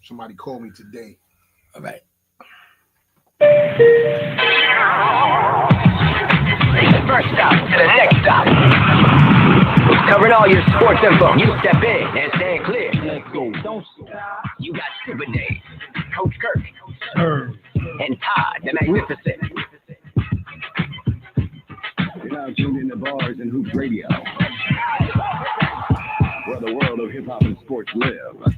Somebody called me today. All right. First stop to the next stop. Covering all your sports info. You step in and stand clear. Let's go. Don't stop. You got Super Dave, Coach Kirk, and Todd the Magnificent. You're now tuned into Bars and Hoops Radio, where the world of hip hop and sports live.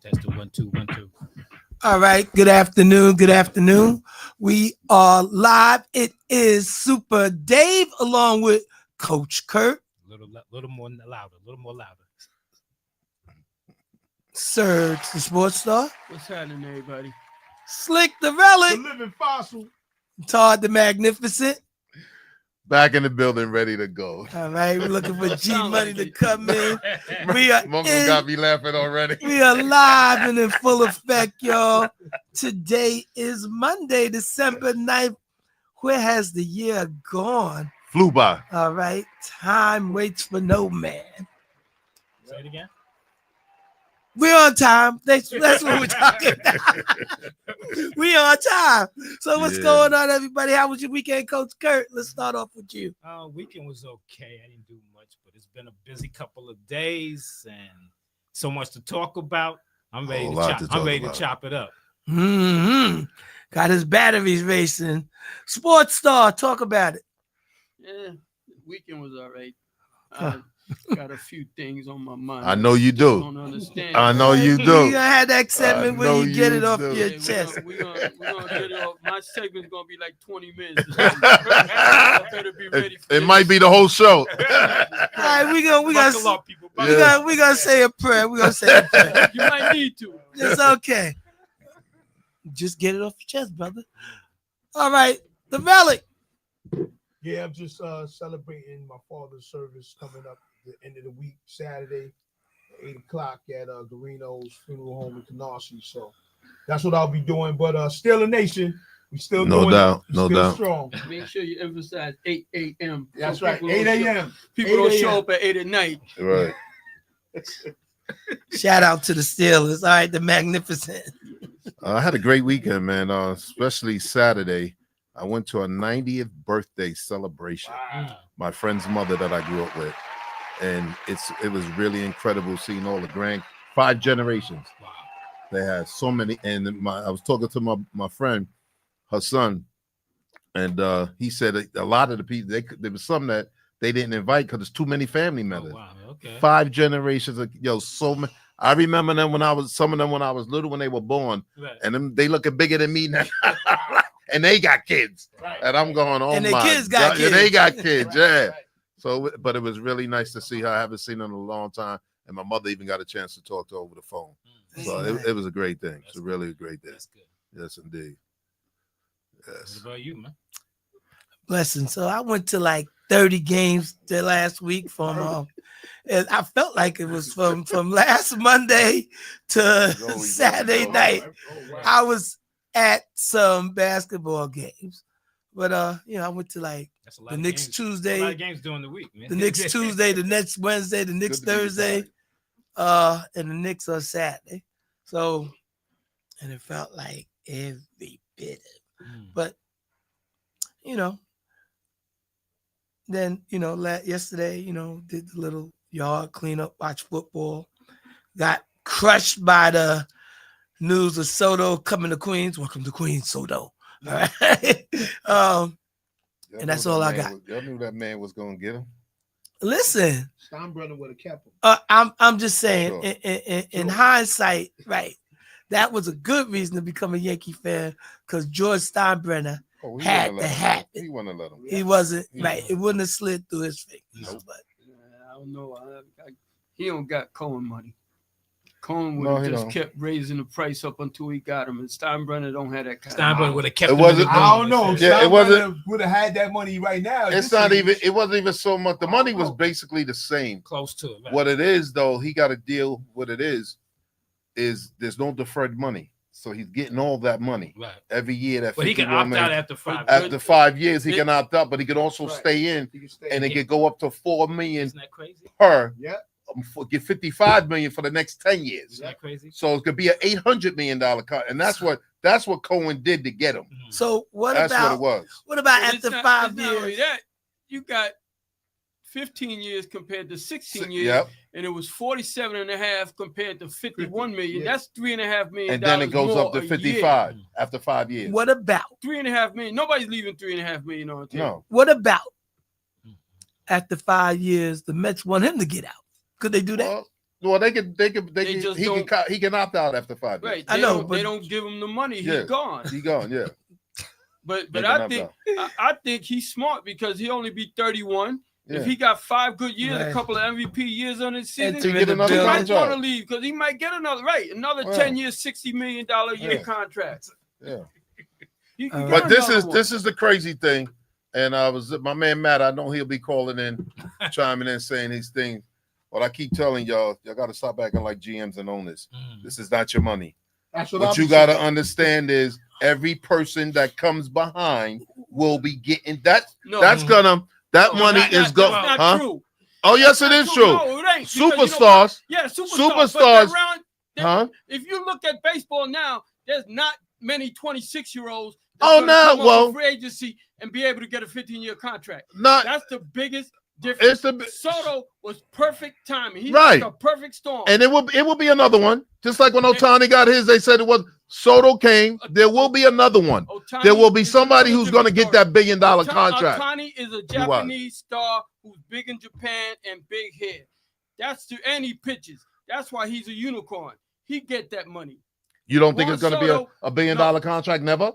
Test it, 1 2 1 2. All right. Good afternoon. Good afternoon. We are live. It is Super Dave along with Coach Kurt. Little more louder. Serge, the sports star. What's happening, everybody? Slick the The relic. living fossil. Todd the Magnificent. Back in the building, ready to go. All right. We're looking for G Sound Money like to it. come in. We are Mongo got me laughing already. We are live and in full effect, y'all. Today is Monday, December 9th. Where has the year gone? Flew by. All right. Time waits for no man. Say it again. We're on time. That's what we're talking about. We on time. So what's Yeah. going on, everybody? How was your weekend, Coach Kurt? Let's start off with you. Weekend was okay. I didn't do much, but it's been a busy couple of days and so much to talk about. I'm ready Whole lot to to chop. talk I'm ready about. to chop it up. Got his batteries racing. Sports star, talk about it. Yeah, the weekend was all right. Got a few things on my mind. I know you do. Don't understand. I know you You do. gonna have that segment I when know you get you it off do. your Yeah, chest. we're gonna get it off. My segment's gonna be like 20 minutes. I better be ready for It might be the whole show. All right, we Buckle gonna up, people. Buckle up. we gonna say a prayer. We're gonna say a prayer. You might need to. It's okay. Just get it off your chest, brother. All right, the relic. Yeah, I'm just celebrating my father's service coming up the end of the week, Saturday, 8 o'clock at Garino's Funeral Home in Canarsie. So that's what I'll be doing. But still a nation. We still No doing doubt, it. We no still doubt. strong. Make sure you emphasize 8 a.m. That's So right. people 8 don't show- a.m. People don't 8 show a.m. up at 8 at night. Right. Shout out to the Steelers. All right, the Magnificent. I had a great weekend, man. Especially Saturday. I went to a 90th birthday celebration. My friend's mother that I grew up with. And it was really incredible seeing all the 5 generations. Wow. They had so many, and I was talking to my friend, her son, and he said a lot of the people there was some that they didn't invite because there's too many family Oh, members. wow. Okay. 5 generations of so many. I remember them some of them when I was little when they were born, Right. and them they looking bigger than me now, and they got kids, Right. and I'm going, oh And my their kids got God. Yeah, they kids. got kids, yeah. So, but it was really nice to see her. I haven't seen her in a long time, and my mother even got a chance to talk to her over the phone. So it was a great thing. It's really a great day. That's good. Yes, indeed. What Yes. about you, man? Blessing. So I went to like 30 games the last week from and I felt like it was from last Monday to always Saturday so. night. I was at some basketball games. But I went to like That's a lot the of next games. Tuesday, A lot of games during the week, man. the next Tuesday, the next Wednesday, the next Good to be Thursday, and the next on Saturday. So, and it felt like every bit of it. But, then, yesterday, did the little yard cleanup, watch football, got crushed by the news of Soto coming to Queens. Welcome to Queens, Soto. All right. And that's all I got. Y'all knew that man was gonna get him. Listen, Steinbrenner would have kept him. I'm just saying, Sure. in hindsight, right, that was a good reason to become a Yankee fan because George Steinbrenner Oh, he had wouldn't to let him. happen. He wouldn't let him. He wasn't Yeah. right. It wouldn't have slid through his fingers. Nope. But I don't know. He don't got Cohen money. Cohen No, would he have just don't. kept raising the price up until he got him, and Steinbrenner don't have that kind. Steinbrenner would have kept It him in wasn't- the I don't know. Yeah, it wasn't- Would have had that money right now. It's not even. It wasn't even so much. The money was basically the same. close to it. Right? What it is, though, he got to deal. What it is there's no deferred money, so he's getting all that money Right. every year. That But he can 51 opt million. out after 5 After years. After 5 years, he It- can opt out, but he could also Right. stay in, and it Yeah. could go up to 4 million Isn't that crazy? per. Yeah. Get 55 million for the next 10 years. Isn't that crazy? So it could be an $800 million cut, and that's what Cohen did to get him. Mhm. So what That's about what it was. what about But after it's 5 it's not only years? that, you got 15 years compared to 16 years, Yep. and it was 47 and a half compared to 51 million. Yeah. That's $3.5 million. And then it goes more up to a year. 55 after 5 years. What about $3.5 million. Nobody's leaving $3.5 million on the table. No. what about after 5 years the Mets want him to get out? Could they do that? Well, they could. They just don't- He can opt out after 5 years. Right. I They know, don't, but- they don't give him the money. Yeah. He's gone. He gone. Yeah. But They can I opt think out. I think he's smart because he only be 31. Yeah. If he got 5 good years, Right. a couple of MVP years on his season, Enter He in get the another he building. might want to contract. leave because he might get another Yeah. 10 years, $60 million a year Yeah. contract. Yeah. He can But get But this another is one. this is the crazy thing, and I was my man Matt. I know he'll be calling in, chiming in, saying these things. But I keep telling y'all got to stop acting like GMs and owners. Mhm. This is not your money. That's what What I'm you got to saying. understand is every person that comes behind will be getting that. No, That's gonna. That no, money that's is not- going. That's not Huh? true. Oh yes, it That's is true. No, it ain't. Because you know what? Superstars. Yeah, superstars. Superstars. But they're around, Huh? if you look at baseball now, there's not many 26-year-olds. Oh, no, well- free agency and be able to get a 15-year contract. Not. That's the biggest difference. It's the. Soto was perfect timing. He Right. was a perfect storm. And it will be another one. Just like when Otani got his, they said it was Soto came. There will be another one. Ohtani There will be is somebody another who's going to get different that $1 billion story. contract. Ohtani is a was. Japanese star who's big in Japan and big head. And he pitches. That's why he's a unicorn. He get that money. You don't think Juan it's going to be Soto, a $1 billion no. contract? Never.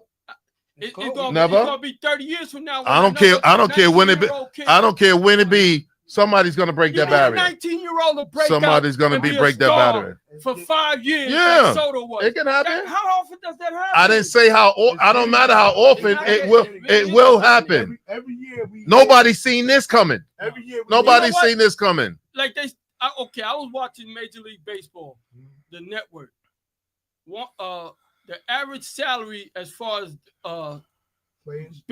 It's cool. Never. gonna be 30 years from now. I don't care. I don't care when it be. I don't care when it be. Somebody's going to break that barrier. 19-year-old to break Somebody's going to and be be a break that star. barrier. for 5 years. Yeah. Like Soto was. It can happen. How often does that happen? I didn't say how. I don't matter how often it will. It will happen. Every year we. Nobody's seen this coming. Every year. Nobody's what? seen this coming. Like I was watching Major League Baseball, the network. The average salary as far as Players.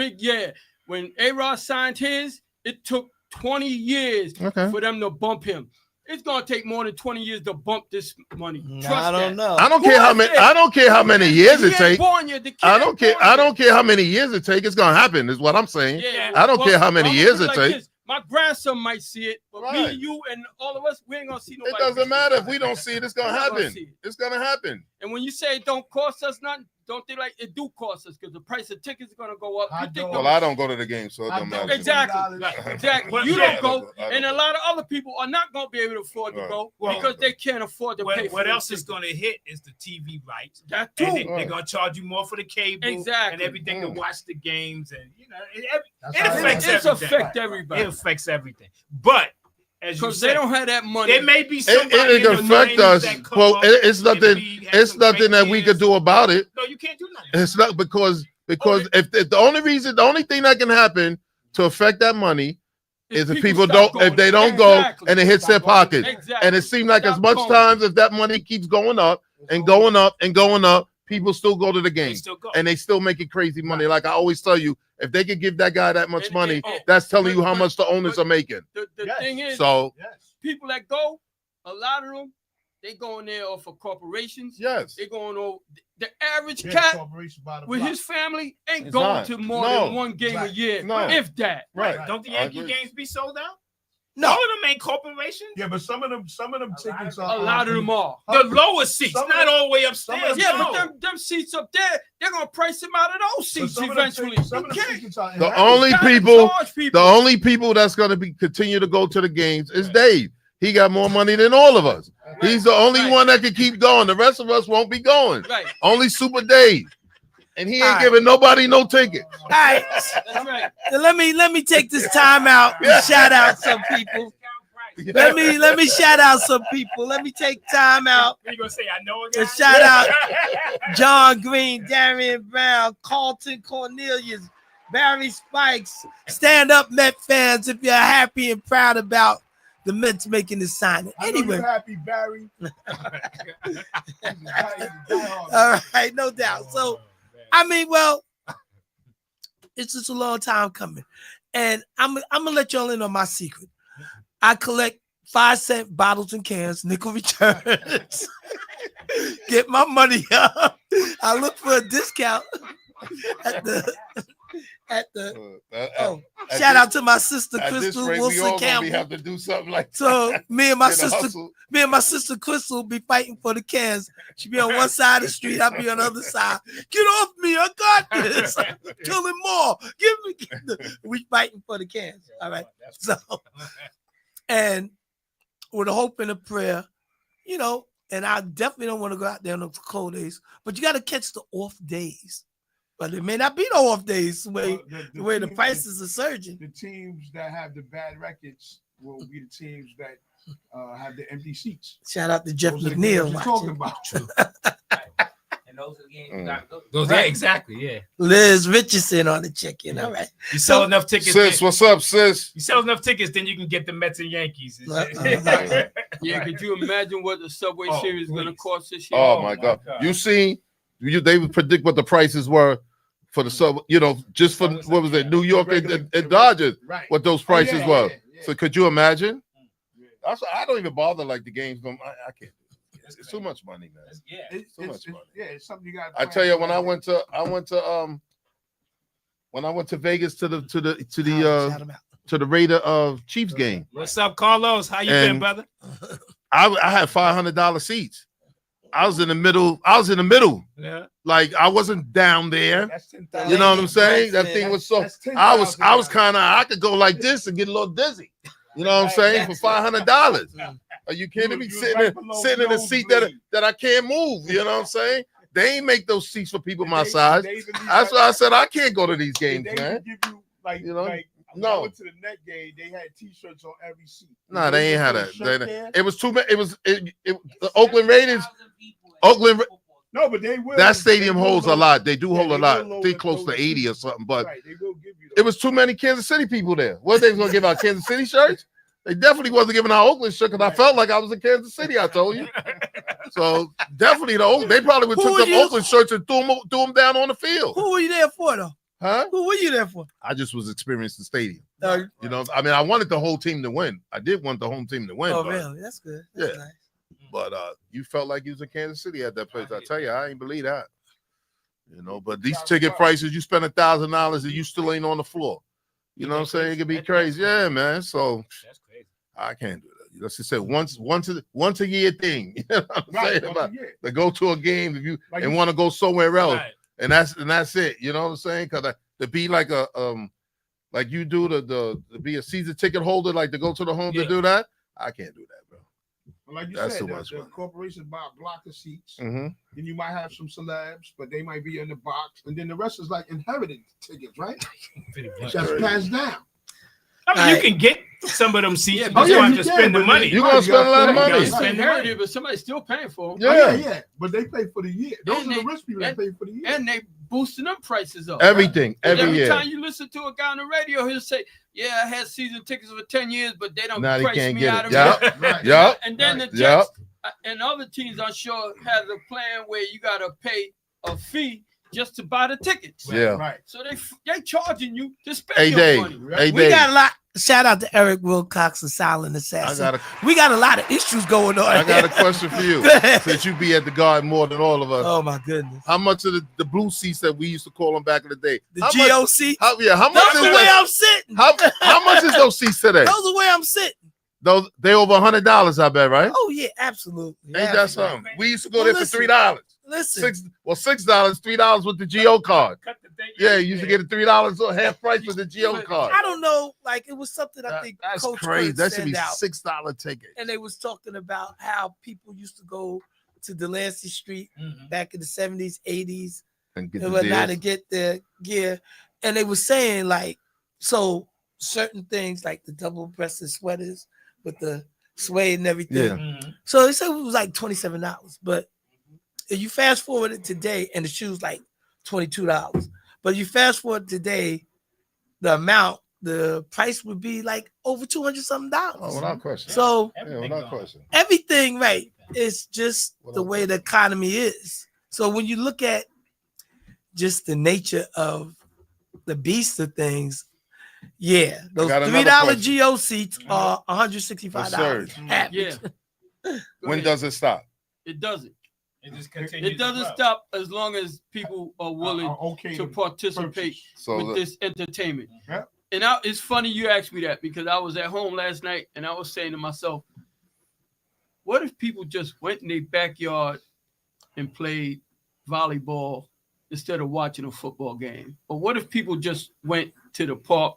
when A-Rod signed his, it took 20 years Okay. for them to bump him. It's gonna take more than 20 years to bump this money. Trust I don't that. know. I don't Who care how is many. it? I don't care how many years He it ain't takes. born yet. The kid I ain't don't care. born I yet. don't care how many years it takes. It's gonna happen. Is what I'm saying. Yeah, I don't care how many I'ma years put it like takes. this. My grandson might see it, but Right. me, you, and all of us, we ain't gonna see It nobody. doesn't matter if we don't see it. It's gonna We're not gonna happen. see it. It's gonna happen. And when you say it don't cost us nothing, don't think like it do cost us because the price of tickets is gonna go up. I You think don't. Well, I don't go to the game, so it I don't don't- matter. Exactly. Exactly. Well, You yeah. don't go, I don't and a go. lot of other people are not going to be able to afford to Right. go Well, because they can't afford to pay for What the else is ticket. going to hit is the TV rights. That too. And they're Right. going to charge you more for the cable and Exactly. everything to Mm. watch the games. And, you know, it That's It how affects It's everything. affect everybody it affects everything. But, as you because they said, don't have that money. there may be It somebody can in the affect 90s us. that come Well, up it's and nothing. be- have It's some nothing great that we years. could do about it. No, you can't do nothing. It's not because if the only thing that can happen to affect that money is if people stop don't, if going. they don't go Exactly. and it hits their pocket. Exactly. And it seems like as Stop much going. times as that money keeps going up and going up and going up, people still go to the They game still go. and they still making crazy money. Like I always tell you, if they could give that guy that much And- money, and- that's telling you how but- much the owners but- are making. The Yes. thing is, So Yes. people that go, a lot of them, they going there off of corporations. yes, They going over the average Yeah, cat corporation by the with block. his family ain't It's going not. to more No. than one game a Right. year, No. if that. right. Don't the I Yankee agree. games be sold out? No. All of them ain't corporations. Yeah, but some of them tickets are. A lot of them are. The lower seats, Some of not them- all the way some of upstairs. them- Yeah, no. but them seats up there, they're gonna price them out of those But seats some of them eventually. tickets- some You of them can't. tickets are The erratic. only Gotta people, charge the people. only people that's gonna be continue to go to the games is Dave. He got more money than all of us. He's the only Right. one that can keep going. The rest of us won't be going. Right, Only Super Dave, and he ain't All right. giving nobody no ticket. All right. that's right. So let me take this time out and shout out some people. Let me shout out some people. Let me take time out You gonna say I know a to guy? shout out John Green, Darian Brown, Carlton Cornelius, Barry Spikes. Stand up, Met fans, if you're happy and proud about the Mets making this signing. I know Anyway, you're happy, Barry. all right, no doubt. So, I mean, well, it's just a long time coming. And I'm gonna let y'all in on my secret. I collect 5-cent bottles and cans, nickel returns. Get my money up. I look for a discount at the shout out to my sister At this Crystal rate, we Wilson all gonna Campbell. have to do something like So me and my Get a sister, hustle. me and my sister Crystal be fighting for the cans. She be on one side of the street, I'll be on the other side. Get off me, I got this. Killing more. We fighting for the cans. All right. So, and with a hope and a prayer, you know, and I definitely don't want to go out there on the cold days, but you got to catch the off days. But it may not be no off days the way the prices are surging. The teams that have the bad records will be the teams that have the empty seats. Shout out to Jeff Those are the games McNeil. you're talking watching. about. And those are the games you got to go. Those, yeah, exactly. Yeah. Liz Richardson on the check-in. All right. You sell enough tickets. Sis, what's up, sis? You sell enough tickets, then you can get the Mets and Yankees. Yeah, could you imagine what the Subway Oh, Series is going to please. cost this year? Oh, my God. You see, they would predict what the prices were for the sub, you know, just for what was it, New York and Dodgers, Right. what those prices yeah, were. yeah. So could you imagine? Yeah. That's why I don't even bother like the games. I can't. It's too much money, man. Yeah. It's, So much money. yeah, it's something you got. I tell you, when I went to Vegas to the Shout him out. to the Raider of Chiefs game, What's up, Carlos? How you been, And- brother? I had $500 seats. I was in the middle. Yeah. Like I wasn't down there. That's You know what I'm saying? That thing was so. I was kind of. I could go like this and get a little dizzy. You know what I'm saying? For $500. Are you kidding me? You was Sitting right in, below sitting in a seat that nosebleed. I can't move. You know what I'm saying? They ain't make those seats for people my size. That's why I said I can't go to these games, They man. give you like, You know? like when No. I went to the net game, they had T-shirts on every seat. Nah, they ain't had put a that. shirt They- there. It was too many. It was the Oakland Raiders. Oakland. No, but they will. That stadium they will holds a lower- lot. They do Yeah, hold they a lot. will I think lower close to those 80 or seats. something. But Right, they will give you. it was too many Kansas City people there. What they was gonna give out Kansas City shirts? They definitely wasn't giving out Oakland shirt because I felt like I was in Kansas City. I told you. So definitely they probably would Who took were them you- Oakland shirts and threw them down on the field. Who were you there for, though? Huh? Who were you there for? I just was experiencing the stadium. Oh, You know, I mean, I wanted the whole team to win. I did want the home team to win. oh, but, really? That's good. That's Yeah. nice. but you felt like you was in Kansas City at that place. I tell you, I ain't believe that. You know, but these ticket prices, you spend $1,000 and you still ain't on the floor. You know what I'm saying? It could be crazy. Yeah, man. So That's crazy. I can't do that. That's just said once a year thing. You know what I'm Right, saying? once About, a year. to go to a game if you Like and you- want to go somewhere else. Right. And that's it. You know what I'm saying? Because to be like a like you do to be a season ticket holder, like to go to the home Yeah. to do that, I can't do that, bro. Like you That's said, too the, much the money. corporation buy a block of seats. Mm-hmm. Then you might have some celebs, but they might be in the box, and then the rest is like inherited tickets, right? Pretty much. That's passed down. I mean, you can get some of them seats. Yeah, you but just yeah, don't you have to can, spend the but money. You're gonna spend a lot of You gotta money. It's spend the inherited, money. but somebody's still paying for them. Yeah. Oh, yeah. But they pay for the year. Those And are the they- rich people that pay for the year. And they boosting them prices up. Everything, But every year. time you listen to a guy on the radio, he'll say, "Yeah, I had season tickets for 10 years, but they don't Now they price can't me get out it. of Yeah. it." Right. Yeah. And then the Right. Jets and other teams, I'm sure, has a plan where you got to pay a fee just to buy the tickets. Yeah. Right. So they charging you to spend Hey, your Dave. money. Hey, We Dave. got a lot. Shout out to Eric Wilcox, the silent I assassin. got a We got a lot of issues going on. I got a question for you. Go ahead. Since you be at the Garden more than all of us, Oh my goodness. how much of the blue seats that we used to call them back in the day? The how much, GOC. how much Those is are where that? I'm sitting. How much is those seats today? Those are where I'm sitting. Those they over $100, I bet, right? Oh yeah, absolutely. Ain't that Absolutely. something? We used to go Well, there for listen. $3. Listen, $6, $3 with the GO card. Cut the thing. Yeah, you used to get it $3 or half price with the GO card. I don't know. Like it was something I That- think that's Coach crazy. Kurtz That should be sent out. $6 ticket. And they was talking about how people used to go to Delancey Street Mhm. back in the 70s, 80s, And get and the whatnot to deals. get their gear. And they were saying like, so certain things like the double-breasted sweaters with the suede and everything. Yeah. Mhm. So they said it was like $27. But if you fast forward it today, and the shoes like $22. But you fast forward today, the price would be like over $200 something. Oh, without question. So Yeah, Everything without gone. question. everything, right? It's just the Without way the economy is. So when you look at just the nature of the beast of things, yeah, those got another $3 question. GO seats are $165. Absurd. Average. Yeah. Go When ahead. does it stop? It doesn't? It just continues. It doesn't to grow. stop as long as people are willing Okay. to participate purchase. So with the- this entertainment. Yeah. And it's funny you asked me that because I was at home last night and I was saying to myself, what if people just went in their backyard and played volleyball instead of watching a football game? Or what if people just went to the park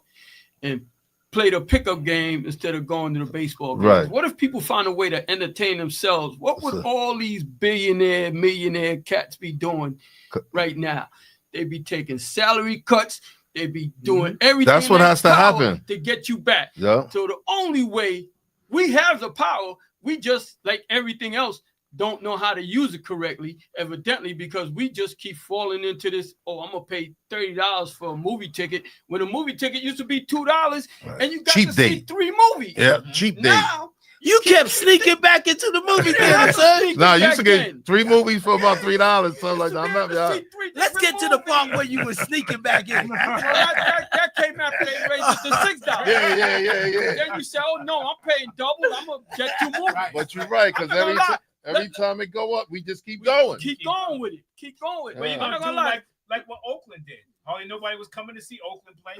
and played a pickup game instead of going to the baseball games? Right. What if people found a way to entertain themselves? What would So- all these billionaire, millionaire cats be doing Co- right now? They'd be taking salary cuts. They'd be doing everything. That's in what their has to power happen. to get you back. Yeah. So the only way we have the power, we just like everything else don't know how to use it correctly, evidently, because we just keep falling into this. Oh, I'm gonna pay $30 for a movie ticket when a movie ticket used to be $2 and you got Cheap to see date. 3 movies. Yeah. Cheap date. Now You kept sneaking back into the movie theater, son. Nah, you back used to get then. 3 movies for about $3. Something like that. I used to be able remember. to Yeah. see 3 Let's different get to the movies. part where you were sneaking back in. Well, that came after they raised it to $6. Yeah. Then you say, "Oh no, I'm paying double. I'm gonna get 2 movies." But you're right, because I'm not gonna every time it go up, we just keep going. Keep going with it. Keep going with it. What are you Yeah. I'm gonna not do gonna lie. like what Oakland did? Hardly nobody was coming to see Oakland play.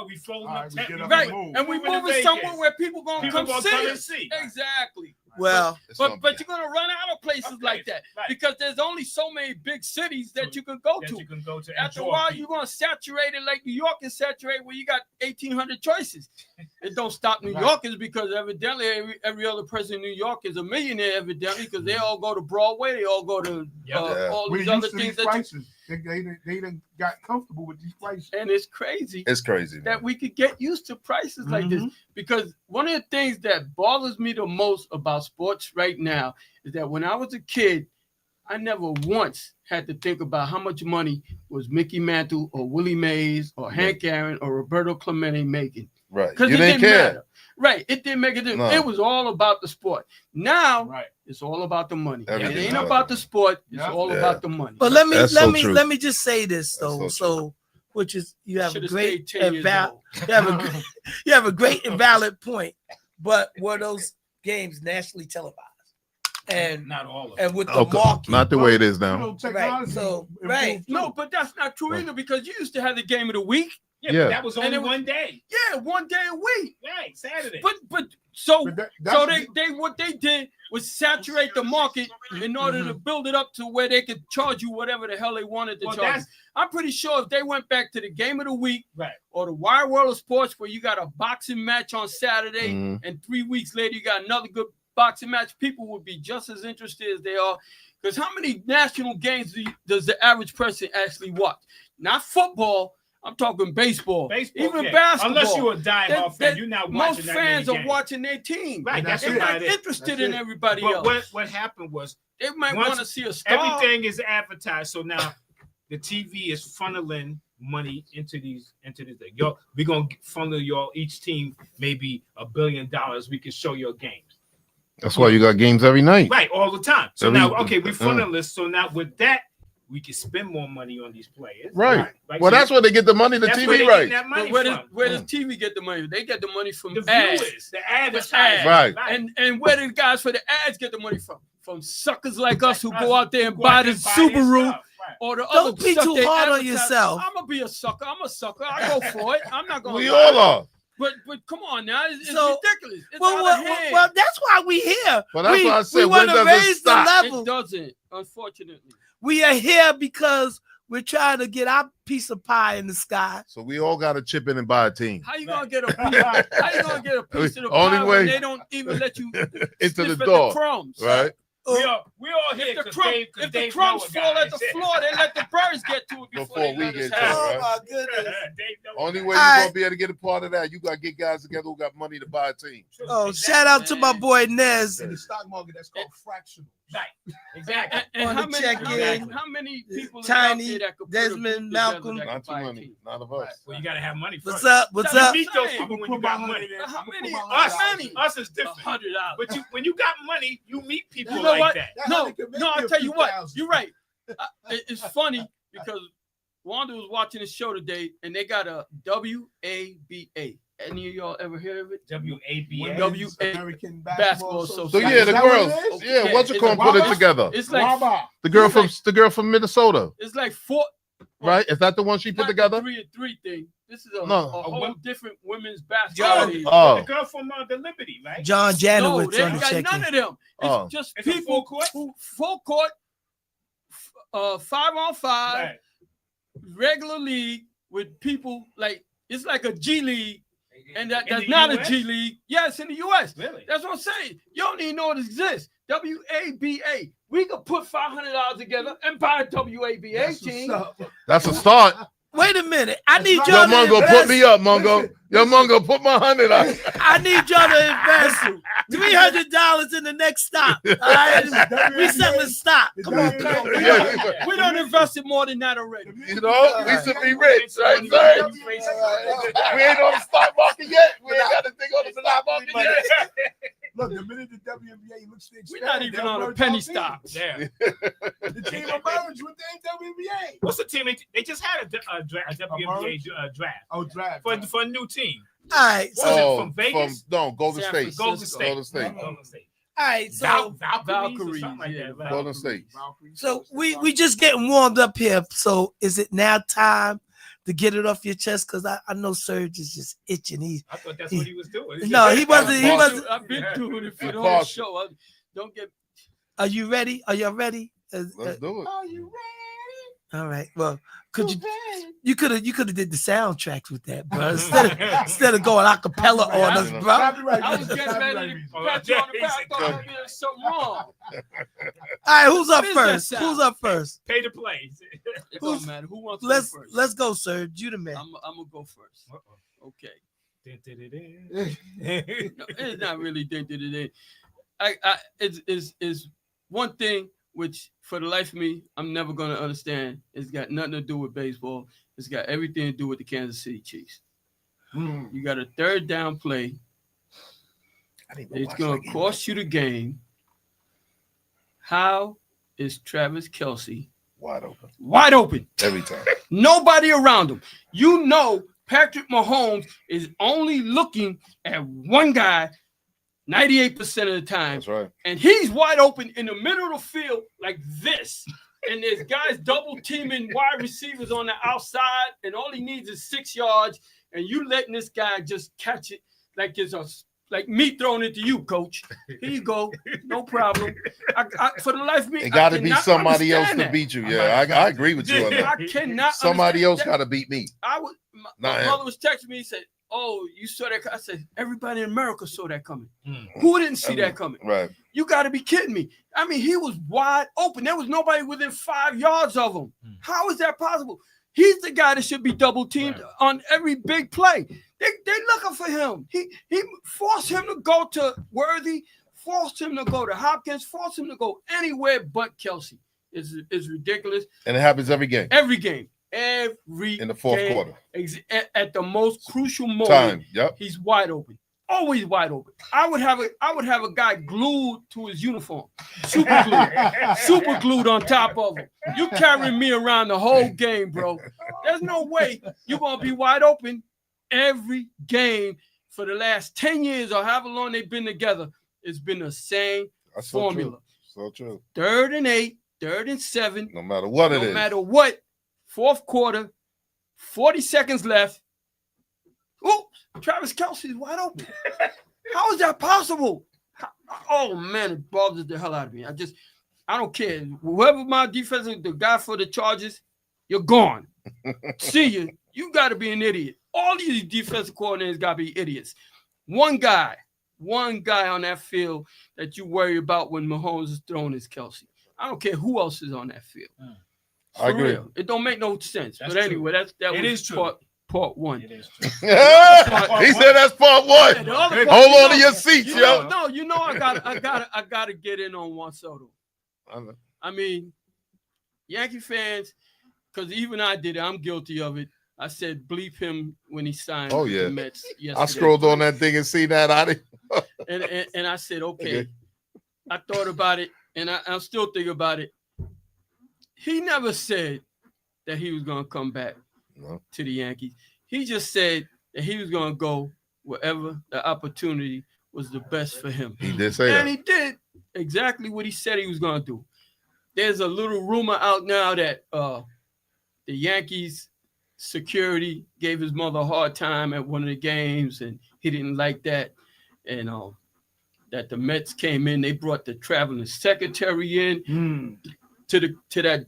We folding All up right, we tent. get up Right, and move. and we Moving to moving Vegas. somewhere where people gonna People come gonna see come and us. see. Exactly. Well, It's gonna But be- you're gonna run out of places Okay, like that right. because there's only so many big cities that you can go That to. you can go to. After a enjoy while, people. you're gonna saturate it like New York is saturated, where you got 1,800 choices. It don't stop New Right. Yorkers because evidently every other person in New York is a millionaire. Evidently, because they all go to Broadway, they all go to Yeah. all We're these used other to things these that. prices. They done got comfortable with these prices. And it's crazy It's crazy. that Man. we could get used to prices like this. Because one of the things that bothers me the most about sports right now is that when I was a kid, I never once had to think about how much money was Mickey Mantle or Willie Mays or Hank Aaron or Roberto Clemente making. Right. Because You it didn't didn't care. matter. Right. It didn't make a difference. No. It was all about the sport. Now Right. it's all about the money. Everything's It ain't about about the the sport. It's Yeah. all Yeah. about the money. but let me That's let so me true. let me just say this That's though. so So, which is you have a Should've great stayed 10 years old. you have a you have a great and valid point. But were those games nationally televised? And Not all of and with the Okay. market, Not the way it is You now. know, technology so, improved right. too. No, but that's not true Right. either because you used to have the game of the week. Yeah, Yeah. but that was And only it was- one day. Yeah, one day a week. Right, Saturday. But so But so that's- they what they did was saturate the market in order to build it up to where they could charge you whatever the hell they wanted to Well, charge. that's You. I'm pretty sure if they went back to the game of the week right. or the Wide World of Sports where you got a boxing match on Saturday Mhm. and 3 weeks later you got another good boxing match, people would be just as interested as they are. Because how many national games does the average person actually watch? Not football. I'm talking baseball. Baseball, Even yeah. basketball. Unless you're a diehard fan, you're not most watching that fans many are games. watching their team. Right, that's They're it. not about it. interested That's in it. everybody But else. what happened was They might once want to see a star. everything is advertised. So now the TV is funneling money into these. Y'all, we're gonna funnel y'all each team maybe $1 billion. We can show your games. That's why you got games every night. Right, all the time. So Every- now, okay, we funnel this. So now with that, we can spend more money on these players. Right. Right, Well, so that's where they get the money, the that's where TV they rights. getting that money But where does, from. where does TV get the money? They get the money from The ads. viewers, the advertisers. Right. And where do the guys for the ads get the money from? From suckers like us who go out there and Go buy out the there and buy their Subaru stuff. Right. or the Don't other be stuff too they hard on advertise. yourself. I'm gonna be a sucker. I'm a sucker. I go for it. I'm not gonna. We lie. all are. But come on now, it's So, ridiculous. It's well, out of hand. well, that's why we here. Well, that's we, why I said, we when want to does it raise stop? the It level. doesn't, unfortunately. We are here because we're trying to get our piece of pie in the sky. So we all got to chip in and buy a team How you gonna get a piece? How you gonna get a piece of the Only pie way- when they don't even let you into sniff the at door, crumbs? right? We all here. If the crumbs fall at the floor, they let the birds get to it before Before they we let us get to have it, it. right? Oh my goodness. Only way All you're right. gonna be able to get a part of that, you gotta get guys together who got money to buy a team. Oh, shout out to my boy Nez. In the stock market, that's called fractional. Right. Exactly. And On how the many, check-in, how many people is Tiny, out there that could put a Desmond, group together Malcolm. that could Not too buy a many, team? none of us. Well, you gotta have money first. What's up? What's That's up? You meet those saying. people when Put you my got money money. there. How I'ma put many- my Us, $100 in. us is different. $100. But when you got money, you meet people You know like what? that. That No, honey could make no, me I'll a tell few you what. thousand. You're right. It's funny because Wanda was watching the show today, and they got a WABA. Any of y'all ever heard of it? WABA. W- Women's American Basketball So Association. yeah, Is the that what girls, it is? yeah, Yeah, what's it it's called? a Put it Wawa. together. It's like Waba. The girl from Minnesota, it's like four. right? Is that the one she put Not the together? 3-3 thing. This is a No. whole different women's basketball. league. Oh, The girl from the Liberty, right? John No, Janowitz they on the ain't got check-in. none of them. It's Oh. just It's a people full court? who full court, 5-on-5, Right. regular league with people like it's like a G League, and that's the not US? a G League. Yes, in the U.S. Really? That's what I'm saying. You don't even know it exists. WABA. We could put $500 together and buy a WABA That's team. what's up. that's a start. Wait a minute. I need That's Yo, y'all to Mungo, invest. put me up, Mungo. Listen, Yo, Mungo, put my 100 up. I need y'all to invest $300 in the next stop. All right, we selling the stock. The Come on, WNBA. man. Yeah, We done invested more than that already. you know, we should be rich, right, sir? We ain't on the stock market yet. We ain't got to think on the stock market yet. Look, the minute the WNBA looks to expand, We're not even they'll on a merge penny our stock. teams. Yeah. The team emerged with the WNBA. What's the team? They just had a WNBA draft Oh, draft. for a new team. All right, What was it, Oh, from Vegas? no, Golden San State. Francisco. Golden State. Golden State. Golden State. all right. So Valkyries or Valkyries, something like yeah, that. Right? Golden State. So we just getting warmed up here. So is it now time to get it off your chest? Because I know Serge is just itching. I thought that's what he was doing. No, he wasn't. He wasn't. I've been doing it for the whole Impossible. show. Don't get. Are you ready? Are y'all ready? Let's do it. Are you All right. Well, could you? ready? You could have did the soundtracks with that, bro. Instead of going a cappella on us, bro. Copyright I was music, getting ready copyright to music. pat you on the back. I thought maybe there's something wrong. All right, who's up What is that first? sound? Who's up first? Pay to play. It Who's- don't matter. Who wants to Let's go first? let's go, Serge. You the man. I'm gonna go first. Okay. Uh-oh. No, it's not really it's one thing which for the life of me I'm never gonna understand. It's got nothing to do with baseball. It's got everything to do with the Kansas City Chiefs. You got a third down play. It's gonna cost you the game. How is Travis Kelce Wide open. wide open? Every time. Nobody around him. You know Patrick Mahomes is only looking at one guy 98% of the time. That's right. And he's wide open in the middle of the field like this. And there's guys double teaming wide receivers on the outside, and all he needs is 6 yards. And you letting this guy just catch it like it's like me throwing it to you, coach. Here you go, no problem. For the life of me, It got to I be cannot somebody else to understand that. beat you. Yeah, I agree with you on that. I cannot. Somebody understand else that. got to beat me. My Not him. mother was texting me and said, "Oh, you saw that?" I said, "Everybody in America saw that coming. Hmm. Who didn't see I mean, that coming? Right. You got to be kidding me. I mean, he was wide open. There was nobody within 5 yards of him. How is that possible? He's the guy that should be double teamed on every big play. They looking for him. He forced him to go to Worthy, forced him to go to Hopkins, forced him to go anywhere but Kelce. It's ridiculous. And it happens every game. Every game. Every In the fourth game, quarter. At the most crucial moment, Time. Yep. he's wide open. Always wide open. I would have a guy glued to his uniform, super glued on top of him. You carrying me around the whole game, bro. There's no way you're gonna be wide open every game for the last 10 years or however long they've been together. It's been the same That's so formula. true. So true. 3rd and 8, 3rd and 7. No matter what it No is. matter what, fourth quarter, 40 seconds left. Ooh, Travis Kelce is wide open. How is that possible? Oh man, it bothers the hell out of me. I don't care. Whoever my defensive, the guy for the Chargers, you're gone. See you. You got to be an idiot. All these defensive coordinators got to be idiots. One guy one guy on that field that you worry about when Mahomes is throwing is Kelsey. I don't care who else is on that field. I agree. Real. It don't make no sense. That's but anyway, that It was is true. part one. It is true. He said that's part one. Yeah, the other Hold part, on to your seats, you yo. know, no, you know I gotta get in on Juan Soto. I mean, Yankee fans, because even I did it, I'm guilty of it. I said bleep him when he signed Oh, with yeah. the Mets yesterday. I scrolled on that thing and see that. I didn't. and I said, okay. Okay. I thought about it, and I'm still thinking about it. He never said that he was going to come back to the Yankees. He just said that he was going to go wherever the opportunity was the best for him. He did say And that. he did exactly what he said he was going to do. There's a little rumor out now that the Yankees security gave his mother a hard time at one of the games, and he didn't like that. And that the Mets came in, they brought the traveling secretary in to that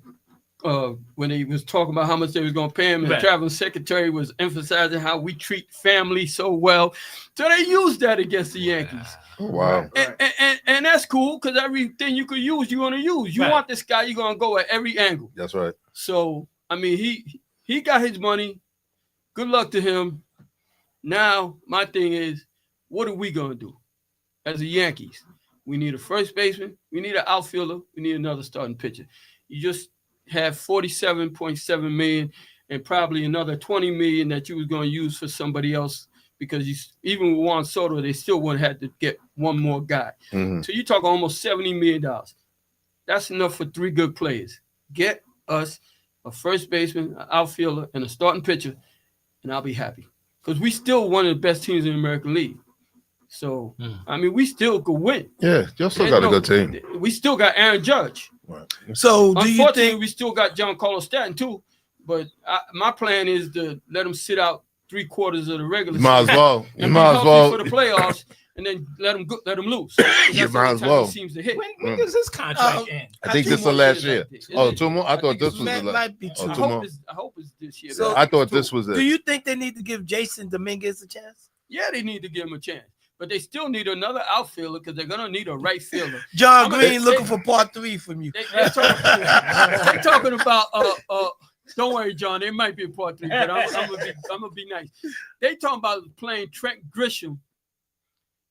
when he was talking about how much they was going to pay him, and Right. the traveling secretary was emphasizing how we treat family so well. So they used that against the Yankees. Oh, wow. And that's cool, because everything you could use, you're going to use. You Right. want this guy, you're going to go at every angle. That's right. So, I mean, he got his money. Good luck to him. Now, my thing is, what are we going to do as the Yankees? We need a first baseman. We need an outfielder. We need another starting pitcher. You just have $47.7 million and probably another $20 million that you was going to use for somebody else, because even with Juan Soto, they still would have had to get one more guy. Mhm. So you talk almost $70 million. That's enough for 3 good players. Get us a first baseman, an outfielder, and a starting pitcher, and I'll be happy. Because we still one of the best teams in the American League. So, I mean, we still could win. Yeah, you still got a good team. We still got Aaron Judge. So do you Unfortunately, think? we still got Giancarlo Stanton too. But my plan is to let him sit out 3/4 of the regular You might as season well. You and be might as healthy well. for the playoffs, and then let him loose. You might as well. He seems to hit. When does his contract end? I think this is the last year. Oh, 2 more? I thought this was the That last. might be Oh, true. 2 more. I hope it's this year. So- but I thought it's this two. was Do it. you think they need to give Jason Dominguez a chance? Yeah, they need to give him a chance, but they still need another outfielder because they're gonna need a right fielder. John I'm Green gonna- looking for part 3 from you. They're talking about don't worry, John. There might be a part 3, but I'm gonna be nice. They talking about playing Trent Grisham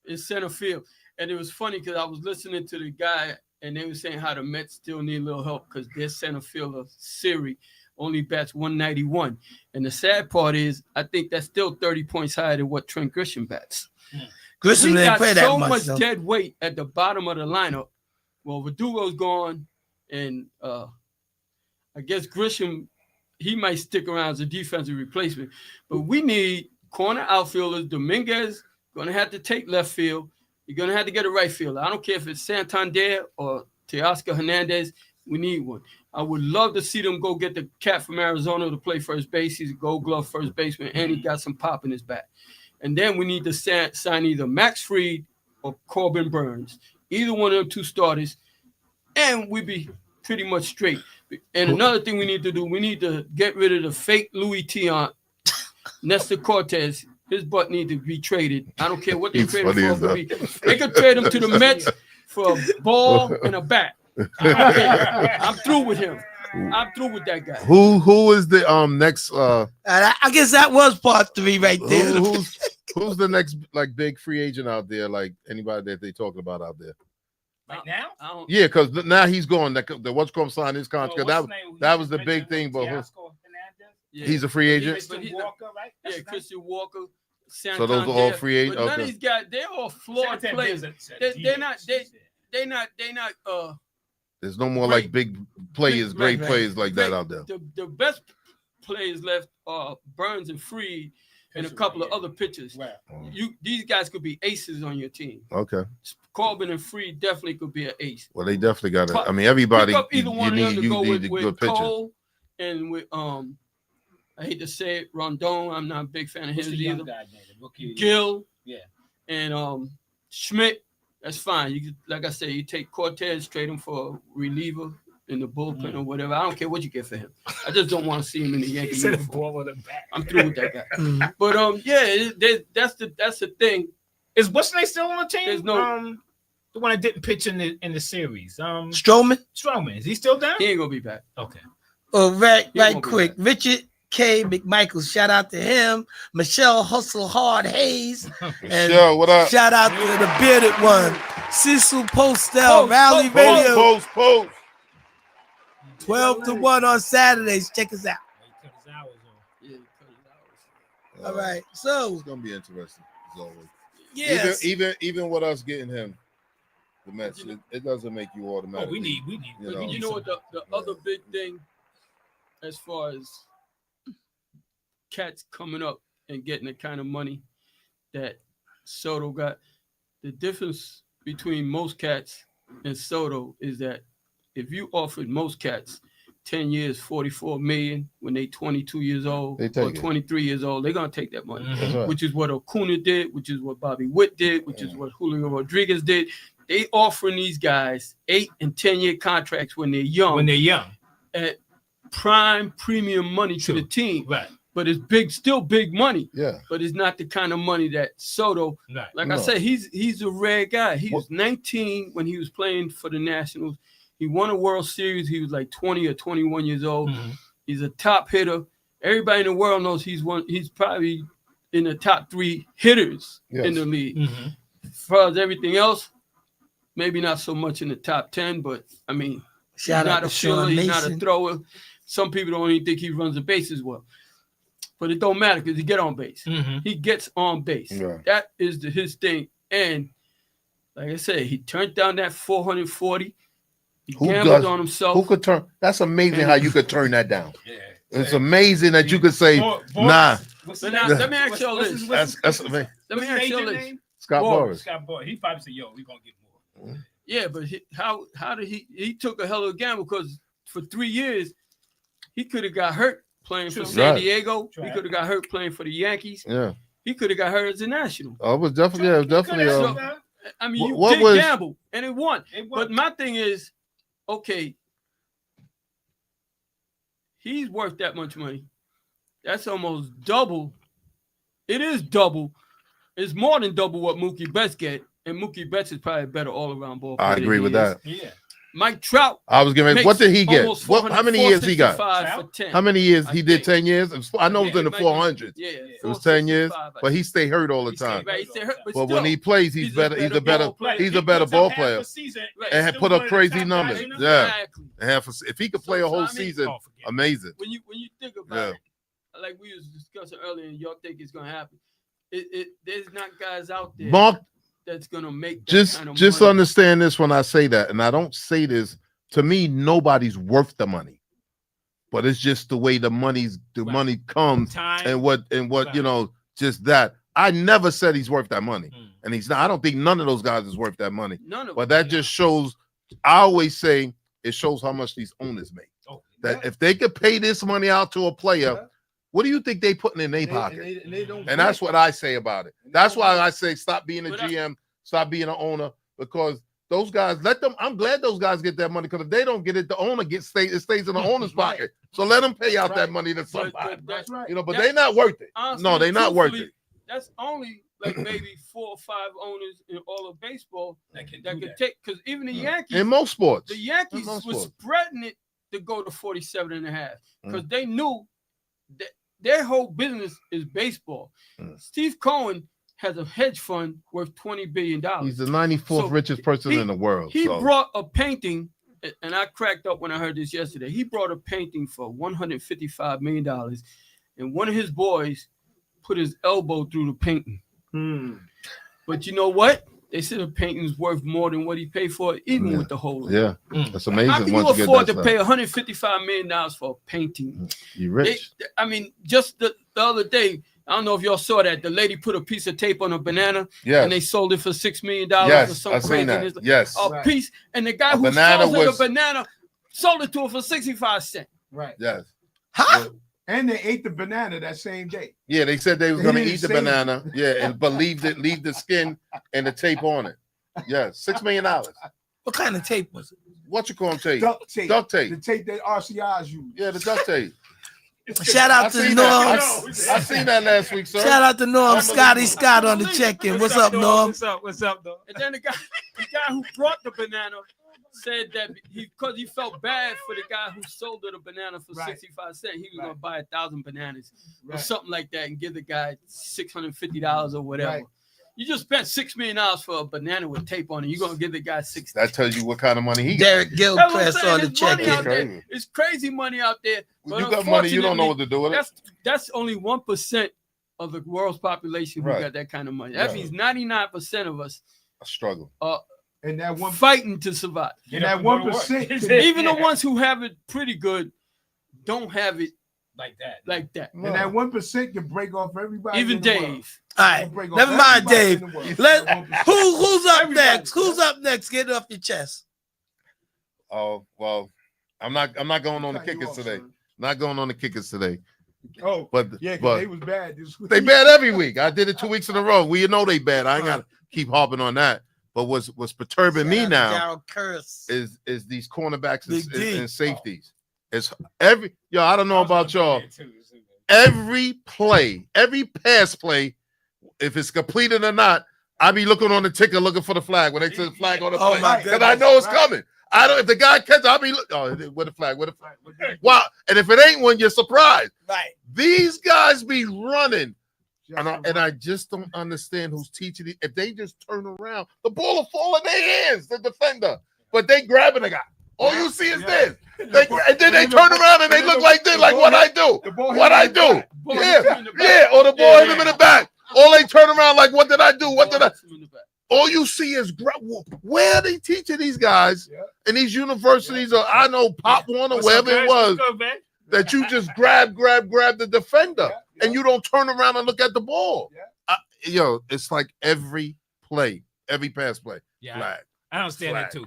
in center field, and it was funny because I was listening to the guy, and they were saying how the Mets still need a little help because their center fielder Siri only bats 191, and the sad part is I think that's still 30 points higher than what Trent Grisham bats. Grisham We didn't got play that so much. much though. dead weight at the bottom of the lineup. Well, Verdugo's gone, and I guess Grisham, he might stick around as a defensive replacement. But we need corner outfielders. Dominguez going to have to take left field. You're going to have to get a right fielder. I don't care if it's Santander or Teoscar Hernandez. We need one. I would love to see them go get the cat from Arizona to play first base. He's a Gold Glove first baseman, and he got some pop in his back. And then we need to sign either Max Fried or Corbin Burns, either one of them 2 starters, and we'd be pretty much straight. And another thing we need to do, we need to get rid of the fake Louis Tiant, Nestor Cortez. His butt need to be traded. I don't care what they He's trade him funny for. as But they could trade him to the Mets for a ball and a bat. I'm through with him. I'm through with that guy. Who is the next I guess that was part 3 right there. who's the next like big free agent out there? Like anybody that they talking about out there? Right now? I don't, Yeah, because now he's going. The what's going to sign his contract? What's That his name? that was the big thing, but Teoscar Hernandez? yeah. he's a free agent. Christian he's Walker, right? Yeah, That's Christian Walker. So those are all free agents? But none of Okay. these guys, they're all flawed Santander's players. a They're not. DH. They're not. There's no more Great. like big players, Great, great players like that great. out there. The best players left are Burns and Freed and a couple of other pitchers. Well, These guys could be aces on your team. Okay. Corbin and Freed definitely could be an ace. Well, they definitely got it. Pick I mean, everybody. up either You one of them need to go a with good pitcher. Cole and with I hate to say it, Rondon. I'm not a big fan of what's his the young either. guy name? The rookie? Gill, Yeah. and Schmidt. That's fine. You could, like I said, you take Cortez, trade him for a reliever in the bullpen or whatever. I don't care what you get for him. I just don't want to see him in the Yankee He said a uniform. ball with a bat. I'm through with that guy. Mhm. But yeah, that's the thing. Is what's name still on the team? There's no- the one that didn't pitch in the series. Strowman. Strowman, is he still down? He ain't gonna be back. Okay. Oh, right He won't be quick. back. Richard K. McMichael. Shout out to him. Michelle Hustle Hard Hayes. And Yo, what up? shout out to the bearded one. Cecil Postel. Rally Post, Radio. Post. 12 to 1 on Saturdays. Check us out. Yeah, he cut his hours. All right. So, It's gonna be interesting. As always. yes. Even with us getting him, the Mets, it doesn't make you Oh, automatically. we need. You know. You know what the Yeah. other big thing as far as cats coming up and getting the kind of money that Soto got, the difference between most cats and Soto is that if you offered most cats 10 years, 44 million when they 22 years old They or take it. 23 years old, they're gonna take that money. Mhm. That's right. Which is what Acuna did, which is what Bobby Witt did, which is what Julio Rodriguez did. They offering these guys 8 and 10-year contracts when they're young When they're young, at prime premium money to True. the team. right? But it's big, still big money, Yeah. but it's not the kind of money that Soto, Right. like No. I said, he's a rare guy. He What- was 19 when he was playing for the Nationals. He won a World Series. He was like 20 or 21 years old. Mhm. He's a top hitter. Everybody in the world knows he's probably in the top 3 hitters Yes. in the league. Mhm. As far as everything else, maybe not so much in the top 10, but I mean, Shout he's out not to a filler, Sean he's not a Mason. thrower. Some people don't even think he runs the bases well. But it don't matter because he get on base. Mhm. He gets on base. Right. That is his thing. And like I said, he turned down that 440. He Who gambled does- on himself. Who could turn? That's amazing how you could turn that down. Yeah. It's amazing that you could say, Boris- nah, What's But his now, name? let me ask y'all What's this. his- that's amazing. Let me what's his ask y'all agent this. name? Scott Boris. Boris. Scott Boy. He probably said, "Yo, we gonna get more." Yeah, but how did he took a hell of a gamble because for 3 years he could have got hurt playing for True. San Right. Diego. True. He could have got hurt playing for the Yankees. Yeah. He could have got hurt as a national. Oh, it was definitely, yeah, it was definitely. could've- I mean, you What did was- gamble and it won. It But was. my thing is, okay, he's worth that much money. That's almost double. It is double. It's more than double what Mookie Betts get, and Mookie Betts is probably a better all-around ball player I than agree he with is. that. Yeah. Mike Trout. I was getting ready. What did he get? almost What? How many years he got? 455 for 10. How many years? I He did think. 10 years. I know it was in the it might be- 400s. Yeah, It was 10 years, 465, I but he think. stayed hurt all the He stayed time. right, he stayed hurt, but But still, when he plays, he's better. He's a better. ball player. He's He a better puts up ball half player. a season Right. And still put one up of the crazy top numbers. guys in the Yeah. Exactly. And if he could play a whole I mean- season, Oh, forget it. amazing. When you think about Yeah. it, like we was discussing earlier, and y'all think it's gonna happen. There's not guys out there Mark, that's gonna make that just kind of just money. understand this when I say that, and I don't say this to me. Nobody's worth the money, but it's just the way the money comes Time. and what you Right. know. Just that I never said he's worth that money, Mm. and he's not. I don't think none of those guys is worth that money. None of But them. that just shows. I always say it shows how much these owners make. Oh, That if they could pay this money out to a player, what do you think they putting in their pocket? And that's what I say about it. That's why I say stop being a But GM, stop being an owner, because those guys, let them. I'm glad those guys get that money, because if they don't get it, the owner it stays in the owner's pocket. So let them pay out that money to But somebody. that's right. You know, but That- they're not worth it. honestly, No, they're not worth truthfully, it. That's only like maybe 4 or 5 owners in all of baseball That can that do could that. take, because even the Yankees, In most sports. the Yankees In most was sports. spreading it to go to 47.5 because Mm. they knew that their whole business is baseball. Mm. Steve Cohen has a hedge fund worth $20 billion. He's the 94th So richest person he- in the world. He so. brought a painting, and I cracked up when I heard this yesterday. He brought a painting for $155 million, and one of his boys put his elbow through the painting. But you know what? They said the painting's worth more than what he paid for it, even Yeah. with the hole. Yeah, that's amazing. How can you once you get afford that to stuff. pay $155 million for a painting? You rich. I mean, just the other day, I don't know if y'all saw that. The lady put a piece of tape on a banana Yes. and they sold it for $6 million or Yes, some I've seen that. craziness. Yes. A piece, and the guy A who banana sold her was- the banana sold it to her for 65 cents. Right. Yes. Huh? And they ate the banana that same day. Yeah, they said they was They gonna didn't eat the say it. banana. Yeah, and leave the skin and the tape on it. Yeah, $6 million. What kind of tape was it? What you call them tape? Duct tape. Duct tape. The tape that RCI's use. Yeah, the duct tape. Shout out to Norm. I seen that last week, sir. Shout out to Norm Scotty Scott on the check-in. What's up, Norm? What's up, though? And then the guy who brought the banana said that because he felt bad for the guy who sold her the banana for 65 cents, he was gonna buy 1,000 bananas or something like that and give the guy $650 or whatever. Right. You just spent $6 million for a banana with tape on it. You're gonna give the guy $60. That tells you what kind of money he got. Derek That's what I'm Gilchrist saying. on the There's money out check-in. there. It's crazy money out there. When But you got money, you don't know what to do with it. That's only 1% of the world's population who Right. got that kind of money. That Right. means 99% of us A struggle. are And that one, fighting to survive. and that 1%, Even the ones who have it pretty good don't have it Like that. like that. and that 1% can break off everybody. Even in the world. Dave. All right, Break off never mind, everybody Dave. in the world. Let That 1%. who's up Everybody. next? Who's up next? Get it off your chest. Oh well, I'm not going on the Cut you kickers off, today. son. Not going on the kickers today. Oh, But yeah, 'cause but they was bad this week. they bad every week. I did it 2 weeks in a row. We know they bad. I ain't gotta keep harping on that. But what's perturbing me now Gerald Curse. is these cornerbacks Big D. and safeties. It's I don't know about y'all. Every play, every pass play, if it's completed or not, I be looking on the ticker looking for the flag when they say the flag on the Oh, play. my Because I know it's coming. I don't if the guy catches, I'll be with a flag, with a flag. Wow. And if it ain't one, you're surprised. Right. These guys be running. And I just don't understand who's teaching it. If they just turn around, the ball will fall in their hands, the defender. But they grabbing the guy. All you see is this. And then they turn around and they look like this, like what I do. What I do. Yeah. Or the ball hit him in the back. Or they turn around like, what did I do? What did I? All you see is where are they teaching these guys in these universities, or I know Pop Warner, wherever it was, that you just grab the defender and you don't turn around and look at the ball. It's like every play, every pass play, Yeah, flag. I understand Flag. that too.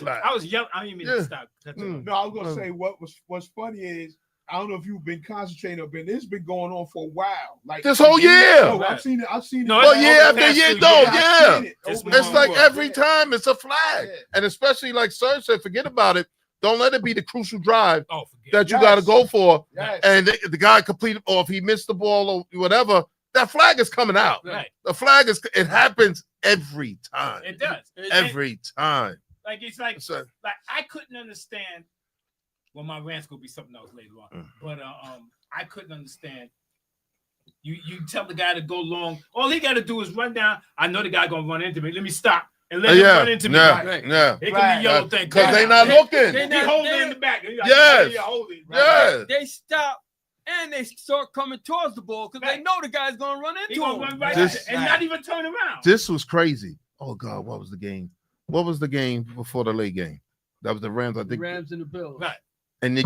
Flag. I was young. I didn't mean to Yeah. stop. No, I was gonna say what's funny is I don't know if you've been concentrating or been. It's been going on for a while. Like This whole year. No, I've seen it. I've seen it. No, Well, it's year over the after past year, few no, years. I've yeah. seen it It's over been It's and like over. every Yeah. time it's a flag. Yeah. And especially like Serge said, forget about it. Don't let it be the crucial drive Oh, forget. that you Yes. got to go for. Yes. And the guy completed, or if he missed the ball or whatever, that flag is coming out. Right. The flag it happens every time. It does. Every time. Like it's like So, I couldn't understand. Well, my rant's gonna be something else later on. But I couldn't understand. You tell the guy to go long. All he got to do is run down. I know the guy gonna run into me. Let me stop and let him run into me. yeah. It can be yellow thing Because they not looking. They He not- holding they- in the back. He like, Yes. yeah, hold it. Yeah. They stop and they start coming towards the ball because they Right. know the guy's gonna run He into gonna him. run right This- into, and not even turn around. This was crazy. Oh God, what was the game? What was the game before the late game? That was the Rams, I The think. Rams and the Bills. Right, And then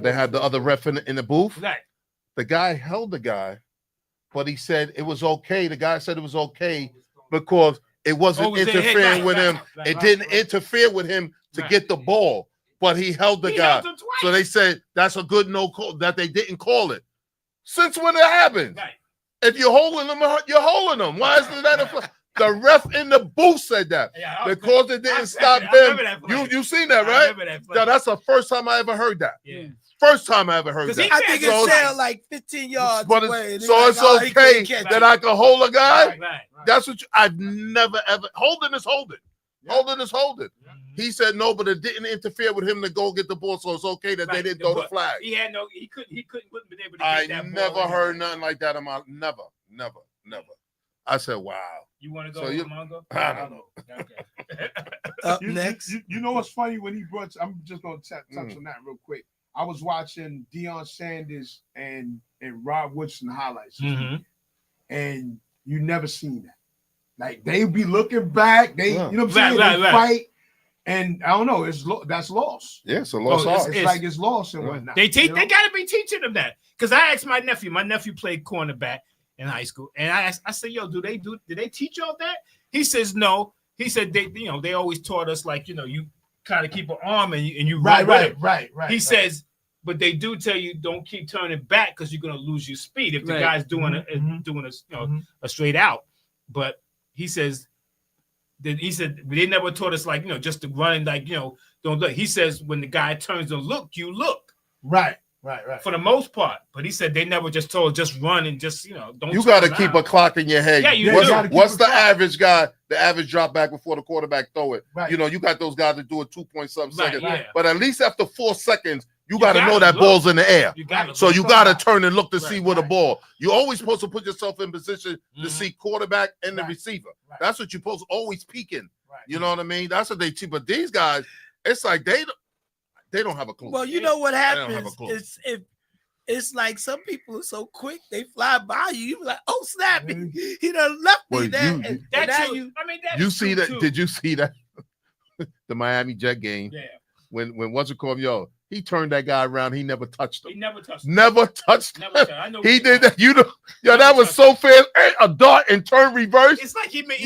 they had the other ref in the booth. right. The guy held the guy, but he said it was okay. The guy said it was okay because it wasn't Oh, it was their head, interfering right, with right, him. right, It right, didn't right. interfere with him to Right. get the ball, but he held the He guy. held him twice. So they said that's a good no call, that they didn't call it. Since when it happened? Right. If you're holding them, you're holding them. Why isn't that a the ref in the booth said that Yeah, I was- because it I didn't was- stop I them. remember that play. You seen that, I right? remember that play. Yeah, that's the first time I ever heard that. Yeah. First time I ever heard 'Cause that. he I think it So- sounded like 15 yards But away. it's, and so they're it's like, oh, he okay couldn't catch that it. I can hold a guy. Right, right. That's what I've never ever holding is holding. Holding is holding. He said no, but it didn't interfere with him to go get the ball, so it's okay that they Right. didn't throw the But flag. He had no. He couldn't wouldn't been able to get I that never ball. heard nothing like that in my never. I said, wow. You want to go? So you- Mongo? I don't know. Okay. Up You- next. You know what's funny when he brought? I'm just gonna touch Mm. on that real quick. I was watching Deion Sanders and Rod Woodson highlights, Mhm. and you never seen that. Like they be looking back, they Yeah. you know what I'm saying? Right, They right. fight, and I don't know. That's lost. Yeah, so lost Oh, art. It's like it's lost and Yeah. whatnot. They teach. you They know? got to be teaching them that. Because I asked my nephew. My nephew played cornerback in high school, and I said, "Yo, do they teach y'all that?" He says, "No." He said, they always taught us like, you kind of keep an arm and you run with it. Right. He says, but they do tell you don't keep turning back because you're gonna lose your speed if the Right. guy's doing Mhm. a straight out. But he said they never taught us like just to run like don't look. He says when the guy turns and look, you look. right. Right. for the most part. But he said they never just told just run and just don't. You turn got to keep a around. clock in your head. Yeah, you what's do. gotta keep what's a the clock. average guy? The average drop back before the quarterback throw it. Right. You got those guys that do it 2 point something Right, seconds. yeah. But at least after 4 seconds, you got to gotta know that look. ball's in the air. You got So you got to turn and look to see Right, where the right. ball. You're always supposed to put yourself in position to Mhm. see quarterback and the Right, receiver. right. That's what you're supposed to always peeking. Right. You know what I mean? That's what they teach. But these guys, it's like they don't have a clue. Well, you know what don't have a happens clue. is if it's like some people are so quick they fly by you. You be like, oh snap, Mhm. he done left Well, me there. you- and That's now true. you I mean, that You is see true, that? too. Did you see that? The Miami Jet game Yeah, when what's it called? Yo, he turned that guy around. He never touched he him. never touched. Never touched him. Never touched. I know He what did you're that. You know, yo, Never that was touched so fast. A dart and turn reverse. It's like he made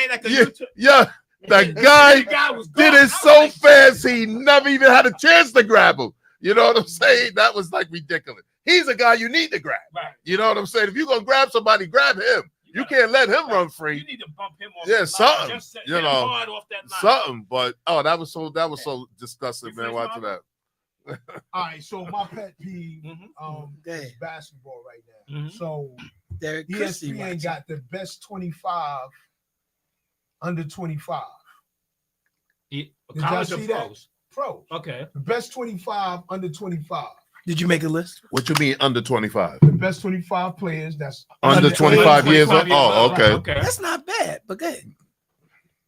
like a Yeah, U-turn. yeah. The And guy the guy was did gone. it I was so like, fast he never even had a chance to grab him. You know what I'm saying? That was like ridiculous. He's a guy you need to grab. Right. You know what I'm saying? If you're gonna grab somebody, grab him. You gotta- can't let him run You free. need to bump him off. Yeah, the line. something, Just you hit him know, hard off that line. Something, but that was so disgusting, You man. finished, Watching Mama? that. All right. So my pet peeve Mhm. Okay. is basketball right now. Mhm. So Derek Christie ESPN watching. got the best 25 under 25 He- Did College y'all or see that? pros? pros. Okay. The best 25 under 25. Did you make a list? What you mean under 25? The best 25 players that's Under 25 years old? 25 Oh, old. okay. Okay. That's not bad, but good.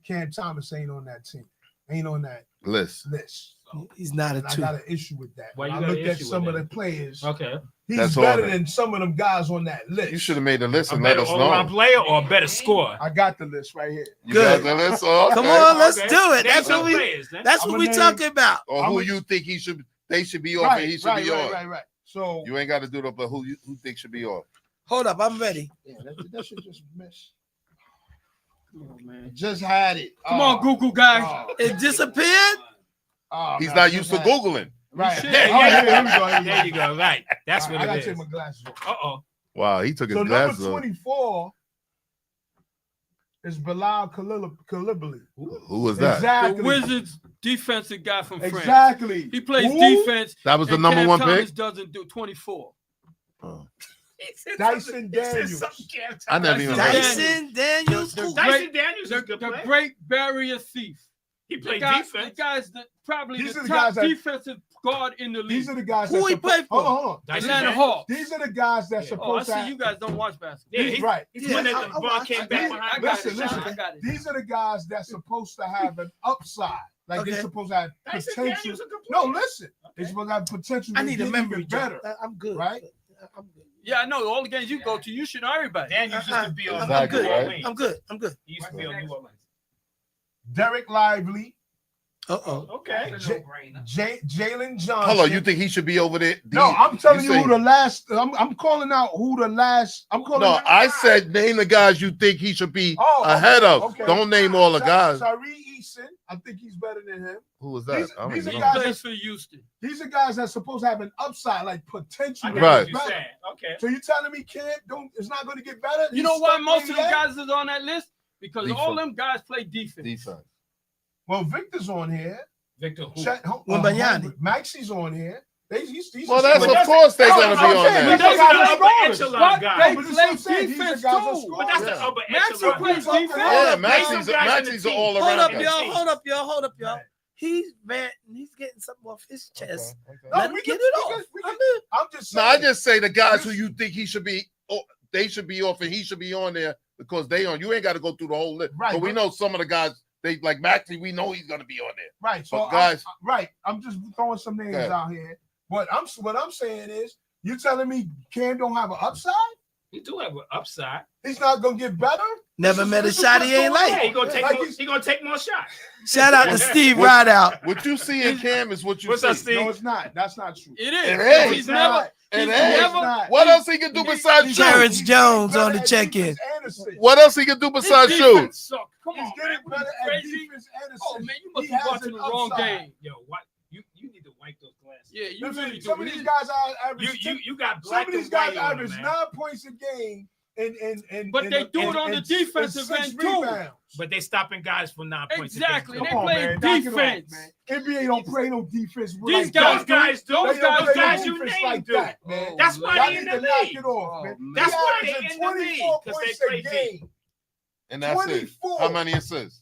Cam Thomas ain't on that team. Ain't on that List. list. He's not a And I two. got an issue with that. Why When you I got an looked at issue some with of that? the players. Okay. He's That's all better that. than some of them guys on that list. You should have made the list A and let better us all-around know. player or a better scorer? I got the list right here. You Good. got the list? Oh, okay. Come on, let's Okay. do it. Name That's some what we. players, then. That's I'ma what we name- talking about. Or I'm who a- you think they should be off and he should be on. Right. So You ain't got to do that, but who think should be off? Hold up, I'm ready. yeah, that should just miss. Come on, man. Just had it. Come on, Google guy. It disappeared. He's not used to Googling. Right. should. Yeah, here we go. There you go. Right. That's what I it gotta is. take my glasses off. Uh-oh. Wow, he took his So number glasses off. 24 is Bilal Coulibaly. Who was that? Exactly. The Wizards defensive guy from France. Exactly. He plays Who? defense. That was the and number Cam one Thomas pick? doesn't do 24. Oh. He said Dyson something- he said Daniels. something Cam I never Thomas. even Dyson heard of Dyson Daniels. The- the Dyson Daniels is a The, good the player. great barrier thief. He The played guy, defense. The guy's probably These the are the top guys that- defensive guard in the league. These are the guys Who that he play for? Hold on. Dyson Atlanta Daniels. Hawks. These are the guys that's Yeah. Oh, I supposed see to you guys don't watch basketball. Yeah, He's he, right. He's Yeah, when the I ball watch- came I back got it. behind. I got Listen, it. listen. I got it. These are the guys that's supposed to have an upside. Like Okay. they're supposed to have Dyson potential. Daniels a good No, player. listen. They're supposed to have potential. I to need a get memory even better. better. I'm good. Right? I'm good. Yeah, I know. All the games you go to, you should know everybody. Daniels used to be on Exactly, New right? Orleans. I'm good. I'm good. He used to be on New Orleans. Derek Lively, Uh-oh. Okay. That's a no-brainer. Jalen Johnson. Hold on, you think he should be over there? No, I'm telling you say- who the last. I'm calling out who the last. I'm calling. No, out I guys. said name the guys you think he should be Oh, okay, ahead of. okay. Don't name all the guys. Tyree Eason, I think he's better than him. Who was that? These- I don't these even are know. guys- He plays for Houston. These are guys that's supposed to have an upside, like potential. I to got Right. what get you're better. saying. Okay. So you telling me, kid, it's not going to get better? You know why most of the guys is on that list? Because Defense. all them guys play defense. Defense. Well, Victor's on here. Victor who? Chet, Wembanyama. Maxie's on here. He's Well, a that's scorer. of course they're Oh, gonna that's be what I'm on saying. there. But those Guys are the are upper scorers. echelon But guys. they But that's play what I'm saying. These are defense guys that too. score. But that's Yeah. the upper Maxey echelon. plays guys. defense. Hold Yeah, up, Maxie's guys in the Maxie's team. all Hold around. up, guy. y'all. Hold up, y'all. Hold up, y'all. Right. He's ranting. He's getting something off his chest. No, Let him we get can- it we off. can- we I'm can- good. I'm just No, saying. I just say the guys who you think he should be, they should be off and he should be on there because they on. You ain't got to go through the whole list. Right, But we but- know some of the guys. They like Maxey. We know he's gonna be on there. Right. So But guys- I'm just throwing some names Go ahead. out here. What I'm saying is, you telling me Cam don't have an upside? He do have an upside. He's not gonna get better. Never met a This is shot what's he ain't going Yeah, like. he gonna take Like more, he's- he gonna take more shots. Shout out to Steve What- Rideout. What you see in Cam is what you What's see. up, Steve? No, it's not. That's not true. It It is. is. He's It's never. not. It He's is. never. not. What else he can do besides He's shoot? Terrence he's Jones better on the at check-in. defense and assist. What else he can do His besides shoot? defense suck. Come He's on, man. getting What, better you at crazy? defense and assist. Oh man, you must He be has watching an the wrong upside. game. Yo, what? You need to wipe those glasses. Yeah, you Listen, really do. some of these guys are average. You got Some black of these and guys white on average them, 9 man. points a game, and But they do it on the defensive and 6 end, too. rebounds. But they stopping guys for 9 points. Exactly. Come They on, play man. Knock it off, defense. man. NBA don't play no defense. These like guys- that. guys do. They Those don't play no guys you defense named like do. that, man. That's why Y'all they need in to the knock league. it off, man. man. That's He why they averaging in the league, 24 'cause they points play a deep. game. And that's 24. it. How many assists?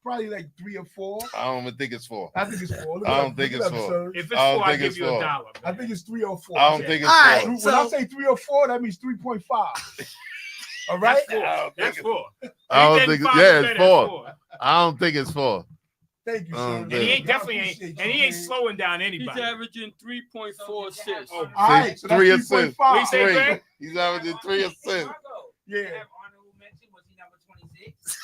Probably like 3 or 4. I don't even think it's 4. I think it's 4. Look I it don't up. think Look it's it up, 4. sir. If it's I don't 4, I think give it's you four. $1. I think it's 3 or 4. I don't think it's All right. 4. When So- I say 3 or 4, that means 3.5. All right? That's 4. I don't That's think 4. I don't Anything think. five Yeah, is it's better than 4. I don't think it's 4. Thank you, sir. And And he ain't I definitely appreciate ain't, you, and he ain't man. slowing down He's anybody. averaging 3.4 assists. Oh, All right, so that's 3 assists. 3.5. What you say, 3. Greg? He's averaging 3 assists. Yeah. Have honorable mention. Was he number 26?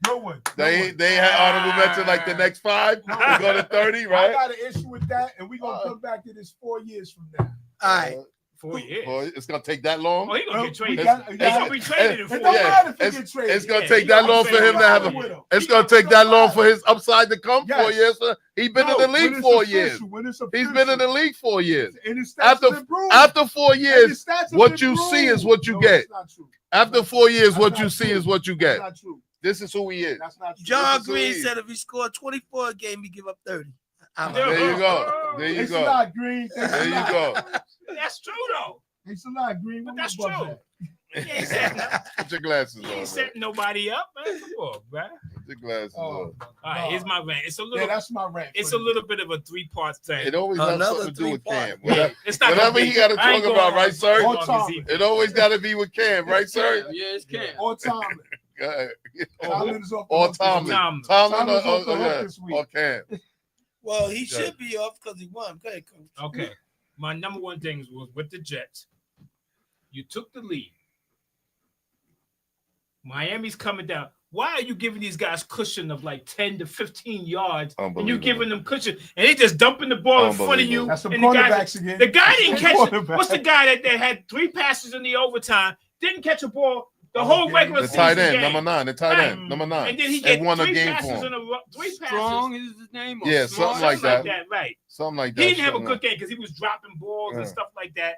No one. They had honorable mention like the next 5. We go to 30, I right? got an issue with that, and we're going to come back to this 4 years from now. All right. 4 years. Boy, it's gonna take that long. Oh, he gonna get We traded. got- He's gonna be traded in It 4 don't years. matter if he It's- get traded. It's gonna Yeah, take he that gonna long be for him to traded have. with with him. him. It's gonna take that long for his upside to come. Yes. 4 years. He's been in No, the when league it's 4 official, years. when it's He's been in the league 4 years. And his stats After- have improved. After 4 And years, his stats have what you improved. see is what you No, get. that's not true. After 4 years, That's what not you see true. is what you That's get. not true. This is who he is. That's not true. John This is Green sweet. said if he scored 24 a game, he give up 30. I'm Yeah. out. There you go. There you Thanks a go. lot, Green. Thanks There a you lot. go. That's true though. Thanks a lot, Green. But Where that's my buck true. at? He ain't setting, Put your glasses he on. ain't Man. setting nobody up, man. Come on, bro. Put your glasses Oh, on. All right, here's my rant. It's a yeah, little, that's my rant. it's for a the- little bit of a 3-part thing. It always has Another something to do with 3-part. Cam. Yeah, it's not whatever gonna he be- gotta I ain't talk going about, right, sir? as long All as time. he- It always got to be with Cam, right, sir? Yeah, it's Cam. All Tomlin. Go ahead. Tomlin is off the Or hook this Tomlin. week. Tomlin. Tomlin Tomlin's off the or, hook this week. or Cam. Well, he should be off because he won. Go ahead, coach. Okay. My number one thing was with the Jets. You took the lead. Miami's coming down. Why are you giving these guys cushion of like 10 to 15 yards? And you Unbelievable. giving them cushion, and they just dumping the ball in front of you. That's some and the guy, cornerbacks again. the guy didn't catch it. Cornerback. What's the guy that had 3 passes in the overtime? Didn't catch a ball the Oh, whole yeah, regular The season tight end, game. number 9. The tight Right. end, number 9. And then he And get won a 3 game passes for him. in a row. 3 passes. Strong is his name. Or Yeah, Smart? something like Something that. right? Something like that. He didn't have a something good game because he was dropping balls and Yeah. stuff like that.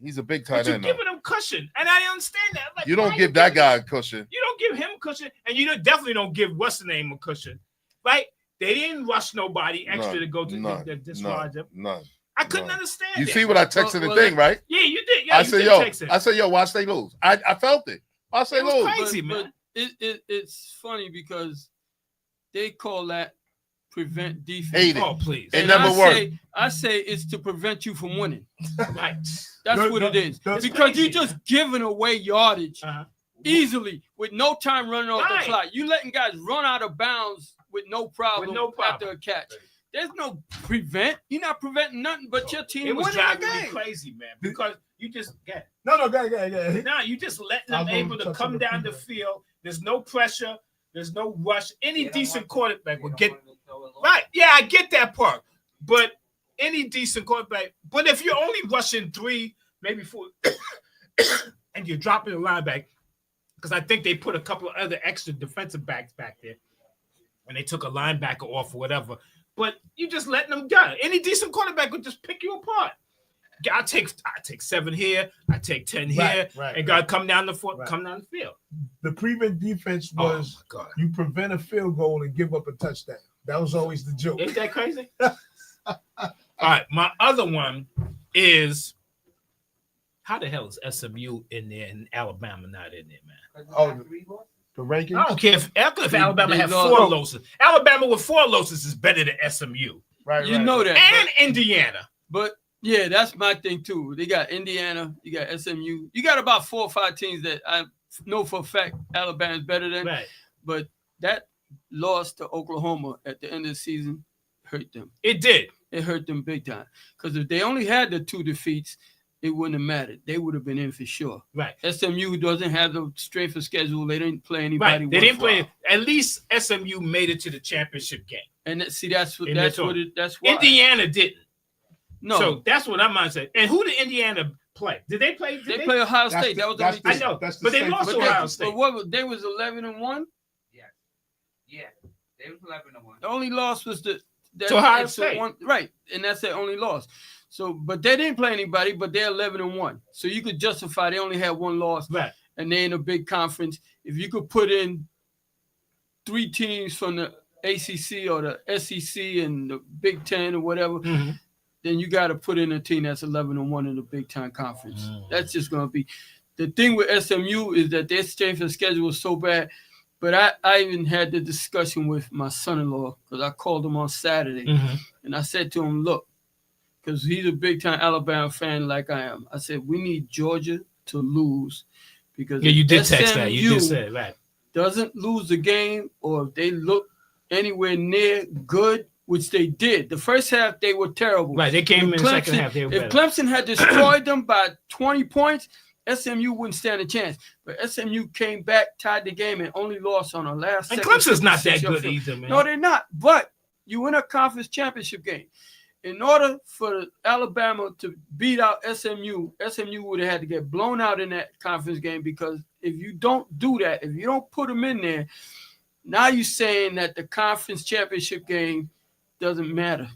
He's a big But tight you're end. though. giving him cushion, and I understand that. Like, You why don't give that guy a cushion. You don't give him cushion, and you definitely don't give what's the name a cushion, right? They didn't rush nobody extra None, to go to none, the dislodge him. None. I couldn't none. understand You it. see what I texted Well, the thing, right? Yeah, you did. Yeah, I you said, did yo, text it. I said, yo, watch they lose. I felt it. Watch they It was lose. crazy. man. It's funny because they call that prevent defense. Hate it. Oh, please. It And never I say it's to prevent you from winning. Right. That's No, what no, it is. no, it's Because crazy. you're just giving away yardage Uh-huh. easily with no time running off Right. the clock. You letting guys run out of bounds with no problem, With no problem. after a catch. There's no prevent. You're not preventing nothing but your team It was winning the driving me game. crazy, man, because you just get. No, go ahead. Now you just letting I'll them go able to touch come on the down the field. field. There's no pressure. There's no rush. Any They don't decent want- quarterback they will don't get want him to throw it long. right. Yeah, I get that part. But any decent quarterback. But if you're only rushing 3, maybe 4, and you're dropping a linebacker, because I think they put a couple of other extra defensive backs back there, and they took a linebacker off or whatever. But you just letting them go. Any decent quarterback would just pick you apart. I take 7 here, I take 10 here, Right, and God come down the Right. come down the field. The prevent defense was Oh, my God. you prevent a field goal and give up a touchdown. That was always the joke. Ain't that crazy? All right, my other one is how the hell is SMU in there and Alabama not in there, man? Oh, the rankings. I don't care if Alabama They had lost. 4 losses. Alabama with 4 losses is better than SMU Right, You know that. and Indiana. But yeah, that's my thing too. They got Indiana, you got SMU, you got about 4 or 5 teams that I know for a fact Alabama's better than. Right. But that loss to Oklahoma at the end of the season hurt them. It did. It hurt them big time. Because if they only had the 2 defeats, it wouldn't have mattered. They would have been in for sure. Right. SMU doesn't have the strength of schedule. They didn't play anybody. Right. They didn't play. worthwhile. At least SMU made it to the championship game. And see, that's what In that's the what it. That's why. Indiana didn't. No, So that's what I'm saying. And who did Indiana play? Did they play? Did they play Ohio That's State. the- That was the that's only the- team. I know, that's the but they same- lost But to they, Ohio State. but what? They was 11-1. Yeah, they was 11-1. The only loss was the To Ohio that's the State. one, right? And that's their only loss. So, but they didn't play anybody. But they're 11-1. So you could justify they only had 1 loss, Right. and they're in a big conference. If you could put in 3 teams from the ACC or the SEC and the Big Ten or whatever, Mhm. then you got to put in a team that's 11-1 in the Big Ten Conference. That's just going to be the thing with SMU is that their strength of schedule is so bad. But I even had the discussion with my son-in-law because I called him on Saturday Mhm. and I said to him, look, because he's a big-time Alabama fan like I am. I said, we need Georgia to lose because Yeah, you if did text that. You SMU did say it, right. doesn't lose the game or if they look anywhere near good, which they did. The first half, they were terrible. Right, they came If in the second Clemson- half. They were If better. Clemson had destroyed them by 20 points, SMU wouldn't stand a chance. But SMU came back, tied the game, and only lost on the last And second Clemson's not that 56-yard good field. either, man. No, they're not. But you win a conference championship game. In order for Alabama to beat out SMU, SMU would have had to get blown out in that conference game because if you don't do that, if you don't put them in there, now you're saying that the conference championship game doesn't matter.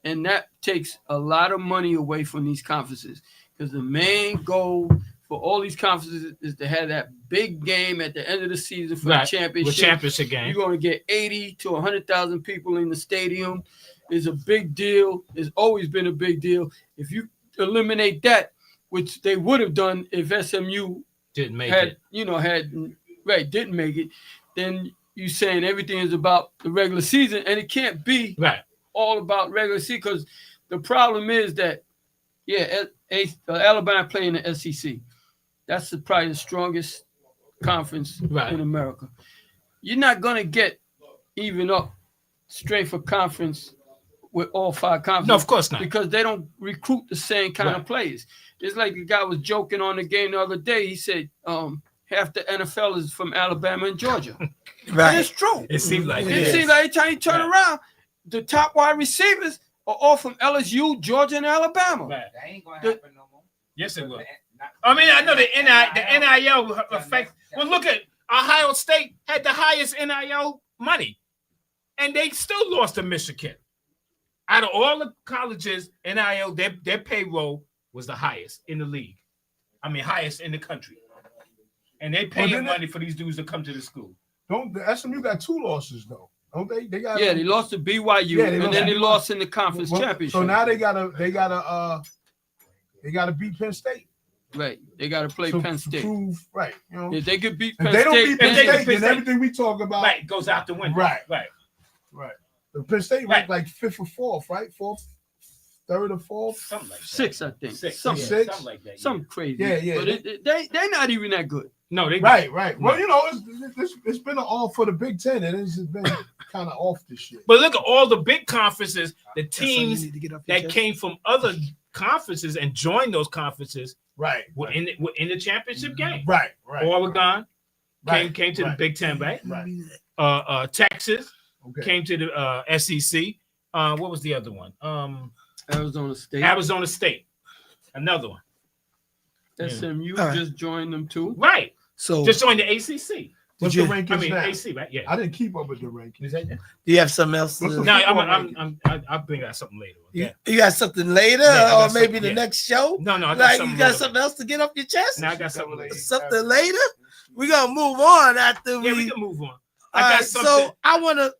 And that takes a lot of money away from these conferences because the main goal for all these conferences is to have that big game at the end of the season for Right, the championship. with championship game. You're going to get 80 to 100,000 people in the stadium. It's a big deal. It's always been a big deal. If you eliminate that, which they would have done if SMU Didn't make had, it. didn't make it, then you're saying everything is about the regular season, and it can't be Right. all about regular season because the problem is that, Alabama playing the SEC. That's probably the strongest conference Right. in America. You're not going to get even up strength of conference with all 5 conferences. No, of course not. Because they don't recruit the same kind Right. of players. It's like the guy was joking on the game the other day. He said half the NFL is from Alabama and Georgia. And Right. it's true. It seems like It it. seems like every time you turn around, the top wide receivers are all from LSU, Georgia, and Alabama. Right. That ain't gonna The- happen no more. Yes, it will. Not- I mean, I know the NIL effect. Well, look at Ohio State had the highest NIL money, and they still lost to Michigan. Out of all the colleges, NIL, their payroll was the highest in the league. I mean, highest in the country. And they pay then money for these dudes to come to the school. Don't the SMU got 2 losses though? Don't they? They got Yeah, they lost to BYU, Yeah, they and lost then to they lost in the conference championship. So now they gotta beat Penn State. Right, they got to play to Penn State. Prove, right. You know, If they could beat if Penn they don't State, beat Penn If they State, beat Penn then State- everything we talk about, Right, goes out the window. Right. Right. right. The Penn State ranked like 5th or 4th, right? 4th, 3rd or 4th. Something like that. 6, I think. Six. Something, Yeah, Six? something like that. something crazy. Yeah, yeah. But they're not even that good. No, they Right. Well, Right. you know, it's been an all for the Big Ten, and it's been kind of off this shit. But look at all the big conferences, the That's something you teams need to get off your that chest. came from other conferences and joined those conferences Right. were in the championship game. Right. Right. Oregon Right. came to the Right. Big Ten, right? Right. Texas Okay. came to the SEC. What was the other one? Arizona State. Arizona State, another one. SMU All right. just joined them too. Right, So just joined the ACC. What's you- the I rankings mean now? AC, right? Yeah. I didn't keep up with the rankings. Is that- do you have something else? What's To, the- No, football I'll bring out something later. you, Yeah. you got something later, Yeah, I got or maybe something, the yeah. next show? No, I got Like something you got later. something else to get off your chest? Now I got something later. Something later? We're gonna move on after Yeah, we we. can move on. All I got right, something. so I want to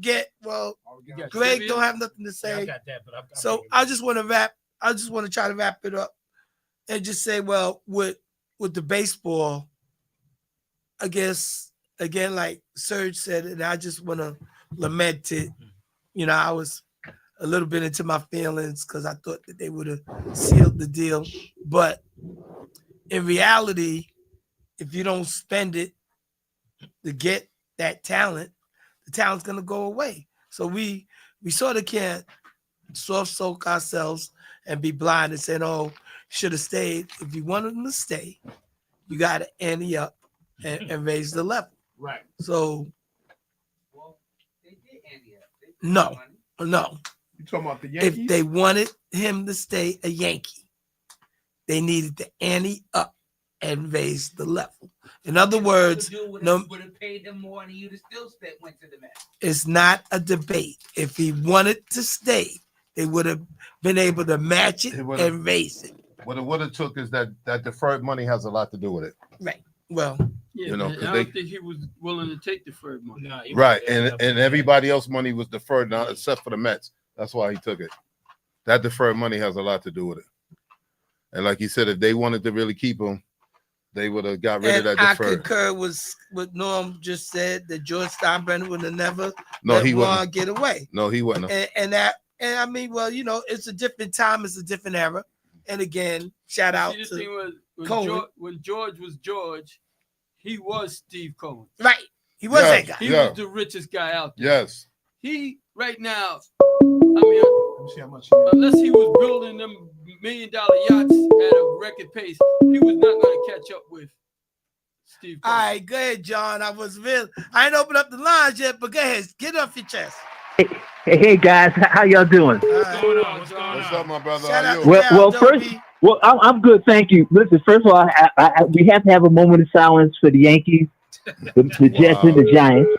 get You got Greg. trivia? Don't have nothing to Yeah, I say, got that, but so I just want to wrap. I just want to try to wrap it up, and just say, well, with the baseball, I guess again, like Serge said, and I just want to lament it. You know, I was a little bit into my feelings because I thought that they would have sealed the deal, but in reality, if you don't spend it to get that talent, the talent's gonna go away. So we sort of can't soft soak ourselves and be blind and say, "Oh, should have stayed." If you wanted them to stay, you got to ante up and raise the level. Right. So Well, they did ante up. They put No. money. no, You talking about the Yankees? if they wanted him to stay a Yankee, they needed to ante up and raise the level. In other words, no- would have paid them more, and you'd have still went to the match. it's not a debate. If he wanted to stay, they would have been able to match it It would've- and raise it. What it would have took is that deferred money has a lot to do with it. Well, Yeah, You know, man, 'cause I they- don't think he was willing to take deferred money. Nah, he Right, wasn't there. and everybody else money was deferred now except for the Mets. That's why he took it. That deferred money has a lot to do with it. And like you said, if they wanted to really keep him, they would have got rid And of that I deferred. concur with what Norm just said that George Steinbrenner would have never No, let he Ron wouldn't. get away. No, he wouldn't. And I mean, well, you know, it's a different time, it's a different era. And again, shout out See, the to thing was Cohen. when George was George, he was Steve Cohen. right. He was Yes. that guy. He Yeah. was the richest guy out there. Yes. He right now, I mean, Let me see how much he is. unless he was building them $1 million yachts at a record pace, he was not going to catch up with Steve All Cohen. right, go ahead, John. I ain't opened up the lines yet, but go ahead, get it off your chest. Hey guys, how y'all doing? All What's right. going on? What's going What's on? up, my brother? Shout How out you? to Well, Cal well, first, Dopey. well, I'm good, thank you. Listen, first of all, we have to have a moment of silence for the Yankees, the Jets, and the Giants.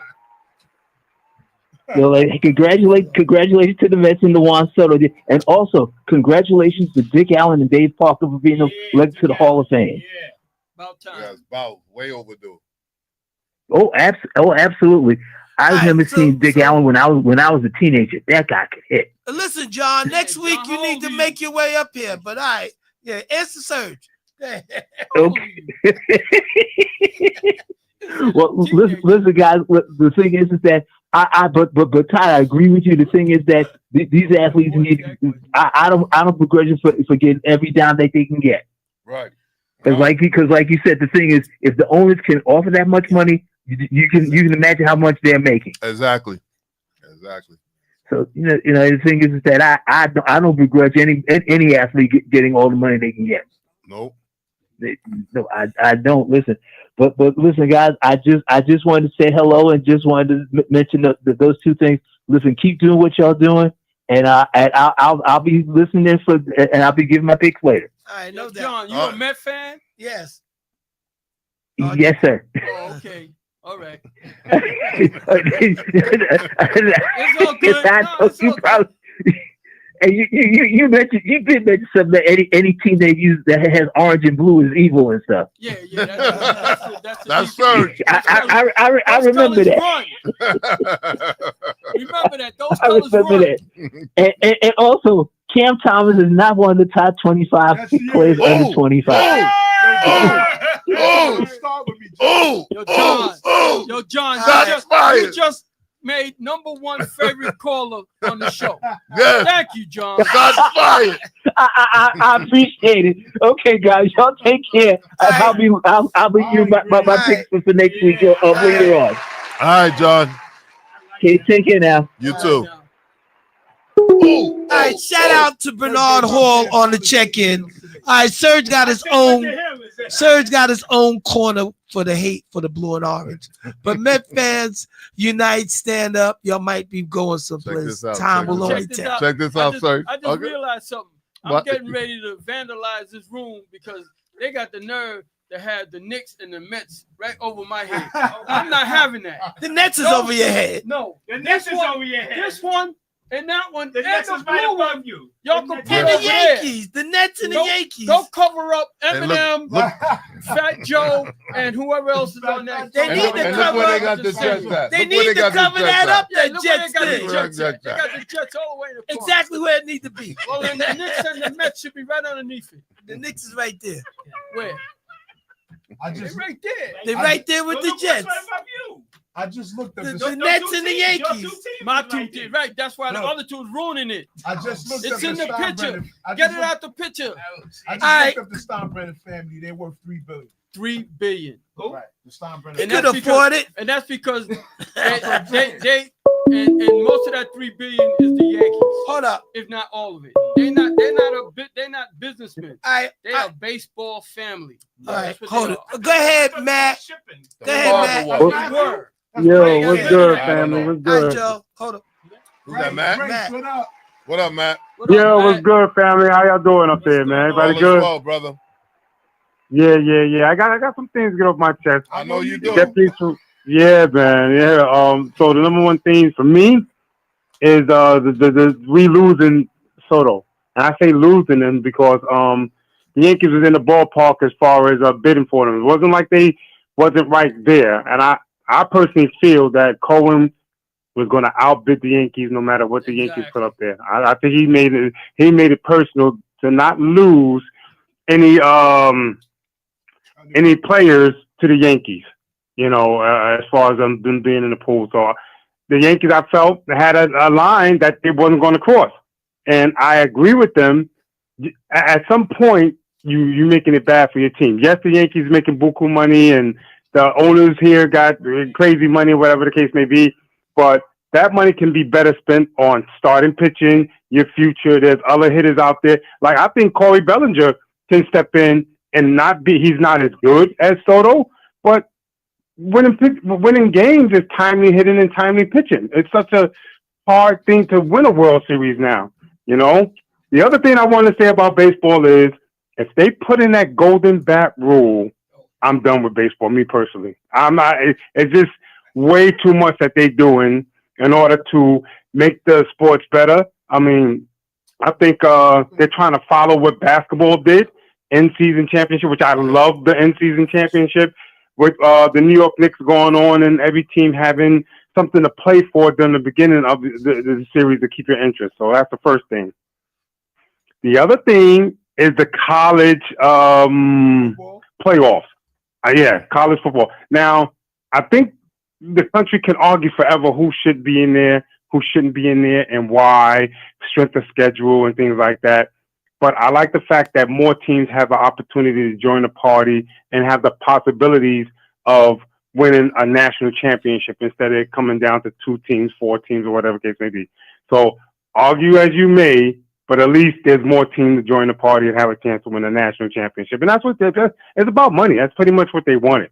So, like, congratulations to the Mets and the Juan Soto, and also congratulations to Dick Allen and Dave Parker for being elected to the Hall of Fame. Yeah. About time. Yeah, it's about way overdue. Oh, absolutely. I All right, remember so- seeing Dick so- Allen when I was a teenager. That guy could hit. Listen, John, next John, week you how need old to are you? make your way up here. But all right, yeah, answer Surge. Go ahead. Okay. Well, listen, guys. The thing is that but Ty, I agree with you. The thing is that these athletes need. I don't begrudge them for getting every dime that they can get. Right. Because like you said, the thing is, if the owners can offer that much money, you can imagine how much they're making. Exactly. So you know the thing is that I don't begrudge any athlete getting all the money they can get. Nope. No, I don't. Listen, but listen, guys. I just wanted to say hello and just wanted to mention those two things. Listen, keep doing what y'all doing, and I'll be listening and I'll be giving my picks later. All right, no doubt. John, you All a right. Met fan? Yes. Yes, sir. Oh, okay. All right. It's all good. No, it's all good. And you did mention something that any team they use that has orange and blue is evil and stuff. Yeah. That's Surge. I remember that. Remember that. Those I colors remember run. that. And also, Cam Thomas is not one of the top 25 Yes, he players is. under 25. Don't start with me, John. Yo, John, Shots you fired. just made #1 favorite caller on the show. Yes. Thank you, John. Shots fired. I appreciate it. Okay, guys, y'all take care. I'll be giving my picks for next week later on. All right, John. Okay, take care now. You too. All right, shout out to Bernard Hall on the check-in. All right, Surge got his own. Surge got his own corner for the hate for the blue and orange. But Met fans, unite, stand up. Y'all might be going someplace. this out, Time check will this only Check this tell. out. Check this out, Surge. I just Okay. realized something. I'm What? getting ready to vandalize this room because they got the nerve to have the Knicks and the Mets right over my head. I'm not having that. The Nets is over your head. No. The Nets is over your head. This one and that one. The and Nets the is right blue above one. you. Y'all The can Nets put And is over the there. Yankees. The Nets and the Go- Yankees. Go cover up And Eminem, look, Fat Joe, and whoever else is on that. They and need look, to and look cover where they up got the Jets at. They Look where need to got the cover Jets that at. up. Yeah, That look where Jets they got the thing. Jets at. They Jets got the Jets all the way in the front. Exactly where it needs to be. Well, then the Knicks and the Mets should be right underneath it. The Knicks is right there. Where? I They just right there. They're right there with Well, the look what's Jets. right above you. I just looked at The the Nets and the Your two Yankees. teams My is two right teams, there. right? That's why the No. other two is ruining it. I just looked It's up in the picture. Steinbrenner- I Get just it looked- out the picture. I just Alright. looked up the Steinbrenner family. They're worth $3 billion. $3 billion, Who? Right. The Steinbrenner. They And could that's afford it. and that's because they and most of that $3 billion is the Yankees, Hold up. if not all of it. They're not businessmen. All right. They are a baseball family. All right. That's what Hold they it. are. Go ahead, Matt. Shipping. Go ahead, Matt. Barber They Walk. were. Yo, what's good, family? All What's right, Joe. Hold up. Who's that, Matt? Matt. What up? What up, Matt? What up, Yo, Matt? what's good, family? How y'all doing up there, man? All Everybody is good? well, brother. Yeah. I got some things to get off my chest. I know you do. Get these, yeah, man. Yeah. So the #1 thing for me is the we losing Soto, and I say losing him because the Yankees was in the ballpark as far as bidding for them. It wasn't like they wasn't right there. And I personally feel that Cohen was going to outbid the Yankees no matter what the Yankees put up there. I think he made it personal to not lose any players to the Yankees, as far as them being in the pool. So the Yankees, I felt, had a line that they wasn't going to cross. And I agree with them. At some point, you're making it bad for your team. Yes, the Yankees making buku money and the owners here got crazy money, whatever the case may be. But that money can be better spent on starting pitching, your future. There's other hitters out there. Like, I think Corey Bellinger can step in and he's not as good as Soto, but winning games is timely hitting and timely pitching. It's such a hard thing to win a World Series now, The other thing I want to say about baseball is if they put in that golden bat rule, I'm done with baseball, me personally. I'm not. It's just way too much that they're doing in order to make the sports better. I mean, I think they're trying to follow what basketball did, in-season championship, which I love the in-season championship, with the New York Knicks going on and every team having something to play for during the beginning of the series to keep your interest. So that's the first thing. The other thing is the college playoffs. College football. Now, I think the country can argue forever who should be in there, who shouldn't be in there, and why, strength of schedule and things like that. But I like the fact that more teams have an opportunity to join the party and have the possibilities of winning a national championship instead of it coming down to 2 teams, 4 teams, or whatever the case may be. So argue as you may, but at least there's more teams to join the party and have a chance to win a national championship. And that's what it's about money. That's pretty much what they wanted.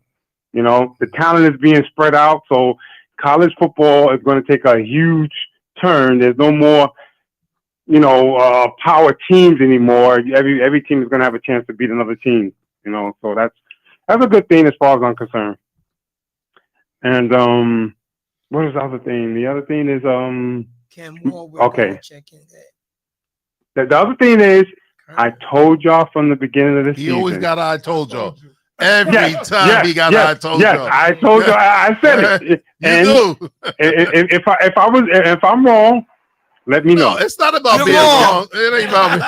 The talent is being spread out. So college football is going to take a huge turn. There's no more, power teams anymore. Every team is going to have a chance to beat another team, so that's a good thing as far as I'm concerned. And, what is the other thing? The other thing is, okay. The other thing is, I told y'all from the beginning of the season. He always got I told y'all. Every time he got I told y'all. I told y'all. I said it. And do. if I'm wrong, let me know. No, it's not about being wrong. It ain't about me.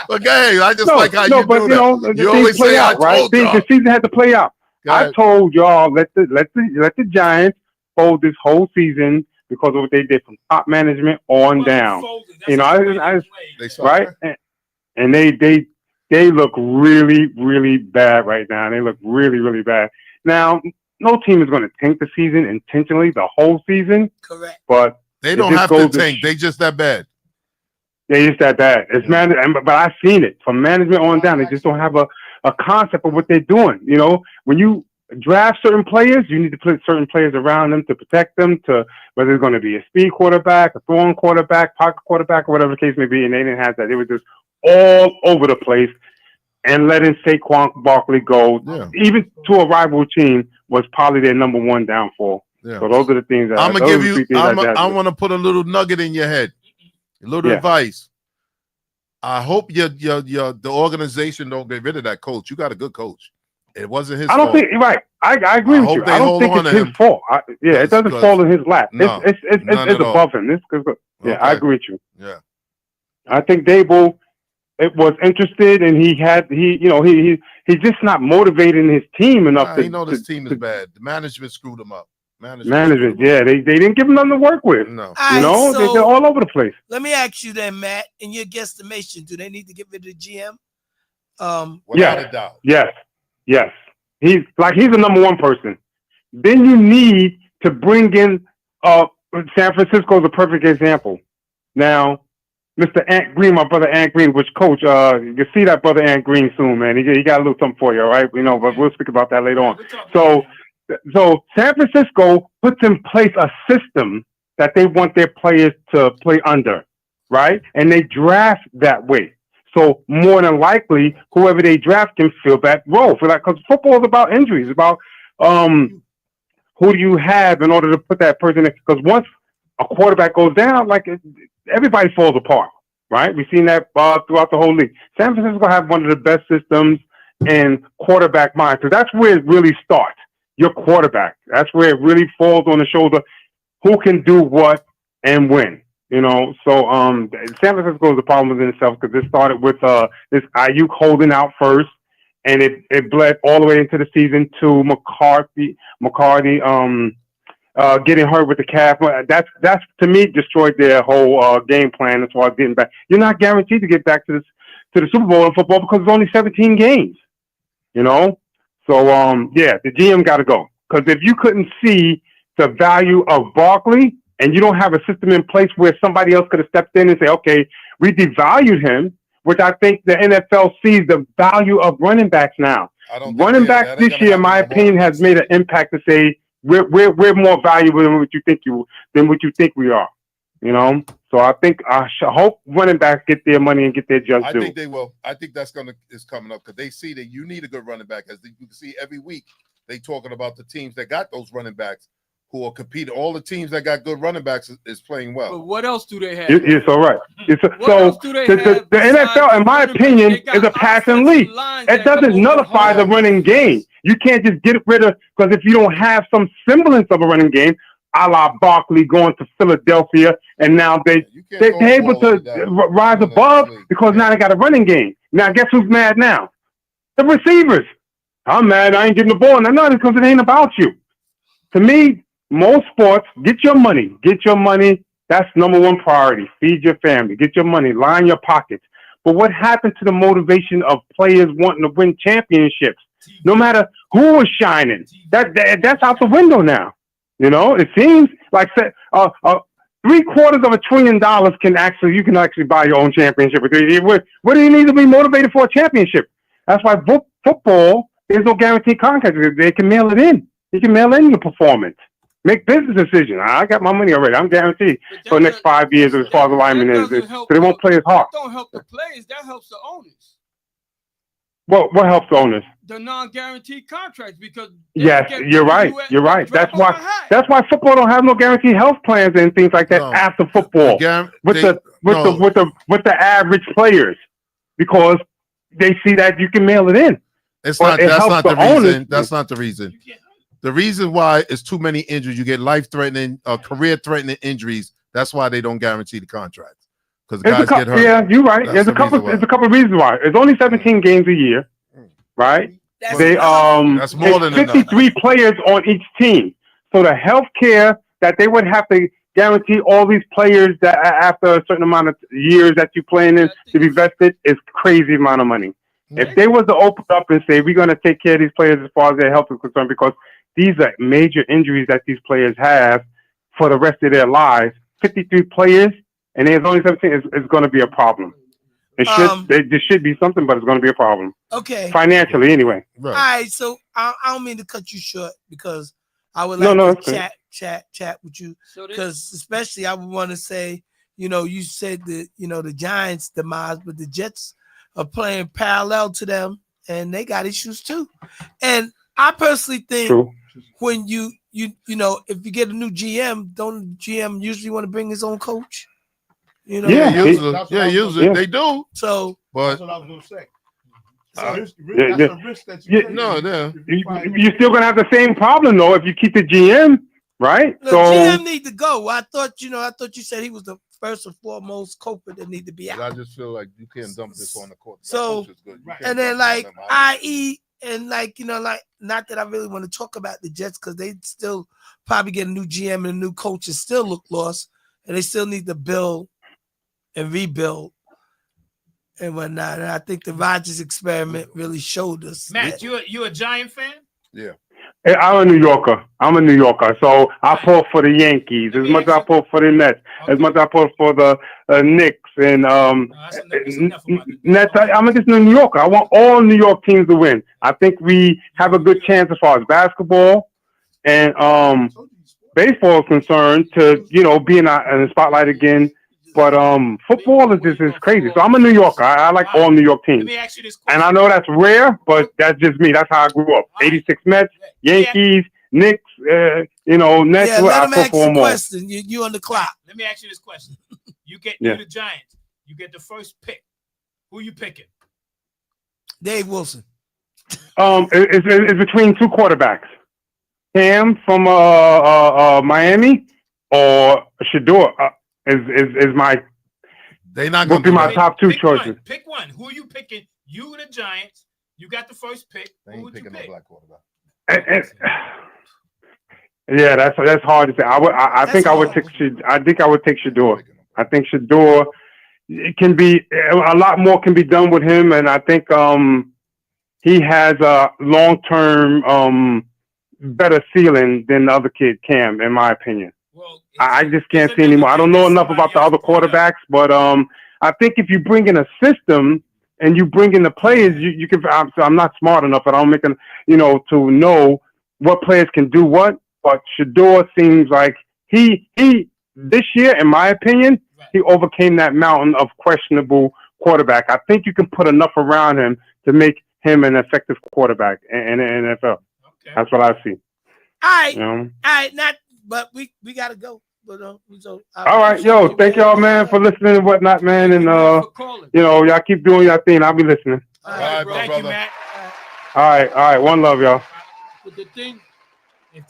But hey, I just like how you do that. You always say I told y'all. The season had to play out. I told y'all let the Giants fold this whole season because of what they did from top management on down. Right? And they look really, really bad right now. They look really, really bad. Now, no team is going to tank the season intentionally, the whole season. Correct. But they don't have to tank. They just that bad. They just that bad. It's but I've seen it from management on down. They just don't have a concept of what they're doing. When you draft certain players, you need to put certain players around them to protect them, to whether it's going to be a speed quarterback, a throwing quarterback, pocket quarterback, or whatever the case may be. And they didn't have that. They were just all over the place, and letting Saquon Barkley go, even to a rival team, was probably their number one downfall. Yeah. So those are the things that I'm gonna give you. I want to put a little nugget in your head, a little advice. I hope the organization don't get rid of that coach. You got a good coach. It wasn't his fault. I don't think right. I agree with you. I don't think it's his fault. It doesn't fall in his lap. No, it's above him. I agree with you. Yeah. I think Dable was interested, and he's just not motivating his team enough. He know this team is bad. The management screwed him up. Management, they didn't give him nothing to work with. No, so they're all over the place. Let me ask you then, Matt, in your guesstimation, do they need to get rid of the GM? Without a doubt. Yes. He's the number one person. Then you need to bring in San Francisco is a perfect example. Now, Mr. Ant Green, my brother Ant Green, which coach, you can see that brother Ant Green soon, man. He got a little something for you, all right? But we'll speak about that later on. So San Francisco puts in place a system that they want their players to play under, right? And they draft that way. So more than likely, whoever they draft can fill that role. Because football is about injuries, about who do you have in order to put that person in. Because once a quarterback goes down, everybody falls apart, right? We've seen that throughout the whole league. San Francisco have one of the best systems and quarterback mind, because that's where it really starts. Your quarterback. That's where it really falls on the shoulder. Who can do what and when? You know, so San Francisco is a problem within itself because this started with this Ayuk holding out first, and it bled all the way into the season to McCarthy getting hurt with the calf. That's to me destroyed their whole game plan as far as getting back. You're not guaranteed to get back to the Super Bowl in football because it's only 17 games. You know, so the GM got to go, because if you couldn't see the value of Barkley, and you don't have a system in place where somebody else could have stepped in and say, okay, we devalued him, which I think the NFL sees the value of running backs now. Running backs this year, in my opinion, has made an impact to say we're more valuable than what you think we are. You know, so I hope running backs get their money and get their just due. I think they will. I think that's is coming up, because they see that you need a good running back. As you can see every week, they talking about the teams that got those running backs who are competing. All the teams that got good running backs is playing well. But what else do they have? Yes, all right. The NFL, in my opinion, is a passing league. It doesn't nullify the running game. You can't just get rid of, because if you don't have some semblance of a running game, a la Barkley going to Philadelphia, and now they're able to rise above because now they got a running game. Now, guess who's mad now? The receivers. I'm mad. I ain't getting the ball. No, it's because it ain't about you. To me, most sports, get your money. Get your money. That's number one priority. Feed your family. Get your money. Line your pockets. But what happened to the motivation of players wanting to win championships? No matter who is shining, that's out the window now. You know, it seems like $750 billion you can actually buy your own championship. What do you need to be motivated for a championship? That's why football, there's no guaranteed contract. They can mail it in. You can mail in your performance. Make business decisions. I got my money already. I'm guaranteed for the next 5 years as far as alignment is. So they won't play as hard. That don't help the players. That helps the owners. What helps the owners? The non-guaranteed contracts, because yes, you're right. You're right. That's why football don't have no guaranteed health plans and things like that after football with the average players, because they see that you can mail it in. That's not the reason. That's not the reason. The reason why is too many injuries. You get life-threatening, career-threatening injuries. That's why they don't guarantee the contracts, because guys get hurt. Yeah, you're right. There's a couple of reasons why. It's only 17 games a year, right? That's more than 53 players on each team. So the health care that they would have to guarantee all these players that after a certain amount of years that you're playing in to be vested is crazy amount of money. If they was to open up and say, we're going to take care of these players as far as their health is concerned, because these are major injuries that these players have for the rest of their lives. 53 players, and there's only 17, is going to be a problem. There should be something, but it's going to be a problem. Okay. Financially, anyway. Right. All right, so I don't mean to cut you short, because I would like to chat with you, because especially I would want to say, you know, you said that, you know, the Giants' demise, but the Jets are playing parallel to them, and they got issues too. And I personally think when you know, if you get a new GM, don't GM usually want to bring his own coach? You know, usually they do. So, but that's what I was gonna say. That's a risk that you take. You're still gonna have the same problem though if you keep the GM, right? The GM need to go. I thought you said he was the first and foremost culprit that need to be out. I just feel like you can't dump this on the court. So, and then IE. And like, you know, like, not that I really want to talk about the Jets, because they still probably get a new GM and a new coach and still look lost, and they still need to build and rebuild and whatnot. And I think the Rodgers experiment really showed us. Matt, you a Giant fan? Yeah. I'm a New Yorker. So I pull for the Yankees as much as I pull for the Nets, as much as I pull for the Knicks and Nets. I'm just a New Yorker. I want all New York teams to win. I think we have a good chance as far as basketball and baseball is concerned to, you know, be in the spotlight again. But football is crazy. So I'm a New Yorker. I like all New York teams. Let me ask you this question. And I know that's rare, but that's just me. That's how I grew up. 86 Mets, Yankees, Knicks, you know, Nets. Yeah, let him ask you a question. You on the clock. Let me ask you this question. You the Giants. You get the first pick. Who you picking? Dave Wilson. It's between two quarterbacks. Cam from Miami or Shador is my They not would gonna be my do that. top two Pick choices. One. Pick one. Who are you picking? You the Giants. You got the first pick. They Who ain't would you picking no pick? black quarterback. Yeah, that's hard to say. I That's think I would hard. take Shador. I think Shador, it can be a lot more can be done with him, and I think he has a long-term better ceiling than the other kid Cam, in my opinion. Well, I just can't it's see anymore. another I don't thing know that enough about the somebody other else brought up. quarterbacks, but I think if you bring in a system and you bring in the players, you can. I'm not smart enough, but I don't make to know what players can do what. But Shador seems like he this year, in my opinion, he overcame that mountain of questionable quarterback. I think you can put enough around him to make him an effective quarterback in the NFL. Okay. That's what I see. All right, You know? all right, but we gotta go. But so All right, yo, thank y'all, man, for listening and whatnot, man, and for calling. y'all keep doing your thing. I'll be listening. All right, bro. Thank brother. you, Matt. All right, one love, y'all. But the thing, If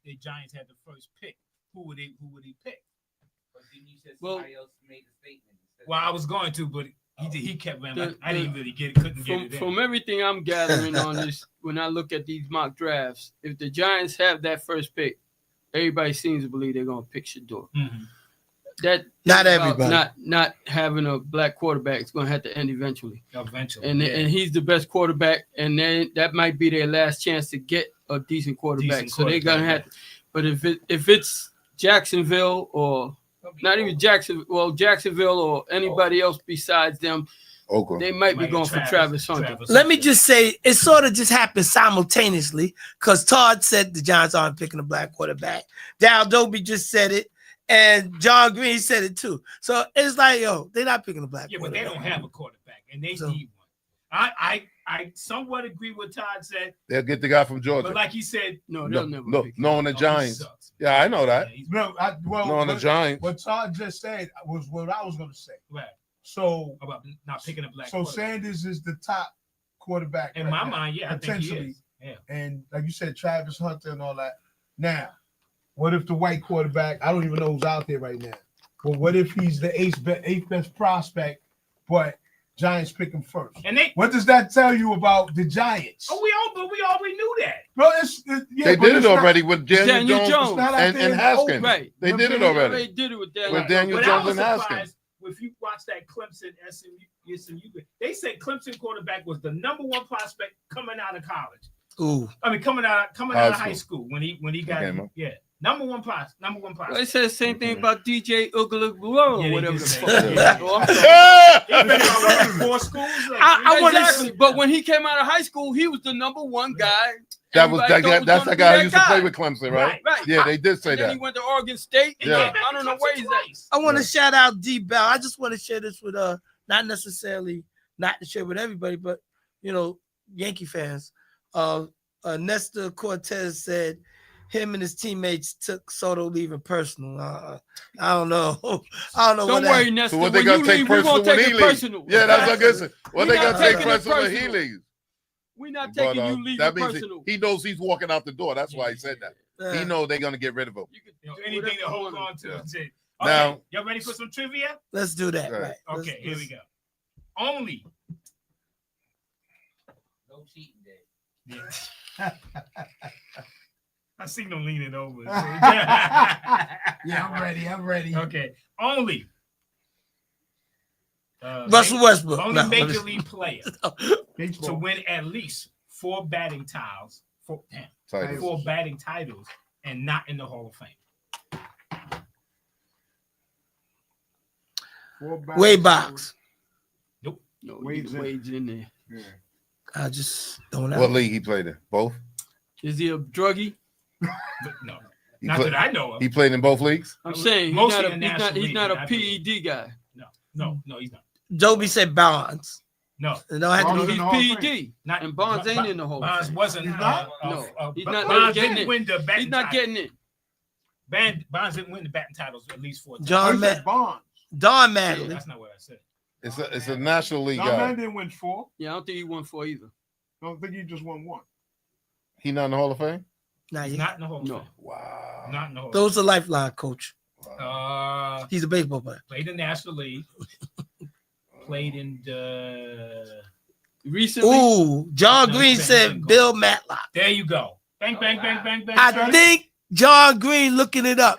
the Giants had the first pick, who would he pick? But then you said Well- somebody else made the statement. Well, I was going to, but he kept running. The- I didn't really get it. Couldn't get it. from everything I'm gathering on this, when I look at these mock drafts, if the Giants have that first pick, everybody seems to believe they're gonna pick Shador. Mhm. That Not about everybody. not having a black quarterback is gonna have to end eventually. Eventually, And yeah. and he's the best quarterback, and then that might be their last chance to get a decent quarterback. Decent So they're gonna quarterback, have. But if it's Jacksonville or not even Jacksonville or anybody else besides them, Oakland. they might be going for Travis Hunter. Let me just say, it sort of just happened simultaneously because Todd said the Giants aren't picking a black quarterback. Dal Dobie just said it, and John Green said it too. So it's like, yo, they're not picking a black Yeah, but they quarterback. don't have a quarterback, and they So- need one. I somewhat agree with Todd said, They'll get the guy from Georgia. but like he said, No, No, they'll never no, pick him. knowing the oh, he Giants. sucks. Yeah, I know that. Yeah, he's- No, Knowing the Giants. what Todd just said was what I was going to say. right. So, About not picking a black so quarterback. Sanders is the top quarterback In right my now, mind, yeah, I think he potentially. is. Yeah. And like you said, Travis Hunter and all that. Now, what if the white quarterback? I don't even know who's out there right now. But what if he's the eighth best prospect, but Giants pick him first? And they, What does that tell you about the Giants? we already knew that. Bro, They did it already with Daniel Jones It's not out and there in the Haskins. open. Right. They did it They already. did it with that. With Daniel But Jones I was and Haskins. surprised if you watch that Clemson SMU, they said Clemson quarterback was the number one prospect coming out of college. Ooh, I mean, coming out of high school when he got came up. number one prospect. They said the same thing about DJ Ugalaguro Yeah, or they whatever did the say fuck. that. Yeah. He been around 4 schools. Like, I want exactly. to, but when he came out of high school, he was the number one guy. That was Everybody thought that's gonna the be guy who that used to play guy. with Clemson, right? Right. Yeah, they did say And then that. he went to Oregon State. He Yeah. came back I don't know to where he's Clemson at. twice. I want to shout out D Bell. I just want to share this with not necessarily not to share with everybody, but Yankee fans. Nestor Cortez said him and his teammates took Soto leaving personal. I don't know. I don't know. Don't what worry, that, Nestor. So what when they gonna you take leave, we're personal gonna when take he it leaves? personal. Yeah, that's what I said. What We're they not gonna take taking it personal when he personal. leaves? We're not But, taking you leaving that means personal. he knows he's walking out the door. That's why he said that. He know they're gonna get rid of him. You can do Anything whatever to you hold want. on to. Yeah. That's it. Now- Okay, y'all ready for some trivia? let's do that. Right. Right. Okay, here we go. Only. No cheating day. Yeah. I see no leaning over. Yeah, I'm ready. Okay, only. Russell Westbrook. Only No, let major me- league player to Baseball. win at least 4 batting titles, 4 Titles. batting titles, and not in the Hall of Fame. Wade Box. No, Wade's in. Wade's in there. Yeah. I just don't know. What league he played in? Both. Is he a druggie? But no, He, not play- that I know of. he played in both leagues. I'm saying he's Mostly not in a, he's not, National he's not League, a I believe. PED guy. No, he's not. Joby said Bonds. No, It don't have to No, be- he's in the Hall of PED. not And Bonds ain't in the Hall of Bonds Fame. wasn't. He's not? No, he's not Bonds getting didn't it. win the batting. He's not title. getting it. Bonds didn't win the batting titles at least 4 times. John He said Bonds. Don Yeah, Mattingly. that's not what I said. It's a National League Don guy. Man didn't win 4. Yeah, I don't think he won 4 either. I don't think he just won 1. He not in the Hall of Fame? Nah, He's not in the Hall of No. Fame. Wow. Not in the Hall of those are lifeline, coach. Fame. He's a baseball player. Played in the National League. Played in the. Recently, Ooh, John No, Green he's said been- Bill Matlock. There you go. Bang, bang, bang, bang, bang. I bang. think John Green looking it up.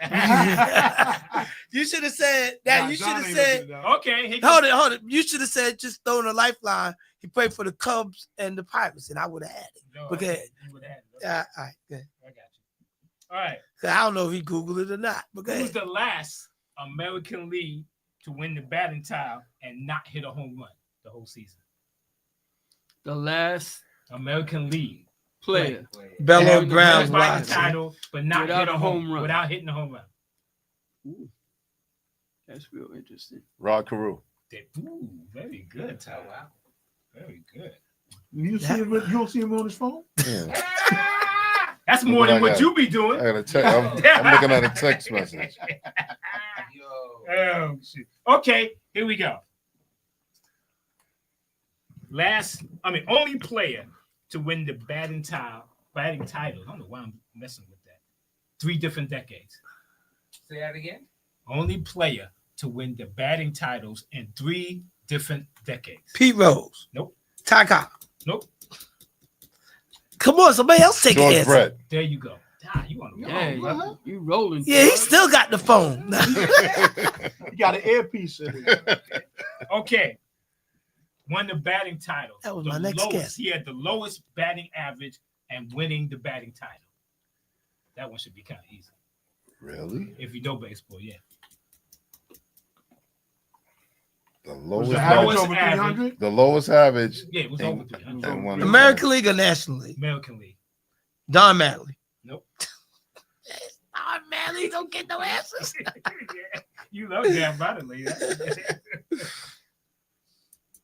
You should have said that. Nah, You should John have ain't said. looking it up. Okay. He Hold it. You should have said just throwing a lifeline. He played for the Cubs and the Pirates, and I would have had it. No, Okay. you would have it. Yeah, all right, good. I got you. All right. 'Cause I don't know if he Googled it or not. But go Who's ahead. the last American League to win the batting title and not hit a home run the whole season? the last American League. player. Bello Yeah, Brown Won the Watson. title, but not Without hit a a home home run. without hitting a home run. Ooh, that's real interesting. Rod Carew. Ooh, very good, Oh, Tyler. wow. Very good. You see him? You don't see him on his phone? Yeah. That's more Look than what I what got. you be doing. I got a text. I'm looking at a text message. Yo. Oh, shit. Okay, here we go. Only player to win the batting title. I don't know why I'm messing with that. 3 different decades. Say that again. Only player to win the batting titles in 3 different decades. Pete Rose. Nope. Ty Cobb. Nope. Come on, somebody else take George it. Brett. There you go. Ah, you on the Yeah, roll. you rolling. Yeah, he George. still got the phone. He got an earpiece in it. Okay. Won the batting title. That was The my next lowest- guess. He had the lowest batting average and winning the batting title. That one should be kind of easy. Really? If you know baseball, yeah. The Was lowest the Lowest average average. over average. 300? The lowest average. Yeah, it was And- over 300. and won the American League or National League? American League. Don Madley. Nope. Don Madley don't get no answers. Yeah, you love damn about it, lady.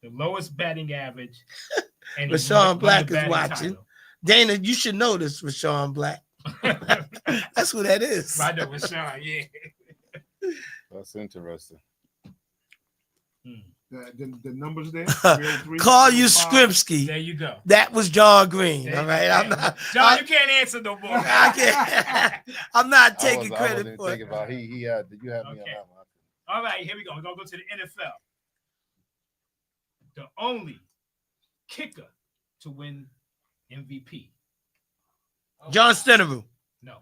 The lowest batting average. And he Rashawn won Black the is batting watching. Dana, you should know this, Rashawn Black. title. That's who that is. I know Rashawn, yeah. That's interesting. The numbers there. 303, Carl 305. Yastrzemski. There you go. That was John Green. There All you right. go. I'm not. John, you can't answer no more. I can't. I'm not taking I credit wasn't for thinking it. about he had you had me on Okay. that one. All right, here we go. We're going to go to the NFL. The only kicker to win MVP. John Stenerud. No.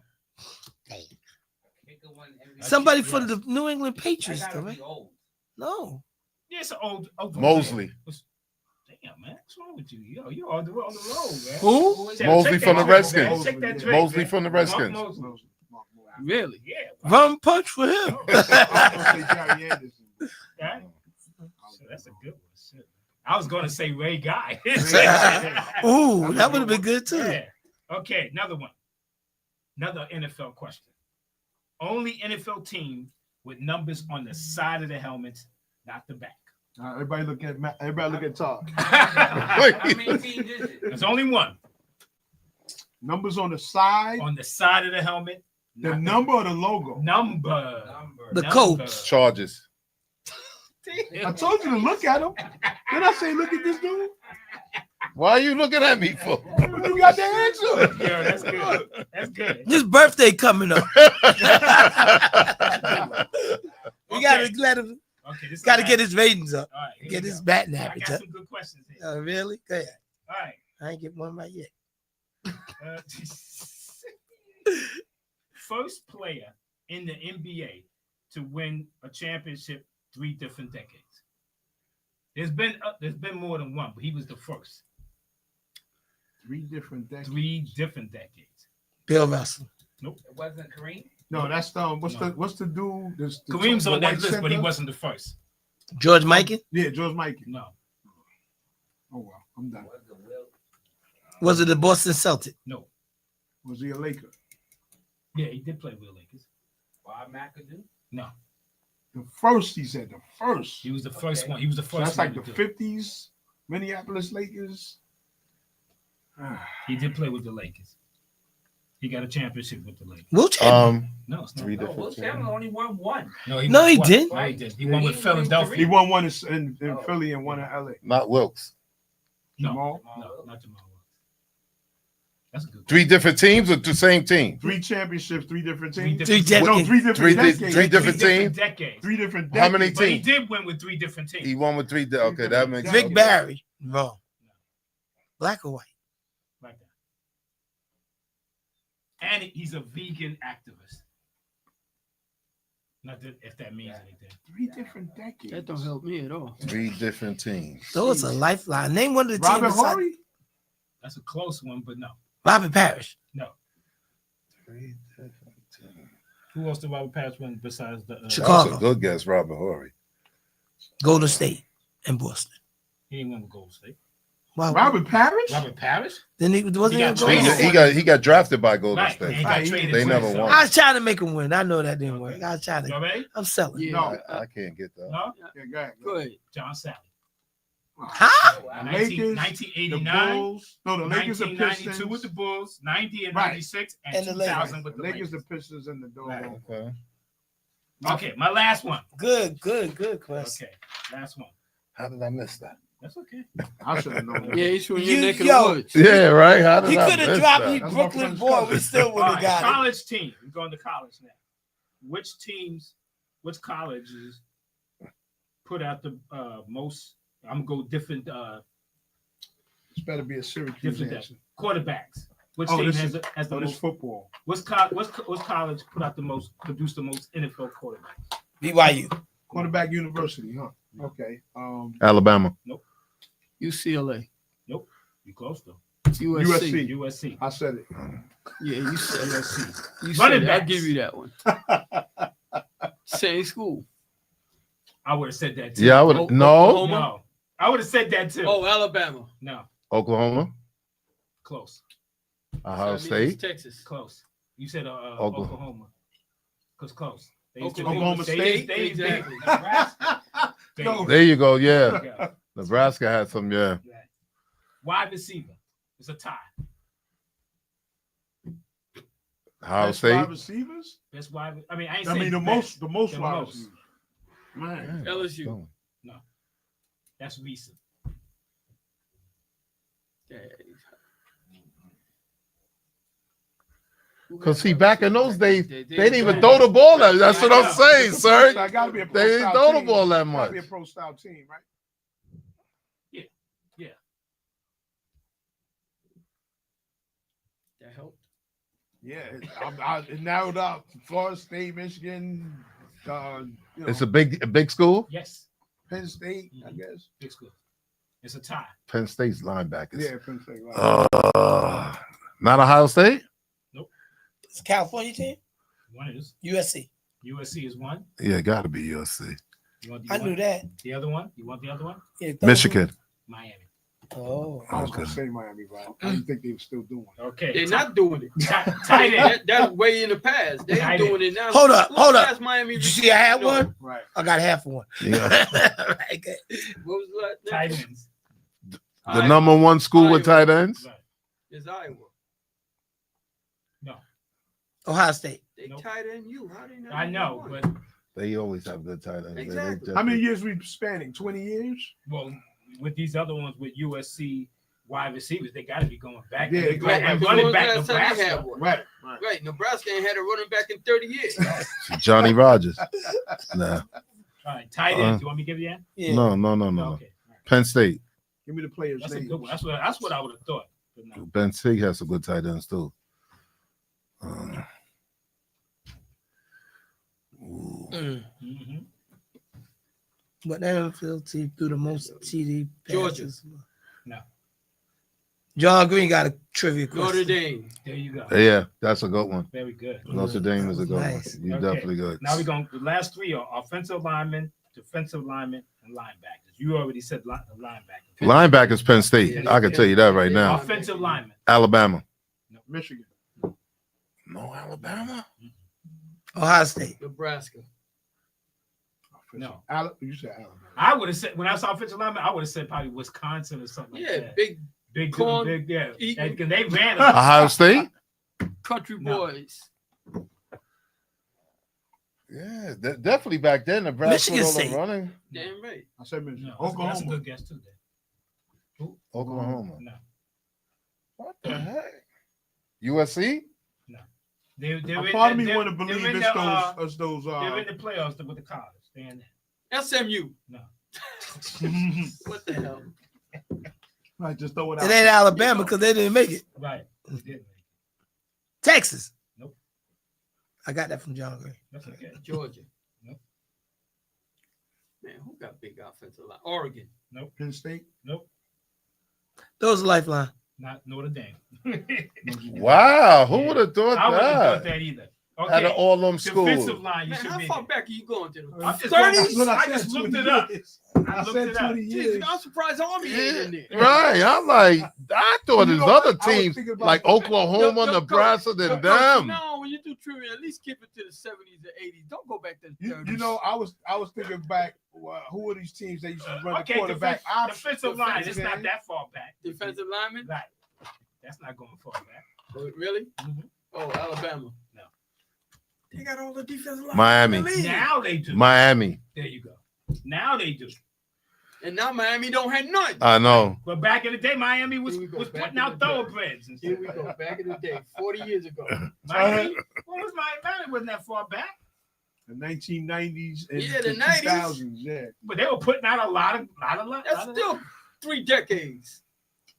Kicker won MVP. Somebody Yes. for the New England I Patriots, gotta though, be right? old. No. Yeah, it's an old Mosley. Damn, man. What's wrong with you? Yo, you're on the road, man. Who? Check Mosley that from the drink, man. Redskins. Check that drink, Mosley man. from the Mark Redskins. Mosley. Really? Yeah. Rum punch for him. I'm gonna say Gary Anderson. Right? So that's a good one. Shit. I was going to say Ray Guy. Ooh, that would have been good too. Yeah. Okay, another one. Another NFL question. Only NFL team with numbers on the side of the helmet, not the back. Everybody look at Todd. How many teams is it? There's only one Numbers on the side. on the side of the helmet. The not number or the logo? number. The Number. Colts. Charges. I told you to look at him. Did I say look at this dude? Why are you looking at me for? You got the answer. Yeah, that's good. That's good. His birthday coming up. We gotta Okay. let him. Okay, this is Gotta the get last- his ratings up. All right, here Get we his go. batting I average got up. some good questions here. Oh, really? Go ahead. All right. I ain't get one right yet. Uh, first player in the NBA to win a championship 3 different decades. There's been more than one, but he was the first. 3 different decades. 3 different decades. Bill Russell. It wasn't Kareem. No, that's what's the dude? Kareem's on that white list, but he center? wasn't the first. George Mikan. Yeah, George Mikan. No, Oh wow, I'm done. Was the Will? Was it the Boston Celtic? no. Was he a Laker? Yeah, he did play with the Lakers. Bob McAdoo. No, The first, he said, the first. he was the first Okay. one. He was the So first that's like one the to do it. 50s, Minneapolis Lakers. He did play with the Lakers. He got a championship with the Lakers. Will Chamberlain. No, it's not. Three No, different Will Chamberlain teams. only won one. No, No, won he one. didn't. No, he did. He won with He won Philadelphia. He won one in Philly and one in LA. Not Wilkes. No, Jamal? no, not Jamal. That's a good. Three different teams or the same team? 3 championships, 3 different Three teams. different Three No, 3 different Three decades. different teams? decades. 3 different How many decades. But he teams? did win with 3 different teams. He won with okay, that makes Vic sense. Barry. Wrong. Black or white? Like that. And he's a vegan activist. Not that if that means anything. 3 different decades. That don't help me at all. 3 different teams. Those are lifeline. Name one of the teams. Robert beside- Horry? That's a close one, but no. Robert Parrish. No. 3 different teams. Who else did Robert Parrish win besides the Chicago. That's a good guess, Robert Horry. Golden State and Boston. He didn't win with Gold State. Wow. Robert Parrish? Robert Parrish? Then he wasn't He even got Golden traded. State. He got drafted by Golden Right. State. He got traded. They for never himself. won. I was trying to make him win. I know that didn't work. I was trying You all to. right? I'm selling. Yeah, No. I can't get that. No? Yeah, go ahead. go ahead. John Sally. Huh? Lakers, the 1989, Bulls. No, the Lakers, the 1992 Pistons. with the Bulls, 90 and Right. 96, and, And the 2000 Lakers. with The the Lakers, the Lakers. Pistons, and the Dome. Okay. Okay, my last one. Good question. Okay, last one. How did I miss that? That's okay. I should have known that. Yeah, he's from You- your neck of yo. the woods. Yeah, right. How did He I could have miss dropped that? me That's my Brooklyn friend's boy. cousin. We still All would have right, got it. college team. We're going to college now. Which colleges put out the most? I'm gonna go different It's better be a Syracuse different answer. quarterbacks. Which Oh, team this has is- has the Oh, this most? football. What's college put out the most? Produced the most NFL quarterbacks? BYU. Quarterback University, huh? Okay. Alabama. UCLA. Nope. You close though. USC. USC. I said it. Yeah, you said that. USC. You Running said it. I'll backs. give you that one. Same school. I would have said that too. Yeah, I would. Oh, No. Oklahoma? No. I would have said that too. Oh, Alabama. No. Oklahoma. Close. Ohio So that means State. Texas. Close. You said Oklahoma. Oklahoma. Cause close. They used to- Oklahoma they- State? They, Exactly. Nebraska. They- No. There you go. Yeah. Yeah. Nebraska had some. Yeah. Right. Wide receiver. It's a tie. Ohio Best State. wide receivers. Best wide. I mean, I ain't I saying mean, the best. most The wide most. receivers. Man. LSU. That's recent. Because see, back in those days, They they didn't even throw the ball. That's what I'm saying, It's a sir. pro- gotta be a pro They didn't style throw the team. ball that Gotta much. be a pro style team, right? That helped. Yeah, it narrowed out Florida State, Michigan, It's a big school. Yes. Penn State, I guess. Big school. It's a tie. Penn State's linebackers. Yeah, Penn State. Right. Not Ohio State. It's a California team. One is USC. USC is one. Yeah, got to be USC. You want I knew that. The other one? You want the other one? Yeah, throw Michigan. Miami. Oh. I was gonna say Miami, but I didn't think they were still doing it. Okay. They're not doing it. Tight end. That's way in the past. They Tight ain't doing it now. Hold up, Look hold up. past Miami. Did you see I had one? Right. I got half of one. Yeah. Right, good. What was that? Tight ends. The number one school with tight ends. Right. Is Iowa. No. Ohio State. They Nope. tight end you. How they not? I know, number but one? They always have good tight ends. Exactly. How many years we spanning? 20 years? well, with these other ones with USC wide receivers, they got to be going back. Yeah, And they go and back. running When back was the last time they had Nebraska. one? Right. Right. Nebraska ain't had a running back in 30 years. Johnny Rogers. Nah. All right, tight ends. You want me to give you that? Yeah. No. Okay. All right. Penn State. Give me the players' That's a names. good one. That's what I would have thought. But no. Ben State has some good tight ends too. Ooh. Mm-hmm. What NFL team threw the most TD Georgia. passes? No. John Green got a trivia question. Notre Dame. There you go. Yeah, that's a good one. Very good. Notre Dame is a good Nice. one. You Okay. definitely good. Now we're going. The last three are offensive linemen, defensive linemen, and linebackers. You already said linebacker. Linebackers Penn State. I can tell you that right now. Offensive lineman. Alabama. Michigan. No Alabama. Ohio State. Nebraska. No. You said Alabama. I would have said when I saw offensive lineman, I would have said probably Wisconsin or something like Yeah, that. big. Big, corn big, yeah. eating. And they ran. Ohio State. country No. boys. Yeah, definitely back then. Nebraska Michigan was all State. running. Damn right. I said Michigan. No, that's a Oklahoma. good guess too. Then. Oklahoma. No, What the heck? USC? they're A in part of the- me they're- want to they're believe in it's the, those They're in the playoffs with the college. They're in there. SMU. No. What the hell? I just throw it It out. ain't Alabama because they didn't make it. Right. They did make it. Texas. Nope. I got that from John Gray. That's okay. Georgia. Nope. Man, who got big offensive line? Oregon. Penn State. Nope. Those are lifeline. Not Notre Dame. Wow, who would have thought I wouldn't have thought that? that either. Out Okay. of all them Defensive schools. line, you Man, should how be. far back are you going to? The I'm just 30s? going- I just looked it up. I I looked said it up. 20 Jeez, years. I'm surprised Army ain't in there. Right. I'm like, I thought You there's know, other I was teams thinking about like that. Oklahoma, Yo, Nebraska than Coach, them. No, when you do trivia, at least keep it to the 70s and 80s. Don't go back to the 30s. You know, I was thinking back. Who are these teams that used to run the Okay, quarterback? defensive line. It's not that far back. Defensive lineman? Right. That's not going far back. Oh, really? Mhm. Oh, Alabama. No. They got all the defensive linemen. Miami. in the league. Now they do. Miami. There you go. Now they do. And now Miami don't have none. I know. But back in the day, Miami was Here we go, was back putting in out the day. thoroughbreds and Here stuff. we go. Back in the day, 40 years ago. Miami? What was Miami? Wasn't that far back? The 1990s and Yeah, the the 90s. 2000s. Yeah. But they were putting out a lot of That's still 3 decades.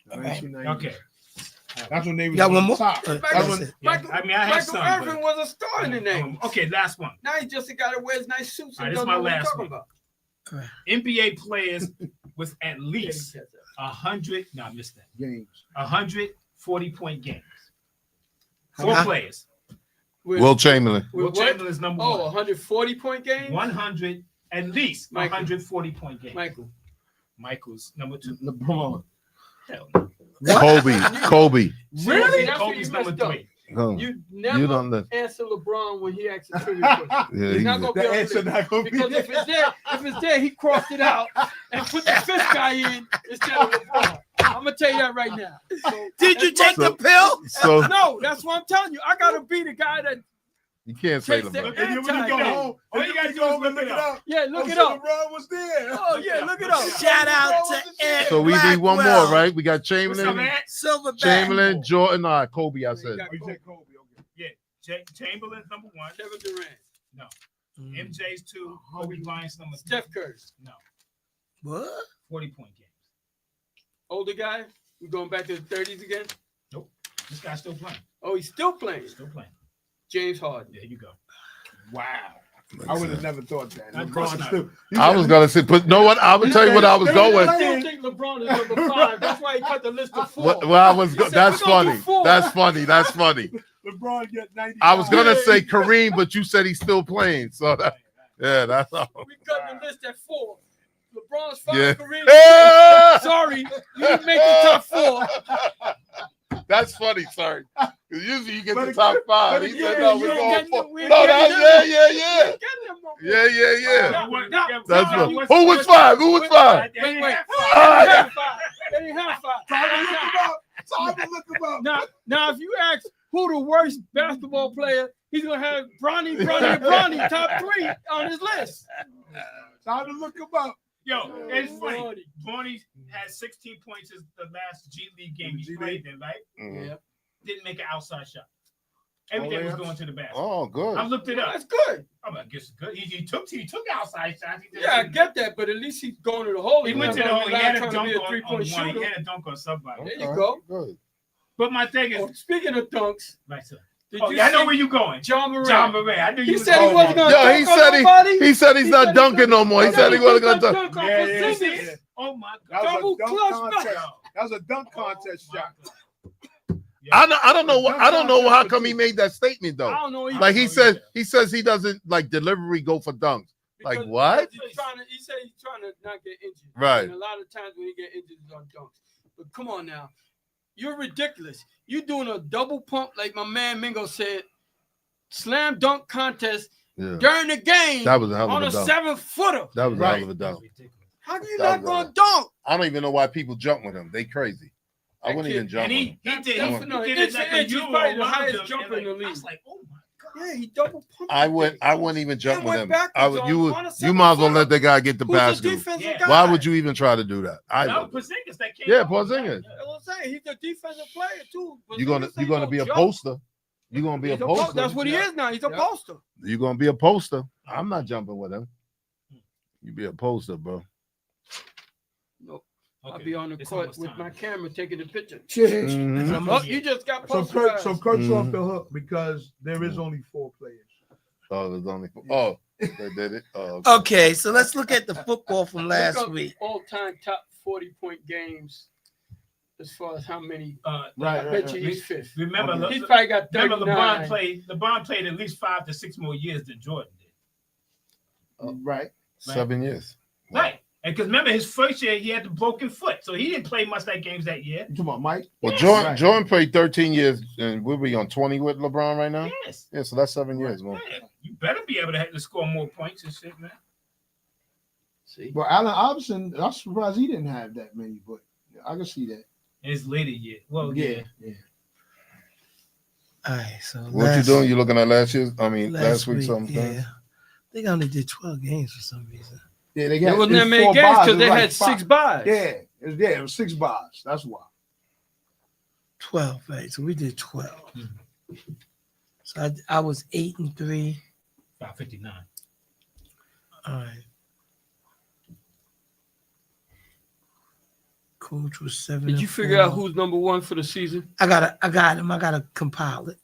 The 1990s. Okay. That's when they was You got on one the more? top. That's That's it. when Michael, I mean, I have Michael some. Irvin but- was a star in the name. Okay, last one. Now he just a guy that wears nice suits All right, and this is doesn't my know what he's last talking one. about. NBA players with at least 100. No, I missed that. games. 140-point games. How 4 many? players. With- Will Chamberlain. with Will what? Chamberlain's number Oh, 1. 140-point game? 100, at least Michael. 140-point games. Michael. Michael's number 2. LeBron. Hell no. Kobe. Really? That's where Kobe's you number messed up. 3. Oh, You you never don't let. answer LeBron when he asks a trivia question. Yeah, He's not he's- gonna be The able answer to, not gonna be because if it's there, he crossed it out and put the fifth guy in instead of LeBron. I'm gonna tell you that right now. So, Did you that's take my- the pill? So No, that's what I'm telling you. I gotta be the guy that. you can't say Takes LeBron. the- And then when you go home, All you gotta do is look it up. Yeah, look Oh, it so up. LeBron was there. Oh yeah, look it up. Shout out LeBron to was the Ed. shit. So we need one Blackwell. more, right? We got What's up, Chamberlain, man? Silverback. Chamberlain, Jordan, Kobe. I said. Oh, you said Kobe. Okay. Chamberlain's number 1. Kevin Durant, MJ's 2. Kobe Bryant's number 3. Steph Curry, No. What? 40-point games. older guy. We going back to the 30s again? This guy's still playing. Oh, he's still playing. Still playing. James Harden. There you go. Wow. I would have never thought that. Of course LeBron not. still. I was gonna say, but know what? I would tell you what I was I going. still think LeBron is number 5. That's why he cut the list to 4. Well, I was. He said, That's "We're gonna funny. do 4." That's funny. That's funny. LeBron get 90. I was gonna say Kareem, but you said he's still playing. So that, yeah, that's all. We cut the list at 4. LeBron's 5. Yeah. Kareem. Yeah. Sorry, you didn't make the top 4. That's funny, sorry. 'Cause usually you get But the it- top 5. but He it- said, yeah, no, you we're don't going get for. no- we No, ain't that's, getting yeah. Yeah. That's Now, what. Who was 5? Who was 5? Wait. They didn't have 5. Time to look him up. Time to look him up. Now, if you ask who the worst basketball player, he's gonna have Bronny top 3 on his list. Time to look him up. Yo, it's funny. Lordy. Bronny had 16 points in the last G League game G he played in, right? Yeah, Didn't make an outside shot. Everything was layups? going to the basket. Oh, good. I looked it up. that's good. I guess it's good. He took outside shots. He Yeah, I get that, but at least he's going to the hole. He He's went not to the gonna hole. He rely had a trying to dunk be on three-point one. He shooter. had a dunk on somebody. There you go. Good. But my thing is, Oh, speaking of dunks, right, sir. did Oh, you yeah, I know see where you going. John Moran? John Moran. I knew you He was said he going wasn't there. going to Yo, dunk on nobody. he said he's not dunking no more. He said he wasn't gonna dunk. dunk on Yeah, Porzingis. yeah. Oh my That God. was a dunk Clutch contest. back. That was a dunk contest Oh, my shot. God. I don't know. I don't know how come he made that statement I though. don't know. Like he says he doesn't like delivery go for dunks. Like because- what? because he said he's trying to not get injured. Right. And a lot of times when he get injured, it's on dunks. But come on now, you're ridiculous. You doing a double pump like my man Mingo said, slam dunk contest Yeah. during the game That was a hell on of a a dunk. 7-footer. That was a hell of a dunk. How can you That not was going to dunk? I don't even know why people jump with him. They crazy. I wouldn't even jump. And with he him. did I it wouldn't. like a He's Euro probably the around highest him, jumper and in the I was league. like, oh my God. Yeah, he double pumped. I wouldn't even jump He with went him. backwards You on a you might as well 7-footer. let the guy get the Who's the basket. defensive Yeah. guy? Why would you even try to do that? I No, would. Porzingis that came. Yeah, out. Porzingis. That's what I'm saying. He's a defensive player too. You're gonna be a poster. You're gonna be a poster. That's what he is now. He's a Yeah. poster. You're gonna be a poster. I'm not jumping with him. You be a poster, bro. No, I'll Okay, be on the it's court almost with time. my camera taking the picture. Mhm. Oh, you just got So posterized. Kurt's off Mhm. the hook because there is only 4 players. Oh, there's only. Oh, they did it. Oh, Okay, so let's look at the football from last Look up week. all-time top 40-point games as far as how many. Right, I bet you he's fifth. Remember, Okay. He's probably got remember 39. LeBron played at least 5 to 6 more years than Jordan did. Right. 7 years. Right. And because remember, his first year he had the broken foot, so he didn't play much that games that year. You talking about Mike? Well, Yes. Jordan Right. Jordan played 13 years, and we'll be on 20 with LeBron right now. Yes. Yeah, so that's 7 years, man. Yeah. You better be able to have to score more points and shit, man. See, Well, Allen Iverson, I'm surprised he didn't have that many, but I can see that. In his later year. Well, yeah. All right, so What you doing? You looking at last year's? I mean, last week week, something. yeah. They only did 12 games for some reason. Yeah, they there got wasn't that it's many 4 games buys. because It they was had like 6 5. buys. It was 6 buys. That's why. 12, right? So we did 12. So I was 8-3. 559. All right. Coach was 7. Did you figure out who's number 1 for the season? I got him. I gotta compile it.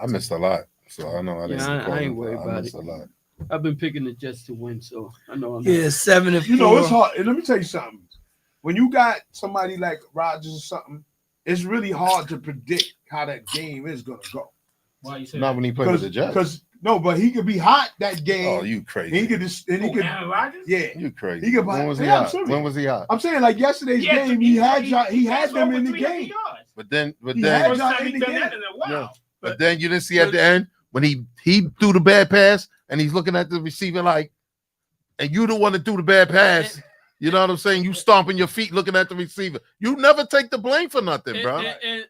I missed a lot, so I know I didn't. Yeah, I call ain't him, worried but about I missed it. a lot. I've been picking the Jets to win, so I know I'm Yeah, 7-4. You know, it's hard. And let me tell you something. When you got somebody like Rodgers or something, it's really hard to predict how that game is gonna go. Why you say Not that? when he played with the Jets. Because no, but he could be hot that game. Oh, you and he crazy? could just and he could Aaron Rodgers? yeah. You crazy? He could When was he yeah, I'm hot? serious. When was he hot? I'm saying like yesterday's Yeah, game, he had them in the game. But then, He had First y'all time in he the done that game. in a while. Yeah. But then you didn't see at the end when he threw the bad pass and he's looking at the receiver like, and you don't want to do the bad pass. You know what I'm saying? You stomping your feet looking at the receiver. You never take the blame for nothing, bro. And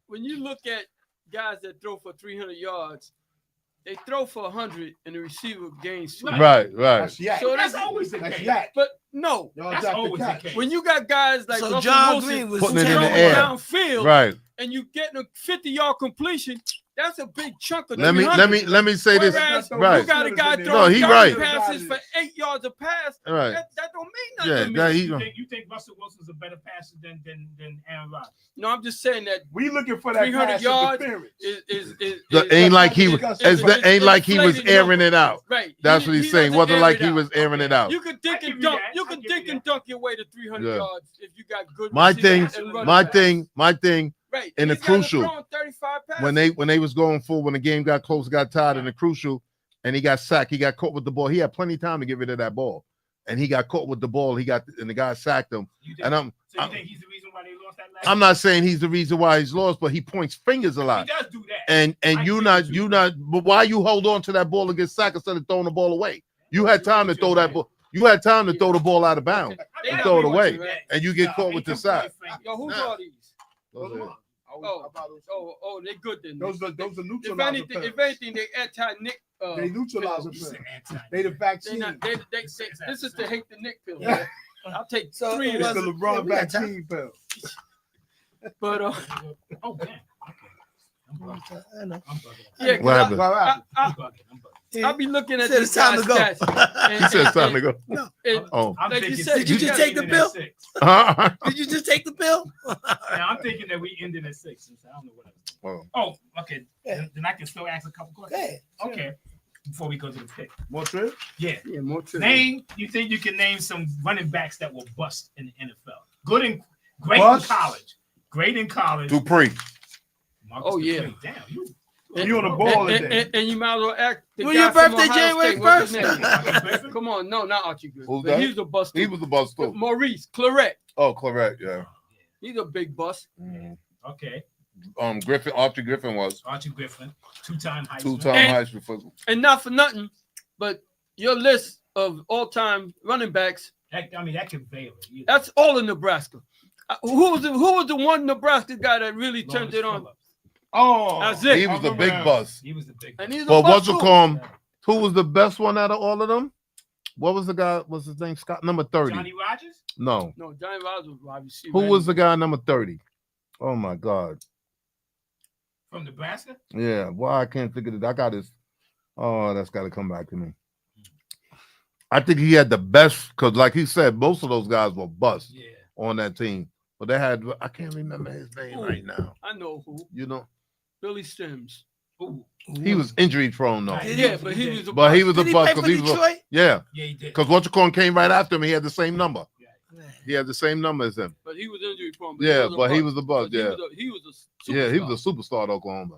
when you look at guys that throw for 300 yards, they throw for 100 and the receiver gains 2. Right. That's yak. So That's that's always the That's case. yak. But no, Y'all That's got the always the catch. case. when you got guys like So Russell John Wilson Green was Putting it in the throwing air. downfield, Right. and you getting a 50-yard completion, that's a big chunk of Let me 300. say this. Whereas Right. you got a guy No, throwing he 30 right. passes for 8 yards a pass. Right. That don't mean nothing Yeah, to me. that he You think Russell Wilson's a better passer than Aaron Rodgers? No, I'm just saying that We looking for that 300 pass yards interference. Ain't like he was. It's Ain't like he was inflated airing number. it out. Right. That's what he's saying. doesn't Wasn't air like it he out. was airing it out. You could dink I and give you dunk. that. You I could give you dink and that. dunk your way to 300 Yeah. yards if you got good. My receivers thing, and running my backs. thing. Right. in the These guys are crucial, throwing 35 passes. When they was going full, when the game got close, got tied in the crucial, and he got sacked, he got caught with the ball. He had plenty of time to get rid of that ball, and he got caught with the ball. And the guy sacked him. You think, And so you think he's the reason why they lost that last I'm not saying he's the reason why he's lost, but he points fingers a He lot. does do that. And I you agree with not. But why you hold on to that ball and get sacked instead of throwing the ball away? You had time to throw that ball. You had time to throw the ball out of bounds. I You throw it agree with away, you, man. and you get Nah, caught he with the can sack. point fingers. Yo, who's Nah. all these? Those are mine. Oh, they good then. Those are If neutralizer anything, pills. if anything, they anti-Nick. They neutralizer pills. pills. They the vaccine. This is to hate the Nick pill. Yeah. Man. I'll take So 3 it of It's them. the Yeah, LeBron we got time. vaccine pill. But Oh, damn. Okay. I'm bugging. I know. I'm bugging. yeah, What happened? What happened? I'm bugging. I'm bugging. I'll be looking at Said this it's time guy's to go. stats. He said it's time to go. And Oh, I'm Like you thinking said, six. did you just We take the ended pill? at six. Did you just take the pill? Now, I'm thinking that we ended at 6. I don't know what else. oh. Oh, okay. Yeah. Then I can still ask a couple questions. Okay. Okay. Before we go to the pick. More trips? Yeah. yeah, more true. You think you can name some running backs that will bust in the NFL? Good and great Bust? in college. Great in college. Dupree. Marcus Oh, yeah. Dupree. Damn, you. You on the ball and, today. and you might as well act. The Well, guy your from birthday Ohio January State, what's 1st. his name? Archie Griffin? Come on, no, not Archie Griffin. Who's But that? he's a bust. He too. was the bust too. Maurice Claret. Oh, correct. Yeah. He's a big bust. Okay. Griffin. Archie Griffin was Archie Griffin, two-time Heisman. two-time And- Heisman football. And not for nothing, but your list of all-time running backs, I mean, that can vary. that's all in Nebraska. Who was the one Nebraska guy that really turned it on? Oh, That's it. He was a big bust. He was the big. And he's a But bust what's it too. called? Who was the best one out of all of them? What was the guy? What's his name? Scott, number 30. Johnny Rogers. No. No, Johnny Rogers was wide receiver. Who was the guy number 30? Oh my God. From Nebraska. Yeah. Why I can't think of it. I got his. Oh, that's got to come back to me. I think he had the best because, like he said, most of those guys were busts Yeah. on that team. But they had. I can't remember his name right now. I know who. You know, Billy Sims. Ooh. he was injury prone though. Right. Yeah, but he was a But he bust. was a Did he bust play for because he was. Detroit? Yeah, Yeah, he did. because Watchacon came right after him. He had the same number. Man. He had the same number as him. But he was injury prone. Yeah, but he was a bust. But Yeah, he was a yeah, he was superstar. a superstar at Oklahoma.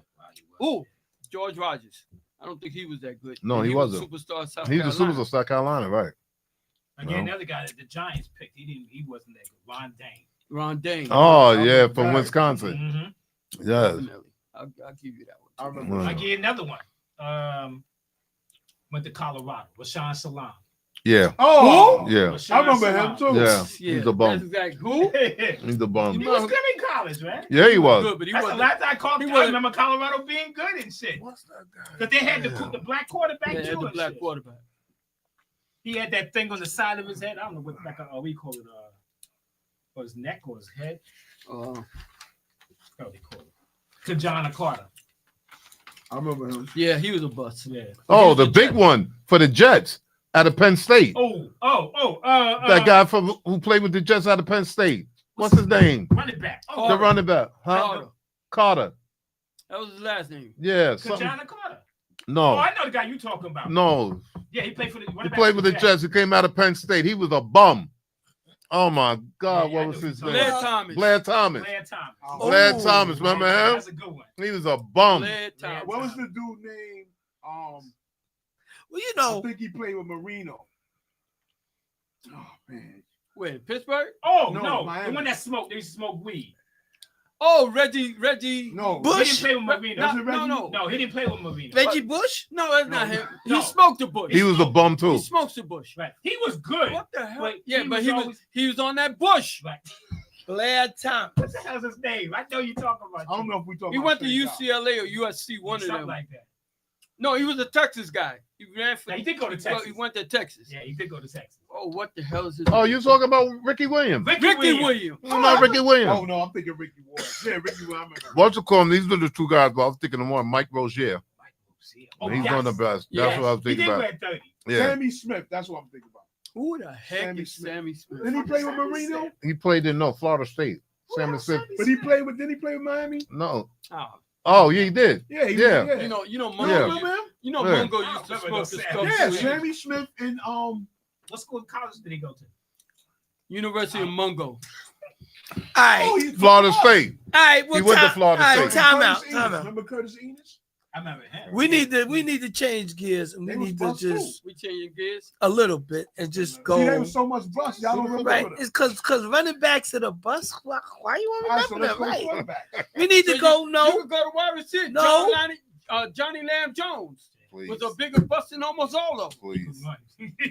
Ooh, George Rogers. I don't think he was that good. No, And he was a wasn't. superstar. South He's a Carolina. superstar, South Carolina, right? Again, No. another guy that the Giants picked. He wasn't that good. Ron Dane. Ron Dane. Oh yeah, from Right. Wisconsin. Mm-hmm. Yes. Definitely. I'll give you that one. I remember. Wow. I give you another one. Went to Colorado. Rashawn Salam. Yeah, Oh, yeah, Rashawn I remember him Salam. too. yeah. Yeah, He's a bum. That's exactly who? He's a He bum. was good in college, man. Yeah, he was. Good, but he That's the wasn't. last I called. he I wasn't- remember Colorado being good and shit. What's that guy? Because they had the black quarterback They too. had the and black shit. quarterback. He had that thing on the side of his head. I don't know what like we call it. Or his neck or his head. Uh, Probably call it. Tajana Carter. I remember him. yeah, he was a bust. Yeah. Oh, the big one for the Jets out of Penn State. That guy from who played with the Jets out of Penn State. What's his name? running back. The Carter. running back. Huh? Carter. Carter. That was his last name. Yeah. Something. Tajana Carter. Oh, No. I know the guy you talking about. No. Yeah, he played for the. He running back played for with the Jets. He came out of Penn State. He was a bum. Oh my God. Yeah, I What was know his who you're name? Blair talking Thomas. Blair Thomas. Blair Thomas. Blair Oh. Thomas. Remember him? That's a good one. He was a bum. Blair Thomas. What was the dude name? Well, you I know, think he played with Marino. Oh man. Where, Pittsburgh? Oh No, no, Miami. the one that smoked. They used to smoke weed. Oh, Reggie. No. He Bush? didn't play with Marino. Was it Reggie? No, he didn't play with Marino. Reggie Bush. No, that's not No. him. No. He smoked the bush. He was a bum He too. smokes the bush. Right. He was good. What the hell? But Yeah, he but was he always- was on that bush. Right. Blair Thomas. What the hell's his name? I know you talking about. I don't know if we talking He about went to same guy. UCLA or USC, one of something them. like that. No, he was a Texas guy. He ran for. Now, he did go to well, Texas. he went to Texas. Yeah, he did go to Texas. Oh, what the hell is his? Oh, you're talking about Ricky Williams. Ricky Williams. Not Ricky Williams. Oh no, I'm thinking Ricky Ward. Yeah, Ricky Ward. I remember. What's it called? These are the two guys. But I was thinking of one, Mike Rozier. Oh, He's yes. one of the best. Yes. That's what I was He thinking did about. wear 30. Yeah, Sammy Smith. That's what I'm thinking about. Who the heck Sammy is Smith. Sammy Smith? Didn't he play with Marino? he played in Florida State. Sammy Smith. But he played with. Didn't he play with Miami? No. Oh, Oh, yeah, he did. Yeah. He Yeah. Was, yeah. you know, You Mungo. Yeah. remember him? You know, Yeah. Mungo I used to remember smoke those the Sam. stuff. Yeah, too. Sammy Smith and What school of college did he go to? University of Mungo. All right, Oh, he- Florida State. all right. Well, He went to time, Florida all right, State. time Curtis out, Enos. time out. Remember Curtis Enos? I remember him. We need to change gears, and we They was need to bust too. just We changing gears. a little bit and just See, go. they was so much bust. Y'all don't remember Right, them. it's because running backs to the bus. Why you want All right, to so remember let's that? go Right, quarterback. we need to So go. You No, could go to wide receiver. No. Johnny Lamb Jones Please. was a bigger bust than almost all of them. Please.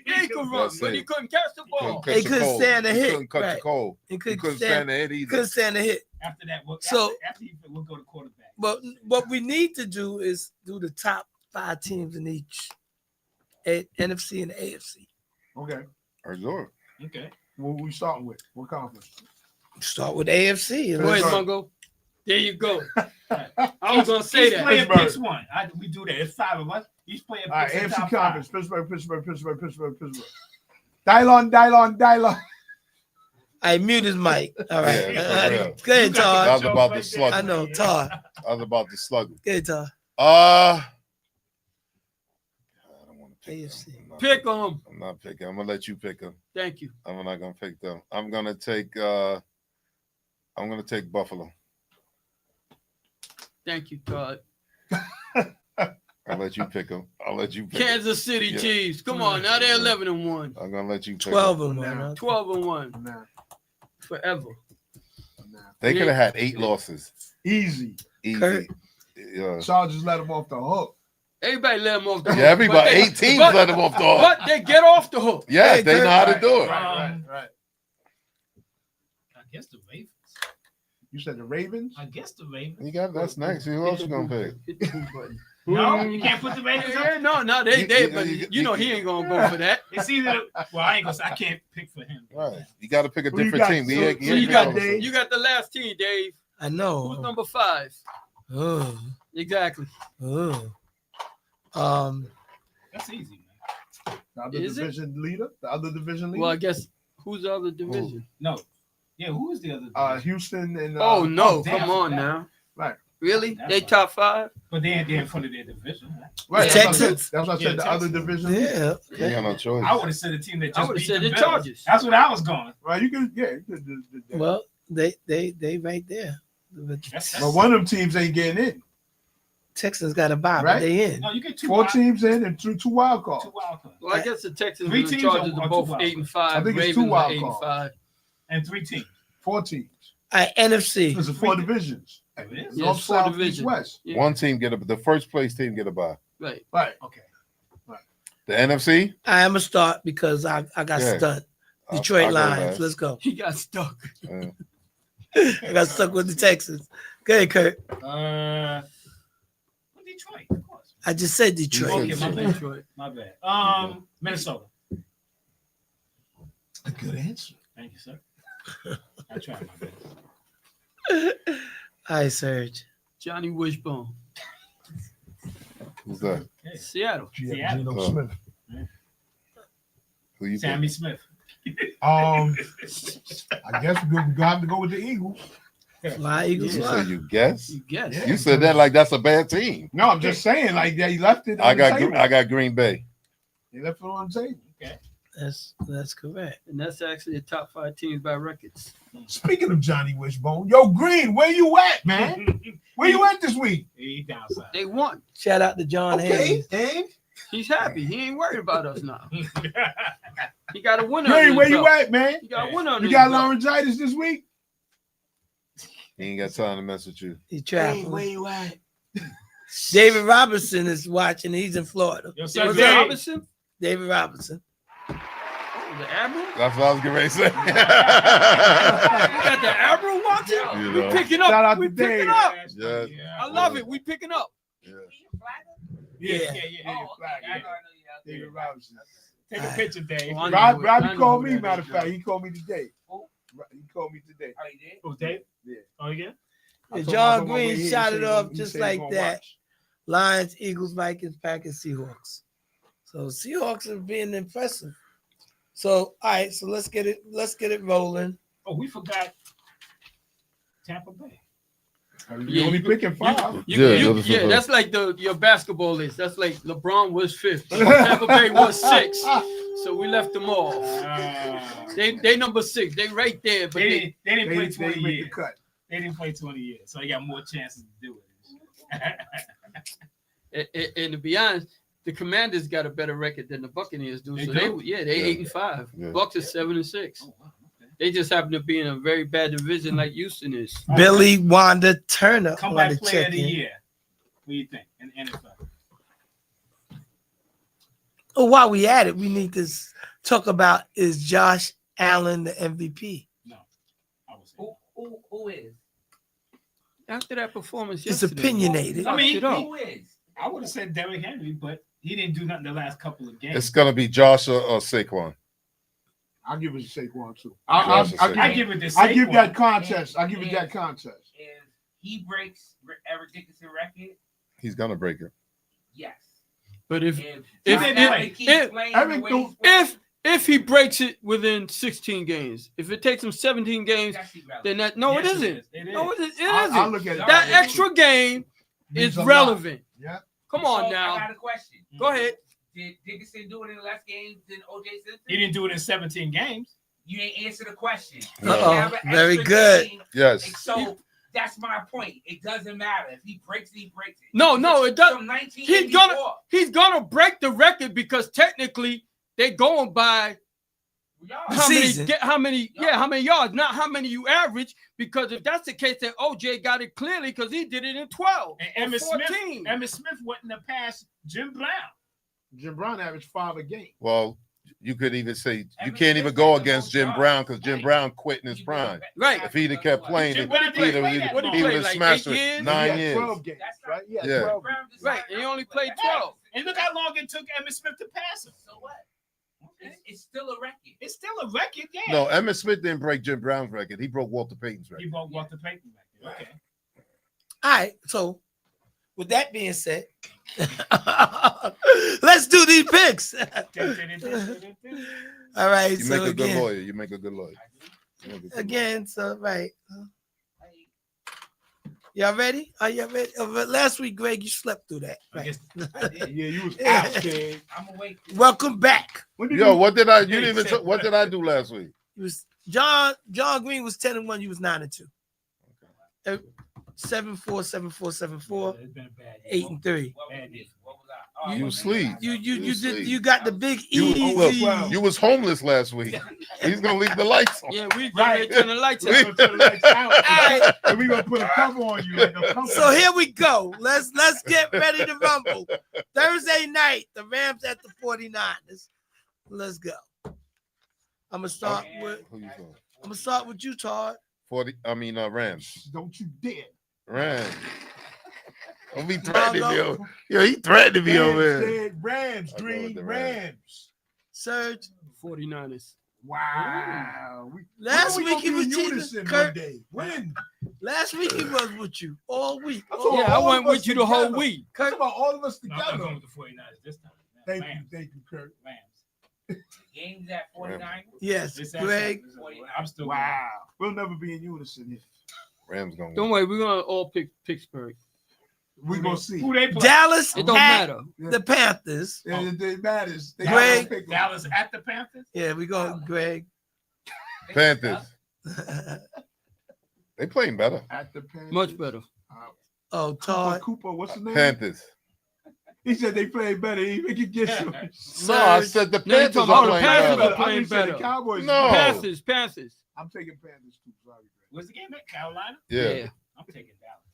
Yeah, he could run, That's but it. he couldn't catch the ball. He couldn't stand the He hit, couldn't cut right. the cold. he He couldn't couldn't stand. stand the hit He either. couldn't stand the hit. After that, So- after we'll go to quarterback. But what we need to do is do the top 5 teams in each NFC and AFC. Okay. Resort. Okay. What we starting with? What conference? Start with AFC. and Go ahead, let's- Mungo. There you go. I was gonna say Each that. player Pittsburgh. picks one. We do that. It's 5 of us. Each player All right, picks the AFC top conference. 5. Pittsburgh. Dylon. I mute his mic. All right. Yeah, for real. Go ahead, You got I Todd. was the about joke to slug I him. know, Todd. I was about to slug him. Go ahead, Todd. I don't want to pick AFC. them. I'm not Pick picking- 'em. I'm not picking. I'm gonna let you pick them. Thank you. I'm not gonna pick them. I'm gonna take Buffalo. Thank you, Todd. I'll let you pick them. I'll let you pick 'em. Kansas City Yeah. Chiefs. Come on, now they're 11-1. I'm gonna let you pick 12 'em. and 1. huh? 12-1 Nah. forever. They could have had 8 losses. Easy. Easy. Kurt. Yeah. Chargers let him off the hook. Everybody let them off the hook. Yeah, everybody, But they- 8 teams but- let them off the hook. But they get off the hook. Yeah, Hey, they Kurt. know how to do it. Right. I guess the Ravens. You said the Ravens? I guess the Ravens. You got that's next. Who else you gonna pick? Hit the boot button. No, you can't put the Ravens up. Yeah, no, but you know he ain't gonna go for that. It's either well, I ain't gonna say I can't pick for him. Right. You got to pick a Who you different got? team. So You got the last team, Dave. I know. Who's number 5? Oh, Exactly. oh. That's easy, man. The other Is it? division leader? The other division leader? Well, I guess who's the other division? No. Yeah, who is the other? Houston and Oh no, damn, come on that- now. Right. Really? That's They right. top 5? But they're in front of their division. Right? Right. Texans? That's what I Yeah, said. The other Texans. division leader. Yeah. You ain't got no choice. I would have said a team that I just would've beat said the the Bills. Chargers. That's what I was going. Right. You could, yeah. You could, Well, they right there. That's- but one of them teams ain't getting in. Texans got a bye, Right? but they in. No, you get 4 teams in and two wild cards. 2 wild cards. Well, I guess the Texans 3 and the teams Chargers or are 2 both wild 8 and cards? 5. I think it's 2 Ravens are wild 8 and cards. 5. And 3 teams. 4 teams. All right, NFC. There's 4 divisions. It is? Yeah, North, it's 4 South, East, divisions. West. Yeah. One team get the first place team get a bye. Right. Right. Okay. The NFC. I am a start because I got Yeah. stunned. I'll- Detroit I'll go Lions. last. Let's go. He got stuck. Yeah. I got stuck with the Texans. Go ahead, Kurt. Detroit, of course. I just said Detroit. Okay, my bad. Detroit. My bad. Minnesota. A good answer. Thank you, sir. I tried my best. All right, Serge. Johnny Wishbone. Who's that? Seattle. Seattle. Geno Oh. Smith. Who you pick? Sammy Smith. I guess we're gonna have to go with the Eagles. Fly Eagles You fly. said you guess. You guess. Yeah. You said that like that's a bad team. No, I'm just saying, like they left it. On I the table. got Green Bay. They left it on the table. That's correct. And that's actually the top 5 teams by records. Speaking of Johnny Wishbone, yo Green, where you at, man? Where you at this week? He downside. They won. Shout out to John Okay, Hayes. and He's happy. He ain't worried about us now. He got a winner. Green, where you at? at, man? He got a winner. You got laryngitis this week? He ain't got time to mess with you. He traveling. where you at? David Robinson is watching. He's in Florida. Yo, Was sir, that Dave. Robinson? David Robinson. The Admiral? That's what I was getting ready to say. You got the Admiral watching? You We know. picking up. Shout out We to picking Dave. up. Yes. I love it. We picking up. Yeah. Yeah. Oh, okay. I know you out there. David Robinson. Take a picture, Dave. Oh, I know Robbie I know called who me, that matter is, of fact. though. He called me today. Who? He called me today. Oh, you did? Who's Dave? Yeah. Oh, yeah? I Yeah, told him I John was on my way Green here. He shot said it he off gonna- he just said he like gonna that. watch. Lions, Eagles, Vikings, Packers, Seahawks. So Seahawks are being impressive. So all right, so let's get it rolling. Oh, we forgot Tampa Bay. You only picking 5. Yeah, That's like your basketball list. That's like LeBron was 5th. Tampa Bay was 6th. So we left them off. They number 6. They right there, but They didn't play They 20 make the years. cut. They didn't play 20 years, so they got more chances to do it. and to be honest, the Commanders got a better record than the Buccaneers do. They So do? they 8 and 5. Yeah. Bucks is 7 and 6. Oh, wow, okay. They just happen to be in a very bad division like Houston is. Billy Wanda Turner. Comeback wanna player check of the in. year. What do you think in NFL? Oh, while we at it, we need to talk about is Josh Allen the MVP? I would say. Who is? After that performance It's yesterday, opinionated. I mean, it up. Who is? I would have said Derrick Henry, but he didn't do nothing the last couple of games. It's gonna be Josh or Saquon. I'll give it to Saquon too. Josh is I give it to I give Saquon. that contest. I give it that contest. If he breaks Eric Dickinson record, He's gonna break it. yes. But if If if- Josh if- Allen keeps if- playing Eric the way don't- he's playing, if he breaks it within 16 games, if it takes him 17 games, that's irrelevant. then that no, Yes, it isn't. It is. No, it isn't. I'll look at it. That extra game Means is a lot. relevant. Yeah. Come So, on I now. got a question. Go ahead. Did Dickinson do it in less games than OJ Simpson? He didn't do it in 17 games. You ain't answer the question. Uh-oh. You have an Very extra good. game, Yes. and so that's my point. It doesn't matter if he breaks it. He breaks it. No, it does. From 1984. He's gonna break the record because technically they're going by Y'all- Season. how many yards, not how many you average. Because if that's the case, then OJ got it clearly because he did it in 12 And or 14. Emmitt Smith wouldn't have passed Jim Brown. Jim Brown averaged 5 a game. Well, you could even say you can't even go against Jim Brown because Jim Brown quit in his prime. Right. If he'd have kept playing, Jim it, Brown didn't play that What long. he he would played, have like smashed 8 it. years? 9 He had years. 12 games, right? Yeah, Yeah. 12 games. Right. And he only played 12. And look how long it took Emmitt Smith to pass him. So what? It's still a record. It's still a record, yeah. No, Emmitt Smith didn't break Jim Brown's record. He broke Walter Payton's He record. broke Walter Payton record. Okay. All right. So, with that being said, let's do these picks. All right. You so make a good again, lawyer. You make a good lawyer. You make a good again. So right. Y'all ready? Are y'all ready? Last week, Greg, you slept through that. I Right. guess Yeah, you was out, kid. I'm awake. Welcome back. When lawyer. did Yo, you- what did I? You Yeah, didn't even. he said- What did I do last week? It was John Green was 10-1. You was 9-2. 7-4, 7-4, 7-4, it's been a bad year. 8-3. Bad year. What was I? You sleep. You sleep. did. You got the big You easy. was, you was homeless last week. He's gonna leave the lights on. Yeah, we Right. turn the lights We're out. gonna turn the lights out, All right. and we gonna put a cover on you. Like a cover. So here we go. Let's get ready to rumble. Thursday night, the Rams at the 49ers. Let's go. I'm gonna start with Who you going? you, Todd. Rams. Don't you dare. Rams. Don't be threatening me. Yo, he threatened me over Rams, here. said Rams, I'll go Green, with the Rams. Rams. Serge. 49ers. Wow. Last When week we he gonna was be in cheating. unison Kurt. Monday? When? Last week he was with you all week. That's All- all- Yeah, I all went of with us you the whole together. week. Talk about all of us No, I'm not together. going with the 49ers this time. Thank Rams. you, Kurt. Rams. Games at 49. Yes, This is- Greg. I'm still Wow. We'll never be in unison here. Rams gonna Don't win. worry, we're gonna all pick Pittsburgh. We're gonna see. Who they play? Dallas It don't at matter. the Panthers. It matters. They Greg. gotta pick 'em. Dallas at the Panthers? Yeah, we go, Greg. Panthers. They playing better. At the Panthers. Much better. Oh, Todd. Cooper, what's the name? Panthers. He said they played better. He can get you. No, I Serge. said the No, you Panthers talking are about the playing Panthers better. are playing better. The Cowboys. No. Panthers. I'm taking Panthers too. Sorry, Greg. What's the game at? Carolina? Yeah. I'm taking Dallas.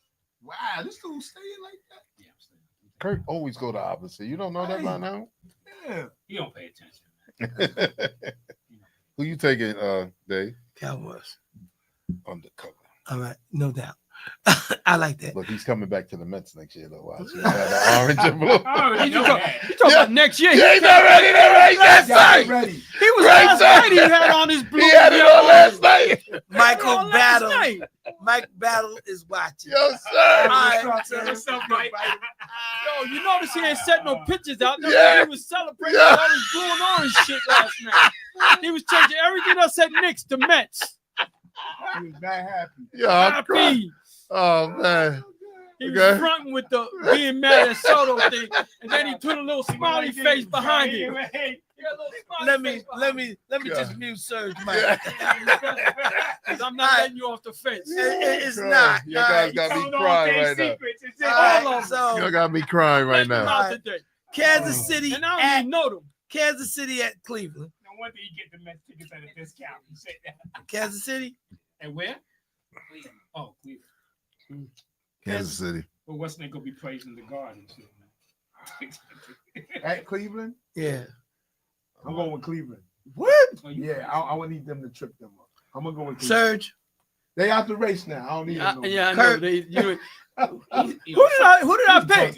Wow, this dude staying like that. Yeah, I'm staying. Kurt always go the opposite. You don't know that by now? Yeah. You don't pay attention. Who you taking, Dave? Cowboys. Undercover. All right, no doubt. I like that. Look, he's coming back to the Mets next year, though. Watch. He'll have the orange and blue. I already know that. You talking Yeah. about next year? Yeah, he's not ready. That's Got right. it ready. He was Right, last sir. night. He had on his blue. He had it on last night. Michael Battle. Night. Mike Battle is watching. Yo, sir. All right, What's so- up, What's up, Mike? Yo, you notice he ain't set no pictures out. No, Yeah. He was celebrating Yeah. all his blue and orange shit last night. He was changing everything that said Knicks to Mets. He was not happy. Yo, I'm crying. Happy. Oh, man. He Okay. was fronting with the being mad at Soto thing, and then he put a little smiley face behind it. let me Yeah. just mute Serge, Mike. Yeah. Because I'm not letting you off the fence. It's Crying. not. You All guys right, got me Telling all crying their right now. secrets. It's all it. right, All of them. You so got me crying right Let them now. out today. Kansas City And I don't at even know them. Kansas City at Cleveland. No wonder you get the Mets tickets at a discount. You say that. Kansas City. And where? Oh, Cleveland. Kansas City. Well, what's they gonna be praising the Guardians? At Cleveland, Yeah. I'm going with Cleveland. What? Yeah, I would need them to trip them up. I'm gonna go with Cleveland. Serge. They out the race now. I don't need them. no Yeah, I Kurt. know. Who did Who I pick?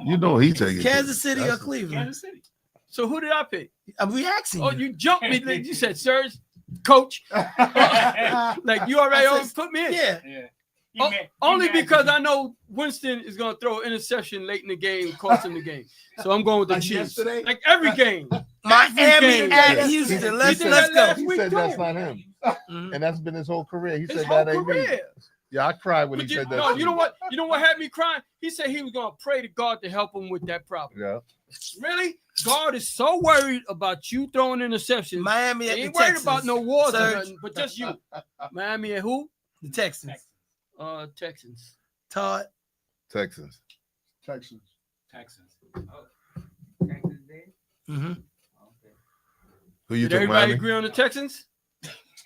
You know he taking Kansas City or That's- Cleveland? Kansas City. So who did I pick? I'm asking Oh, you. you jumped me. You said, Serge, coach. Like you already I said- put me in. Yeah. Yeah. Only because I know Winston is going to throw an interception late in the game, costing the game. So I'm going with the Like Chiefs. yesterday? Like every game. Miami game. at Yeah. Houston. He Let's said let's that go. last He said that's not him. Mhm. And that's been his whole career. He His said whole that ain't me. career. Yeah, I cried when But he you, said that. no, to you know me. what? You know what had me crying? He said he was going to pray to God to help him with that problem. Yeah. Really? God is so worried about you throwing interceptions. Miami He at ain't the worried Texans. about no wars or Serge. nothing, but just you. Miami and who? The Texans. Texans. Todd. Texans. Texans. Texans. Texas Day? Mm-hmm. Who you Did took, everybody Miami? agree on the Texans?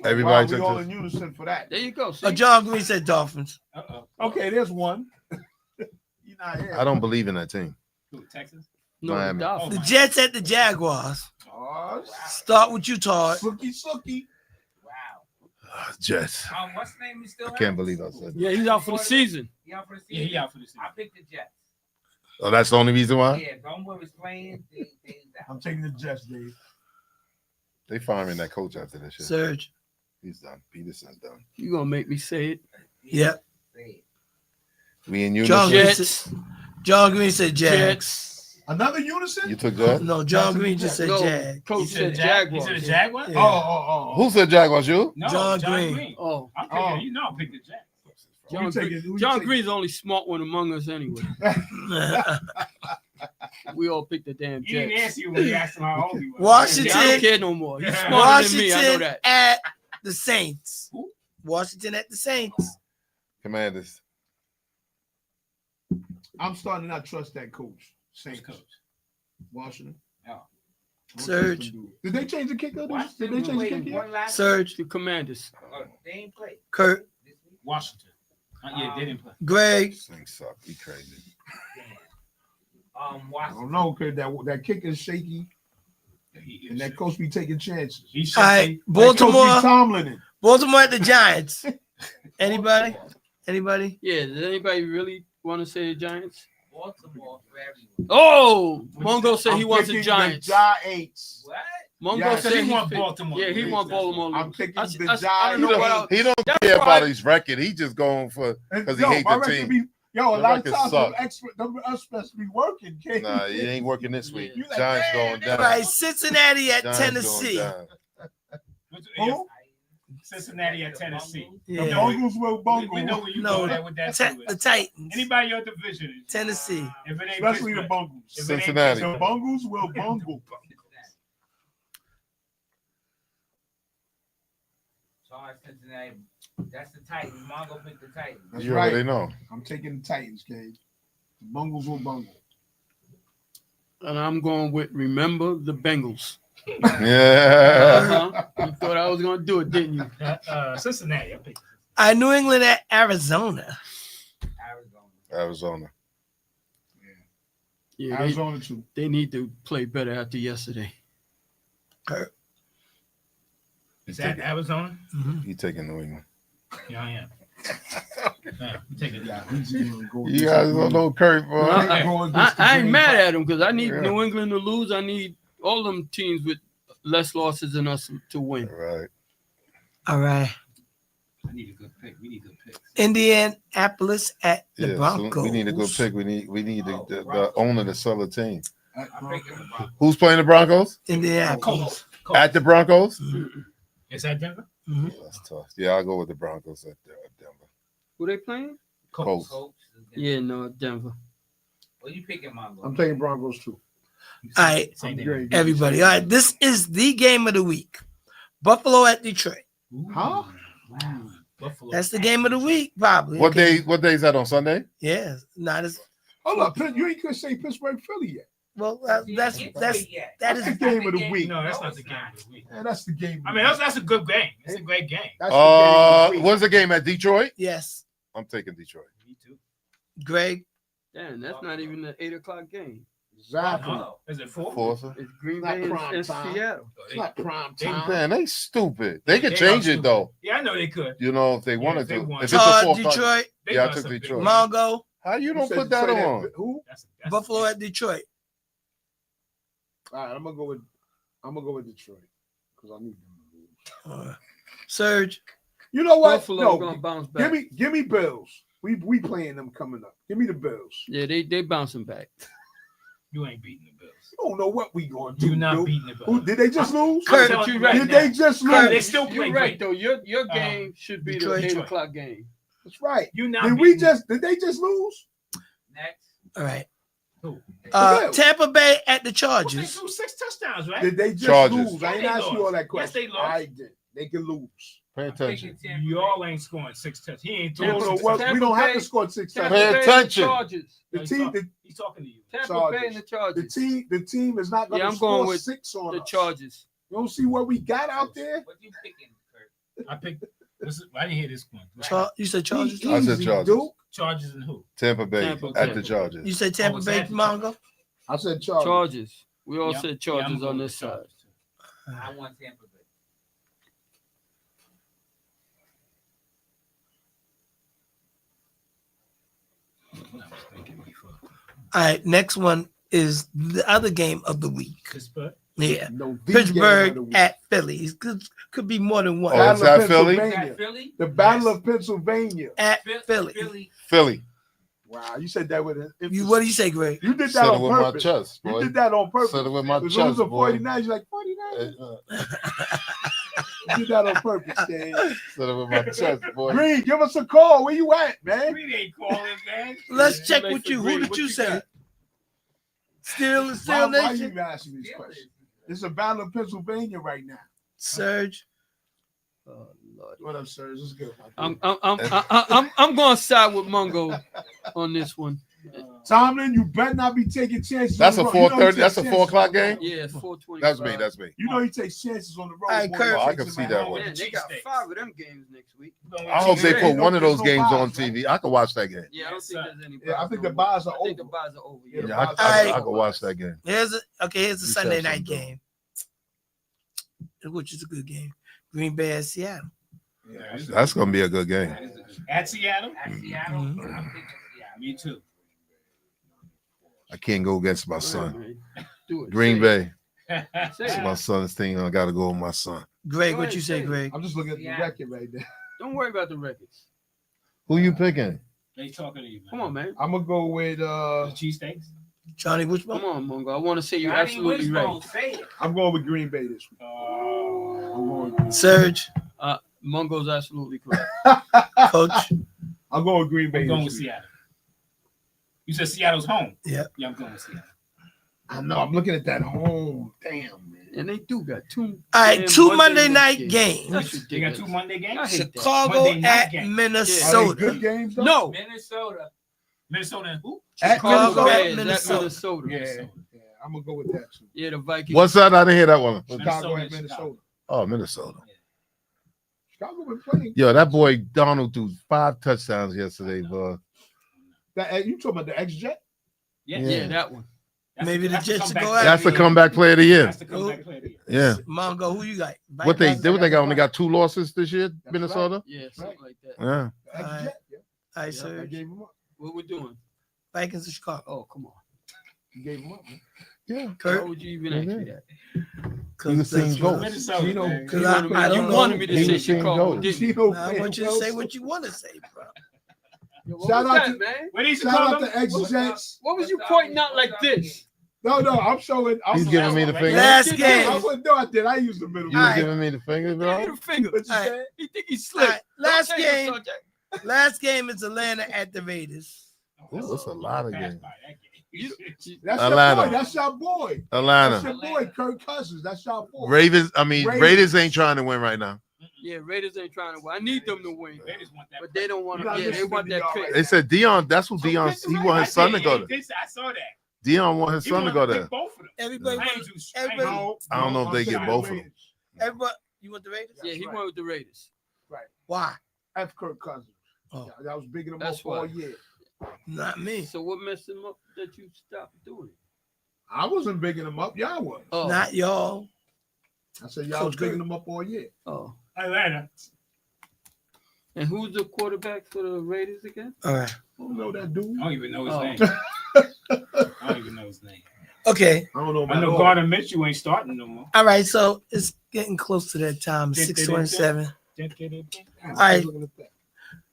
Everybody Wow, we took all this. in unison for that. There you go. See? John Green said Dolphins. Uh-oh. Okay, there's one. You're not here. I don't believe in that team. Who, Texans? No, Miami. the Dolphins. The Jets at the Jaguars. Oh, Start with you, Todd. Sookie. Wow. Jets. What's the name? Is still I can't believe I said that. Yeah, he's out for the season. He out for the Yeah, season. he out for the season. I picked the Jets. Oh, that's the only reason why? Yeah, Bromwood was playing. They I'm taking the Jets, Dave. They firing that coach after this shit. Serge. He's done. Peterson's done. You gonna make me say it? Yep. We in John unison. Green, Jets. said, John Green said Jags. Jets. Another unison? You took that? No, John Green just said No, Jags. coach He said said Jag. He Jaguars. said a Jaguar. Yeah. Oh. Who said Jaguars? You? No, John John Green. Green. Oh, I'm picking. Oh. You know, I'm picking the Jags. John, Who you John taking? Green's the only smart one among us anyway. We all picked the damn He didn't Jets. answer you when you asked him how old he was. Washington. Yeah, I don't care no more. He's smarter than me. I know Washington that. at the Saints. Who? Washington at the Saints. Commanders. I'm starting to not trust that coach. Saints Coach. Washington. Yeah. Surge. Did they change the kicker? Did they change the kicker? yet? Serge. The Commanders. They ain't played. Kurt. This week. Washington. Yeah, they didn't play. Greg. This thing suck. Be crazy. I Washington. don't know, cause that kick is shaky, He and that coach be taking chances. He should All right. be. That coach be Baltimore. Tomlin. Baltimore at the Giants. Anybody? Anybody? Yeah, does anybody really want to say the Giants? Baltimore for everyone. Oh, Mongo said he I'm wants the picking Giants. Giants. What? Mongo Yeah, said he he want picked- Baltimore. Yeah, he want Baltimore. I'm lose. picking I the don't Giants. know what else. He don't That's care why- about his record. He just going for because he Yo, hate my the record team. be- Yo, a The lot of record times suck. them experts be working. Kid. Nah, he ain't working this week. You like, Giants man, going down. Right. Cincinnati at Giants going Tennessee. down. Who? Cincinnati at Tennessee. The Yeah. Bungles will We bungle, know where you No, go there with that. The Titans. Anybody your division? Tennessee. If it ain't especially the Pittsburgh. Bungles. If it ain't Cincinnati. The Bungles will bungle. Sorry, Cincinnati. That's the Titans. Mongo picked the Titans. That's You right. already know. I'm taking the Titans, Cage. The Bungles will bungle. And I'm going with remember the Bengals. Yeah. You thought I was going to do it, didn't you? Cincinnati. I picked. New England at Arizona. Arizona. Yeah, they, Arizona too. they need to play better after yesterday. Is that Arizona? He taking New England. Yeah, I am. Yeah, I'm taking it. Yeah, he's gonna go You guys don't know Kurt, boy. I ain't mad at them because I need Yeah. New England to lose. I need all them teams with less losses than us to win. Right. All right. I need a good pick. We need good picks. Indianapolis at the Yeah, so Broncos. we need a good pick. We need the owner to sell the team. I'm picking the Broncos. Who's playing the Broncos? Indianapolis. Colts. At the Broncos? Is that Denver? That's tough. Yeah, I'll go with the Broncos at Denver. Who they playing? Colts. Colts. Yeah, no, Denver. What you picking, Mongo? I'm taking Broncos too. All right, Same thing. Great. everybody. All right, this is the game of the week. Buffalo at Detroit. Huh? Wow. Buffalo. That's the game of the week, probably. What Okay. day? What day is that on Sunday? Yeah, not as Hold up, you ain't gonna say Pittsburgh Philly yet. well. See, That's it's that big yet. is That's the game of the week. No, that's No, not it's the game not. of the week. Man, that's the game. I mean, that's a good game. It's a great game. That's the game of the week. When's the game at Detroit? yes. I'm taking Detroit. Me too. Greg. Damn, that's not even the 8:00 game. Exactly. Oh, is it 4? Forza. It's Green Not Bay prime and time. Seattle. It's not prime They- time. Man, they stupid. They could They change are it though. Yeah, I know they could. You know, if they Yeah, wanted if they to. want. If it's a Todd, 4 o'clock- Detroit. They Yeah, I got took some big- Detroit. Mongo. How you don't said- put that say on? Who? That's Buffalo at Detroit. All right, I'm gonna go with Detroit because I need them to lose. Surge. You know what? Buffalo gonna bounce back. give me Bills. We playing them coming up. Give me the Bills. Yeah, they bouncing back. You ain't beating the Bills. You don't know what we going to do. You're not dude. beating the Bills. Who did they just lose? Kurt, I'm telling you you right Did now. they just Kurt, lose? They still play You're right great. though. Your game should be Detroit. the 8:00 game. That's right. You not Did we beating- just? Did they just lose? Next. All right. Who? Tampa Bay at the Well, they Chargers. threw 6 touchdowns, right? Did they just Chargers. lose? I ain't They asked you lost. all that Yes, question. they lost. I did. They can lose. Pay I'm attention. picking Tampa Y'all ain't scoring 6 touchdowns. He ain't We don't throwing know 6 what. touchdowns. We don't have Bay- to score 6 Tampa Pay touchdowns. Bay and the attention. Chargers. The He's team, talking- He's talking to you. Tampa Bay and the Chargers. the team is not going Yeah, to I'm going score with 6 on The us. Chargers. You don't see what we got out there? What you picking, Kurt? I picked. I didn't hear this one. You said Chargers. I said Easy, Chargers. Duke. Chargers and who? Tampa Bay Tampa at Bay. the Chargers. You said Tampa it's Bay, at the Mongo. I said Chargers. Chargers. We all Yeah, said yeah, I'm Chargers going on with this side. Chargers, too. I want Tampa Bay. All right, next one is the other game of the week. Pittsburgh. Yeah, No, the game of the Pittsburgh week. at Philly. It could be more than one. Oh, is Battle of that Philly? Pennsylvania. Philly? The Battle of Pennsylvania. At Philly. Philly. Wow, you said that with an What do you say, Greg? You did that Said it on with my purpose. chest, You boy. did that on purpose. Said it with my If it was chest, a boy. 49, you're like 49. You did that on purpose, Dan. Said it with my chest, boy. Green, give us a call. Where you at, man? We ain't calling, man. Let's check Like with for you. Who Green, did what you you say? got? Still Why Nation. you asking these questions? It's a Battle of Pennsylvania right now. Serge. Oh, Lord. What up, Serge? It's good. I'm going to side with Mungo on this one. Tomlin, you better not be taking chances. That's on a the road. You know he 4:30. That's a takes 4 o'clock chances on game. the road. Yeah, it's 4:20. That's me. That's me. You know he takes chances on the road. All right, boy. Kurt. He Oh, I takes can them see at that home. one. Man, they got 5 of them games next week. I hope they Yeah, put no- one of those there's no games on buys, right? TV. I can watch that game. Yeah, I don't think there's any. Yeah, I buys think no the more. buys are I think over. the buys are over. Yeah, Yeah. Yeah, All I can watch that game. Here's the You Sunday said night something. game, which is a good game. Green Bay at Seattle. Yeah, That's gonna be a good game. At Seattle? At Seattle, Mhm. I'm thinking Seattle. Me too. I can't go against my All right, son. man. Do it. Green Say Bay. it. Say It's it. my son's thing. I gotta go with my son. Greg, Go what ahead, you say, say it. Greg? I'm just looking at the Yeah. record right there. Don't worry about the records. Who you picking? They talking to you, man. Come on, man. I'm gonna go with The cheesesteaks? Johnny, which one? Come on, Mungo. I want to say you're Johnny absolutely right. Wishbone, say it. I'm going with Green Bay this week. I'm going with Green Bay. Serge, Mungo's absolutely correct. Coach. I'm going with Green Bay I'm going this with week. Seattle. You said Seattle's home? Yep. Yeah, I'm going with Seattle. I know. I'm looking at that home. Damn, man. And they do got 2. All right, damn 2 Monday night night games. That's They got ridiculous. 2 Monday games? I hate that. Chicago Monday night at game. Are they Minnesota. good games, though? No. Minnesota. Minnesota and who? At Chicago Minnesota? at Bears, Minnesota. Minnesota. Yeah, I'm gonna go with that too. Yeah, the Vikings. What's that? I didn't hear that one. Chicago Minnesota at and Minnesota. Oh, Minnesota. Chicago been playing. Yo, that boy Donald threw 5 touchdowns yesterday, bro. You talking about the ex-Jet? Yeah. Yeah, that one. Maybe the Jets should go comeback out. That's the player. comeback player of the year. That's the comeback player of the year. Yeah. Mongo, who you got? What they Vikings? got only got 2 losses this year, That's Minnesota. Yeah, something like that. Yeah. The ex-Jet. Yeah. All right, I Serge. gave him up. What we're doing? Vikings or Chicago? Oh, come on. You gave him up, man. Yeah. Why Kurt? would you even ask me that? He was seeing goals. Minnesota, Gino- man. Cause You I wanted me, don't you know. wanted me to He say was seeing Chicago, goals. didn't you? Gino Nah, I fan, want you to well, say what you want to say, bro. What Shout was out that, to- man? What is Shout out to ex-Jets. What was you pointing out like this? No, I'm showing. He's giving me the finger. Last Get game. I wouldn't know I did. I used the middle. You All was right. giving me the finger, Give me bro. the finger. What you All right. said? He think he's All slick. right, last Don't change the game. subject. Last game is Atlanta at the Raiders. Ooh, that's a lot of games. That's Atlanta. your boy. That's your boy. That's Atlanta. your boy, Kirk Cousins. That's your boy. Raiders Raiders. Raiders ain't trying to win right now. Yeah, Raiders ain't trying to win. I need them to win, but they don't want You to. gotta Yeah, they listen want to that y'all pick. right They said Dion, that's what Dion, he want his son to go to. I saw that. Dion want his son to go there. Both of them. Everybody, I ain't want, too- everybody, No, I don't know if I'm they saying get both of them. Raiders. everybody, you want the Raiders? Yeah, he right. went with the Raiders. Why? That's Kirk Cousins. Oh. Yeah, that was bigging him That's up all why. year. Not me. So what messed him up that you stopped doing it? I wasn't bigging him up. Y'all was. Oh, Not y'all. I said y'all was Coach bigging Kirk. him up all year. oh. Atlanta. And who's the quarterback for the Raiders again? All right. I don't know that dude. I don't even know his Oh. name. I don't even know his name. Okay. I don't know I about know all. Gardner Mitchell ain't starting no more. All right. So it's getting close to that time. 6:27. All right.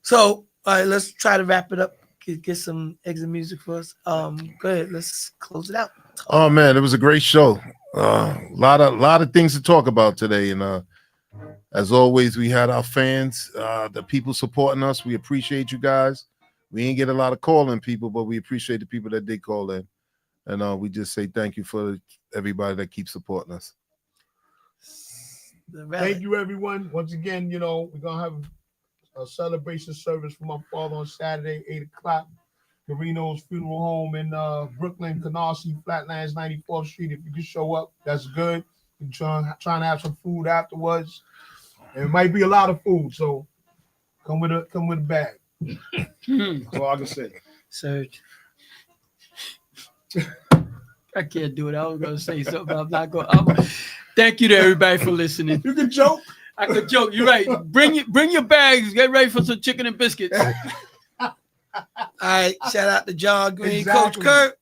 So all right, let's try to wrap it up. Get some exit music for us. Go ahead. Let's close it out. Oh man, it was a great show. A lot of things to talk about today, and as always, we had our fans, the people supporting us. We appreciate you guys. We ain't get a lot of calling people, but we appreciate the people that did call in, and we just say thank you for everybody that keeps supporting us. The rally. Thank you, everyone. Once again, we're gonna have a celebration service for my father on Saturday, 8:00. Garino's Funeral Home in Brooklyn, Canarsie, Flatlands, 94th Street. If you can show up, that's good. We're trying to have some food afterwards. And it might be a lot of food, so come with a bag. That's all I can say. Serge. I can't do it. I was gonna say something. I'm not going. Thank you to everybody for listening. You can joke. I could joke. You're right. Bring your bags. Get ready for some chicken and biscuits. All right, shout out to John Green, Exactly. Coach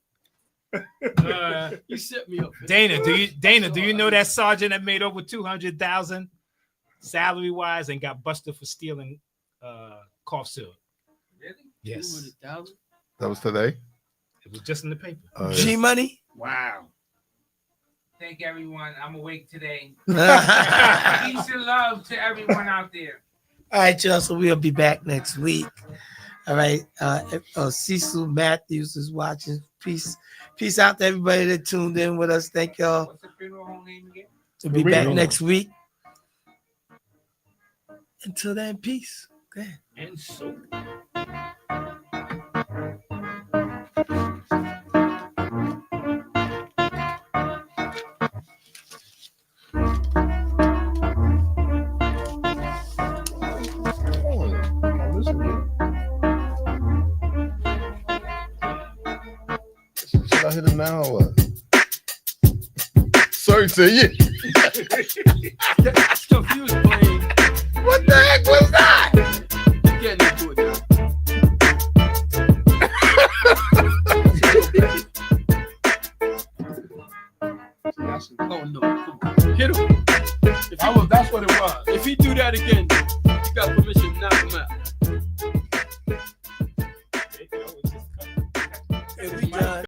Kurt. You set me up. Dana, do you know that sergeant that made over 200,000 salary wise and got busted for stealing cough syrup? Really? Yes, 200,000? That was today. it was just in the paper. G Money. Wow. Thank everyone. I'm awake today. All Peace and love to everyone out there. right, y'all. So we'll be back next week. All right. Cecil Matthews is watching. Peace out to everybody that tuned in with us. Thank y'all. What's the funeral home name again? We'll be back next week. Until then, peace. Go ahead. And so. Should I hit him now or what? Sorry, say yeah. Confused playing. What the heck was that? Getting into it now. Oh no. Come on. Hit him. That's what it was. If he do that again, you got permission to knock him out.